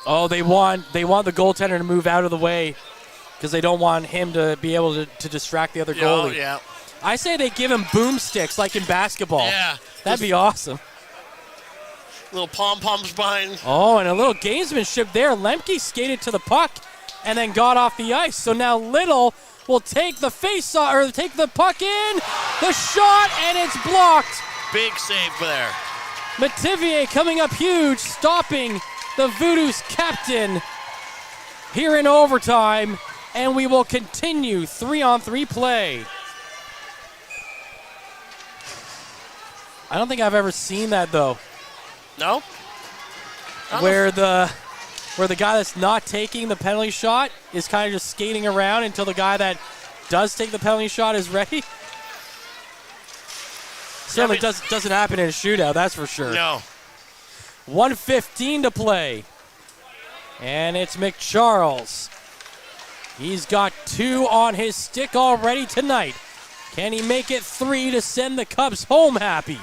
A: Oh, they want the goaltender to move out of the way because they don't want him to be able to distract the other goalie.
B: Oh, yeah.
A: I say they give him boomsticks like in basketball.
B: Yeah.
A: That'd be awesome.
B: Little pom-poms behind.
A: Oh, and a little gamesmanship there. Lemke skated to the puck and then got off the ice. So now Little will take the face-off, or take the puck in. The shot, and it's blocked.
B: Big save there.
A: Metivier coming up huge, stopping the Voodoos captain here in overtime. And we will continue 3-on-3 play. I don't think I've ever seen that, though.
B: No?
A: Where the guy that's not taking the penalty shot is kind of just skating around until the guy that does take the penalty shot is ready. Certainly doesn't happen in a shootout, that's for sure.
B: No.
A: 1:15 to play. And it's McCharles. He's got 2 on his stick already tonight. Can he make it 3 to send the Cubs home happy?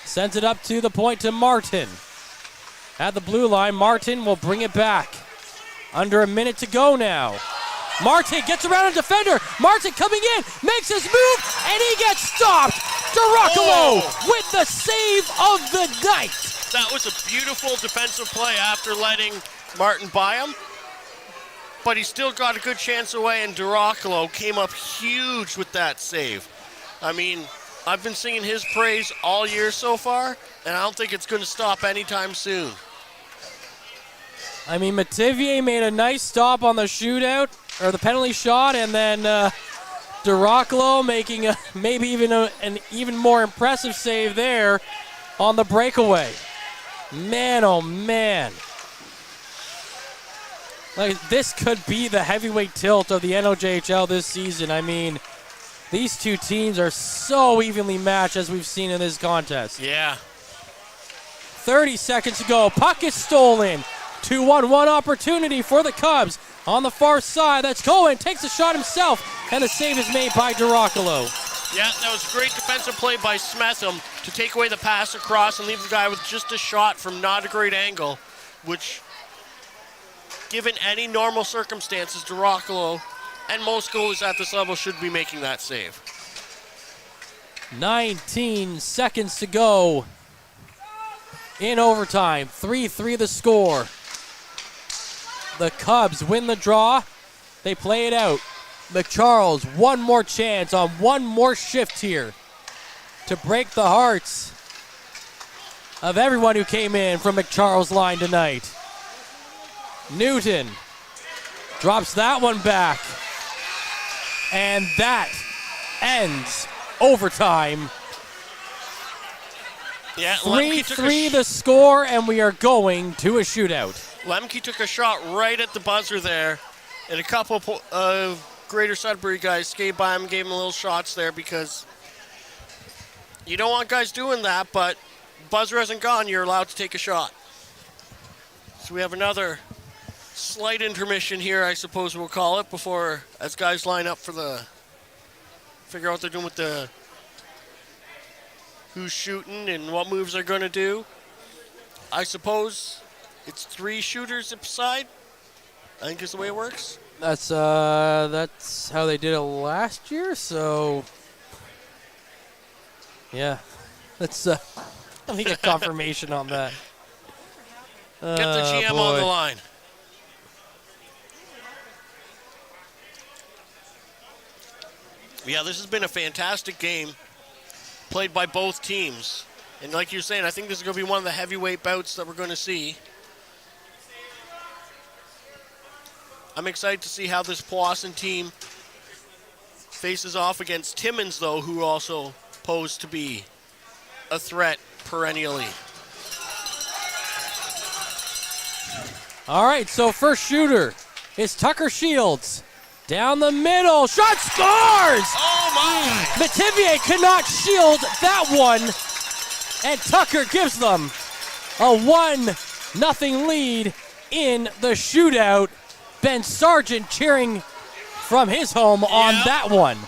A: Sends it up to the point to Martin. At the blue line, Martin will bring it back. Under a minute to go now. Martin gets around a defender. Martin coming in, makes his move, and he gets stopped. D'Arocolo with the save of the night.
B: That was a beautiful defensive play after letting Martin by him. But he still got a good chance away, and D'Arocolo came up huge with that save. I mean, I've been singing his praise all year so far, and I don't think it's going to stop anytime soon.
A: I mean, Metivier made a nice stop on the shootout, or the penalty shot, and then D'Arocolo making maybe even an even more impressive save there on the breakaway. Man, oh man. Like, this could be the heavyweight tilt of the NOJHL this season. I mean, these two teams are so evenly matched as we've seen in this contest.
B: Yeah.
A: 30 seconds to go. Puck is stolen. 2-1-1 opportunity for the Cubs on the far side. That's Cohen. Takes a shot himself, and the save is made by D'Arocolo.
B: Yeah, that was a great defensive play by Smetham to take away the pass across and leave the guy with just a shot from not a great angle, which, given any normal circumstances, D'Arocolo and most goalies at this level should be making that save.
A: 19 seconds to go in overtime. 3-3 the score. The Cubs win the draw. They play it out. McCharles, one more chance on one more shift here to break the hearts of everyone who came in from McCharles' line tonight. Newton drops that one back. And that ends overtime.
B: Yeah, Lemke took
A: 3-3 the score, and we are going to a shootout.
B: Lemke took a shot right at the buzzer there, and a couple of Greater Sudbury guys skated by him, gave him little shots there because you don't want guys doing that, but buzzer hasn't gone, you're allowed to take a shot. So we have another slight intermission here, I suppose we'll call it, before as guys line up for figure out what they're doing with the who's shooting and what moves they're going to do. I suppose it's 3 shooters each side. I think is the way it works.
A: That's how they did it last year. So yeah, let's let me get confirmation on that.
B: Get the GM on the line. Yeah, this has been a fantastic game played by both teams. And like you're saying, I think this is going to be one of the heavyweight bouts that we're going to see. I'm excited to see how this Powassan team faces off against Timmins, though, who also pose to be a threat perennially.
A: All right, so first shooter is Tucker Shields. Down the middle, shot scores!
B: Oh my!
A: Metivier cannot shield that one, and Tucker gives them a 1-0 lead in the shootout. Ben Sargent cheering from his home on that one.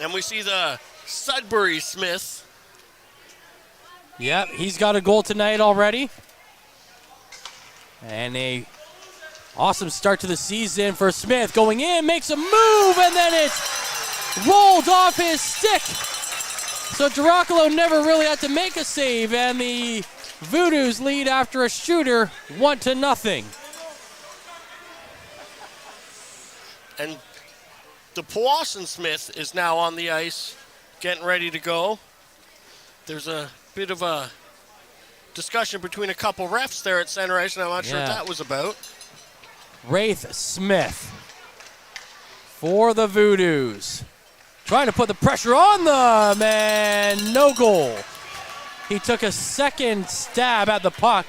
B: And we see the Sudbury Smith.
A: Yep, he's got a goal tonight already. And a awesome start to the season for Smith. Going in, makes a move, and then it's rolled off his stick. So Girocolo never really had to make a save, and the Voodoos lead after a shooter 1-0.
B: And the Powassan Smith is now on the ice, getting ready to go. There's a bit of a discussion between a couple refs there at center ice, and I'm not sure what that was about.
A: Wraith Smith for the Voodoos. Trying to put the pressure on them, and no goal. He took a second stab at the puck.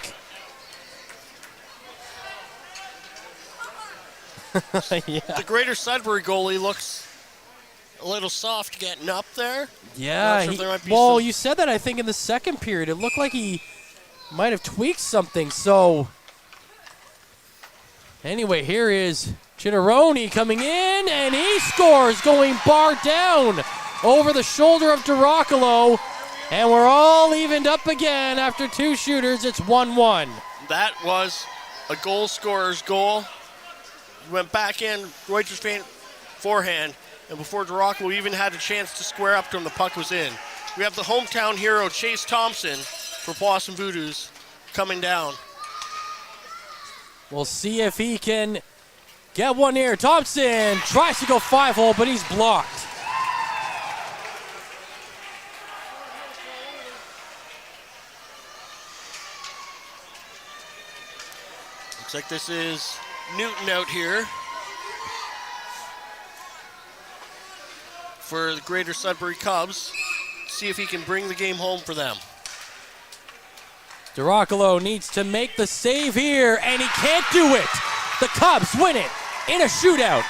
B: The Greater Sudbury goalie looks a little soft getting up there.
A: Yeah,
B: Not sure if there might be
A: well,
B: some-
A: you said that I think in the second period. It looked like he might have tweaked something. So anyway, here is Chitteroni coming in, and he scores, going bar down over the shoulder of Girocolo. And we're all evened up again after 2 shooters. It's 1-1.
B: That was a goal scorer's goal. He went back in, Reuters forehand, and before Girocolo even had a chance to square up to him, the puck was in. We have the hometown hero, Chase Thompson, for Powassan Voodoos, coming down.
A: We'll see if he can get one here. Thompson tries to go 5-hole, but he's blocked.
B: Looks like this is Newton out here for the Greater Sudbury Cubs. See if he can bring the game home for them.
A: Girocolo needs to make the save here, and he can't do it. The Cubs win it in a shootout.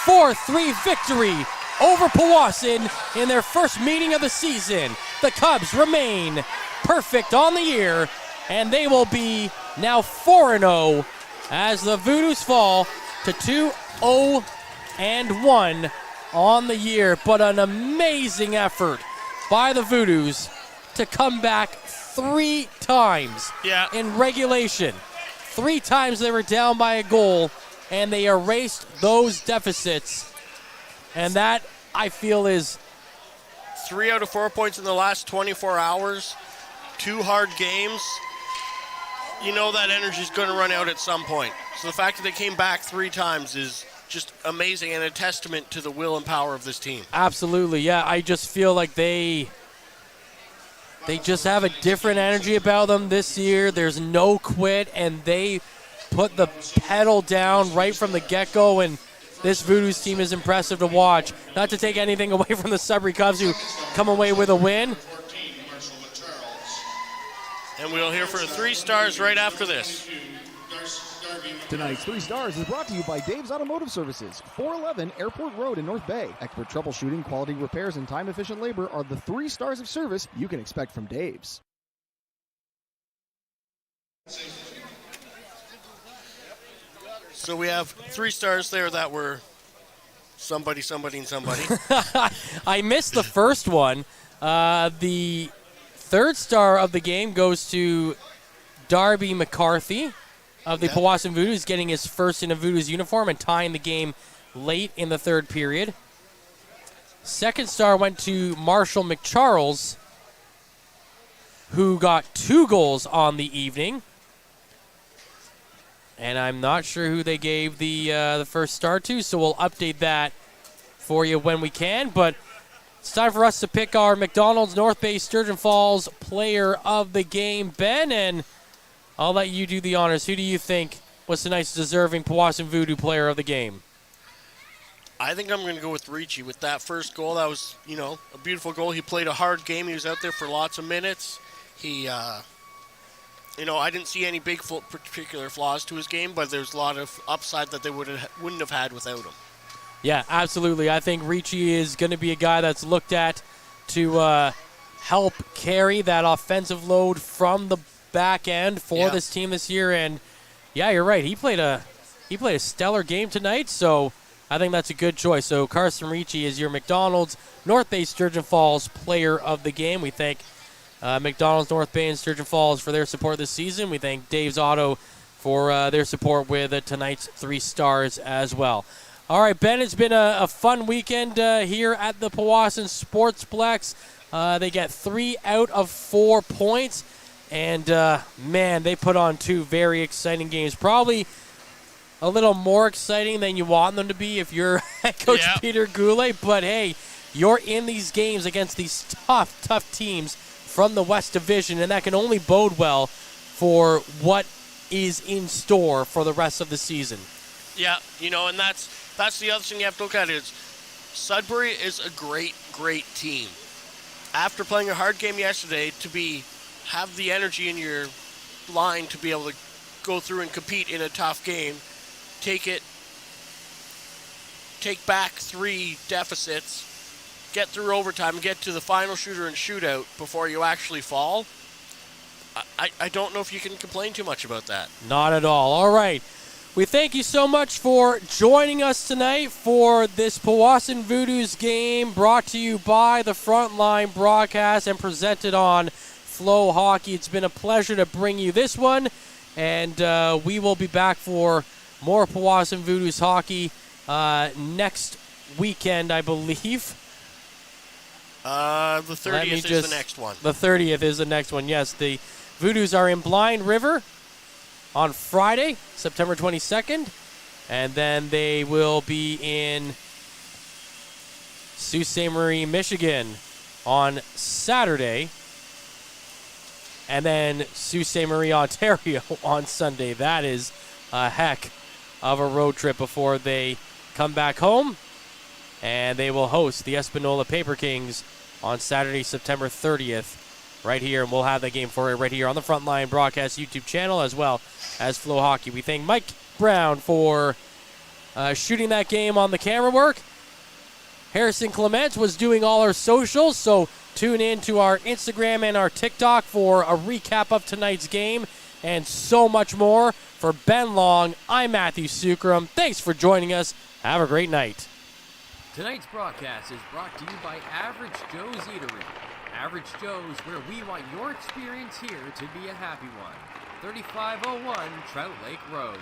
A: 4-3 victory over Powassan in their first meeting of the season. The Cubs remain perfect on the year, and they will be now 4-0 as the Voodoos fall to 2-0-1 on the year. But an amazing effort by the Voodoos to come back 3 times in regulation. 3 times they were down by a goal, and they erased those deficits. And that, I feel, is
B: 3 out of 4 points in the last 24 hours. 2 hard games. You know that energy is going to run out at some point. So the fact that they came back 3 times is just amazing and a testament to the will and power of this team.
A: absolutely, yeah. I just feel like they just have a different energy about them this year. There's no quit, and they put the pedal down right from the get-go, and this Voodoos team is impressive to watch. Not to take anything away from the Sudbury Cubs, who come away with a win.
B: And we'll hear for 3 stars right after this.
H: Tonight's 3 stars is brought to you by Dave's Automotive Services, 411 Airport Road in North Bay. Expert troubleshooting, quality repairs, and time-efficient labor are the 3 stars of service you can expect from Dave's.
B: So we have 3 stars there that were somebody, somebody, and somebody.
A: I missed the first one. The 3rd star of the game goes to Darby McCarthy of the Powassan Voodoos, getting his first in a Voodoos uniform and tying the game late in the 3rd period. 2nd star went to Marshall McCharles, who got 2 goals on the evening. And I'm not sure who they gave the 1st star to, so we'll update that for you when we can. But it's time for us to pick our McDonald's North Bay Sturgeon Falls player of the game, Ben, and I'll let you do the honors. Who do you think was tonight's deserving Powassan Voodoo player of the game?
B: I think I'm going to go with Ricci with that first goal. That was, a beautiful goal. He played a hard game. He was out there for lots of minutes. He, I didn't see any big particular flaws to his game, but there's a lot of upside that they wouldn't have had without him.
A: Yeah, absolutely. I think Ricci is going to be a guy that's looked at to help carry that offensive load from the back end for this team this year. And yeah, you're right. He played a stellar game tonight, so I think that's a good choice. So Carson Ricci is your McDonald's North Bay Sturgeon Falls player of the game. We thank McDonald's North Bay and Sturgeon Falls for their support this season. We thank Dave's Auto for their support with tonight's 3 stars as well. All right, Ben, it's been a fun weekend here at the Powassan Sportsplex. They get 3 out of 4 points, and man, they put on 2 very exciting games. Probably a little more exciting than you want them to be if you're head coach Peter Goulet, but hey, you're in these games against these tough teams from the West Division, and that can only bode well for what is in store for the rest of the season.
B: Yeah, and that's the other thing you have to look at is Sudbury is a great team. After playing a hard game yesterday, have the energy in your line to be able to go through and compete in a tough game, take back 3 deficits, get through overtime, and get to the final shooter and shootout before you actually fall. I don't know if you can complain too much about that.
A: Not at all. All right. We thank you so much for joining us tonight for this Powassan Voodoos game brought to you by the Frontline Broadcast and presented on Flow Hockey. It's been a pleasure to bring you this one, and we will be back for more Powassan Voodoos hockey next weekend, I believe.
B: The 30th is the next one.
A: The 30th is the next one, yes. The Voodoos are in Blind River on Friday, September 22nd, and then they will be in Sault Ste. Marie, Michigan on Saturday, and then Sault Ste. Marie, Ontario on Sunday. That is a heck of a road trip before they come back home, and they will host the Espanola Paper Kings on Saturday, September 30th. Right here, and we'll have that game for you right here on the Frontline Broadcast YouTube channel as well as Flow Hockey. We thank Mike Brown for shooting that game on the camera work. Harrison Clement was doing all our socials, so tune in to our Instagram and our TikTok for a recap of tonight's game and so much more. For Ben Long, I'm Matthew Sukram. Thanks for joining us. Have a great night.
C: Tonight's broadcast is brought to you by Average Joe's Eatery. Average Joe's, where we want your experience here to be a happy one. 3501 Trout Lake Road.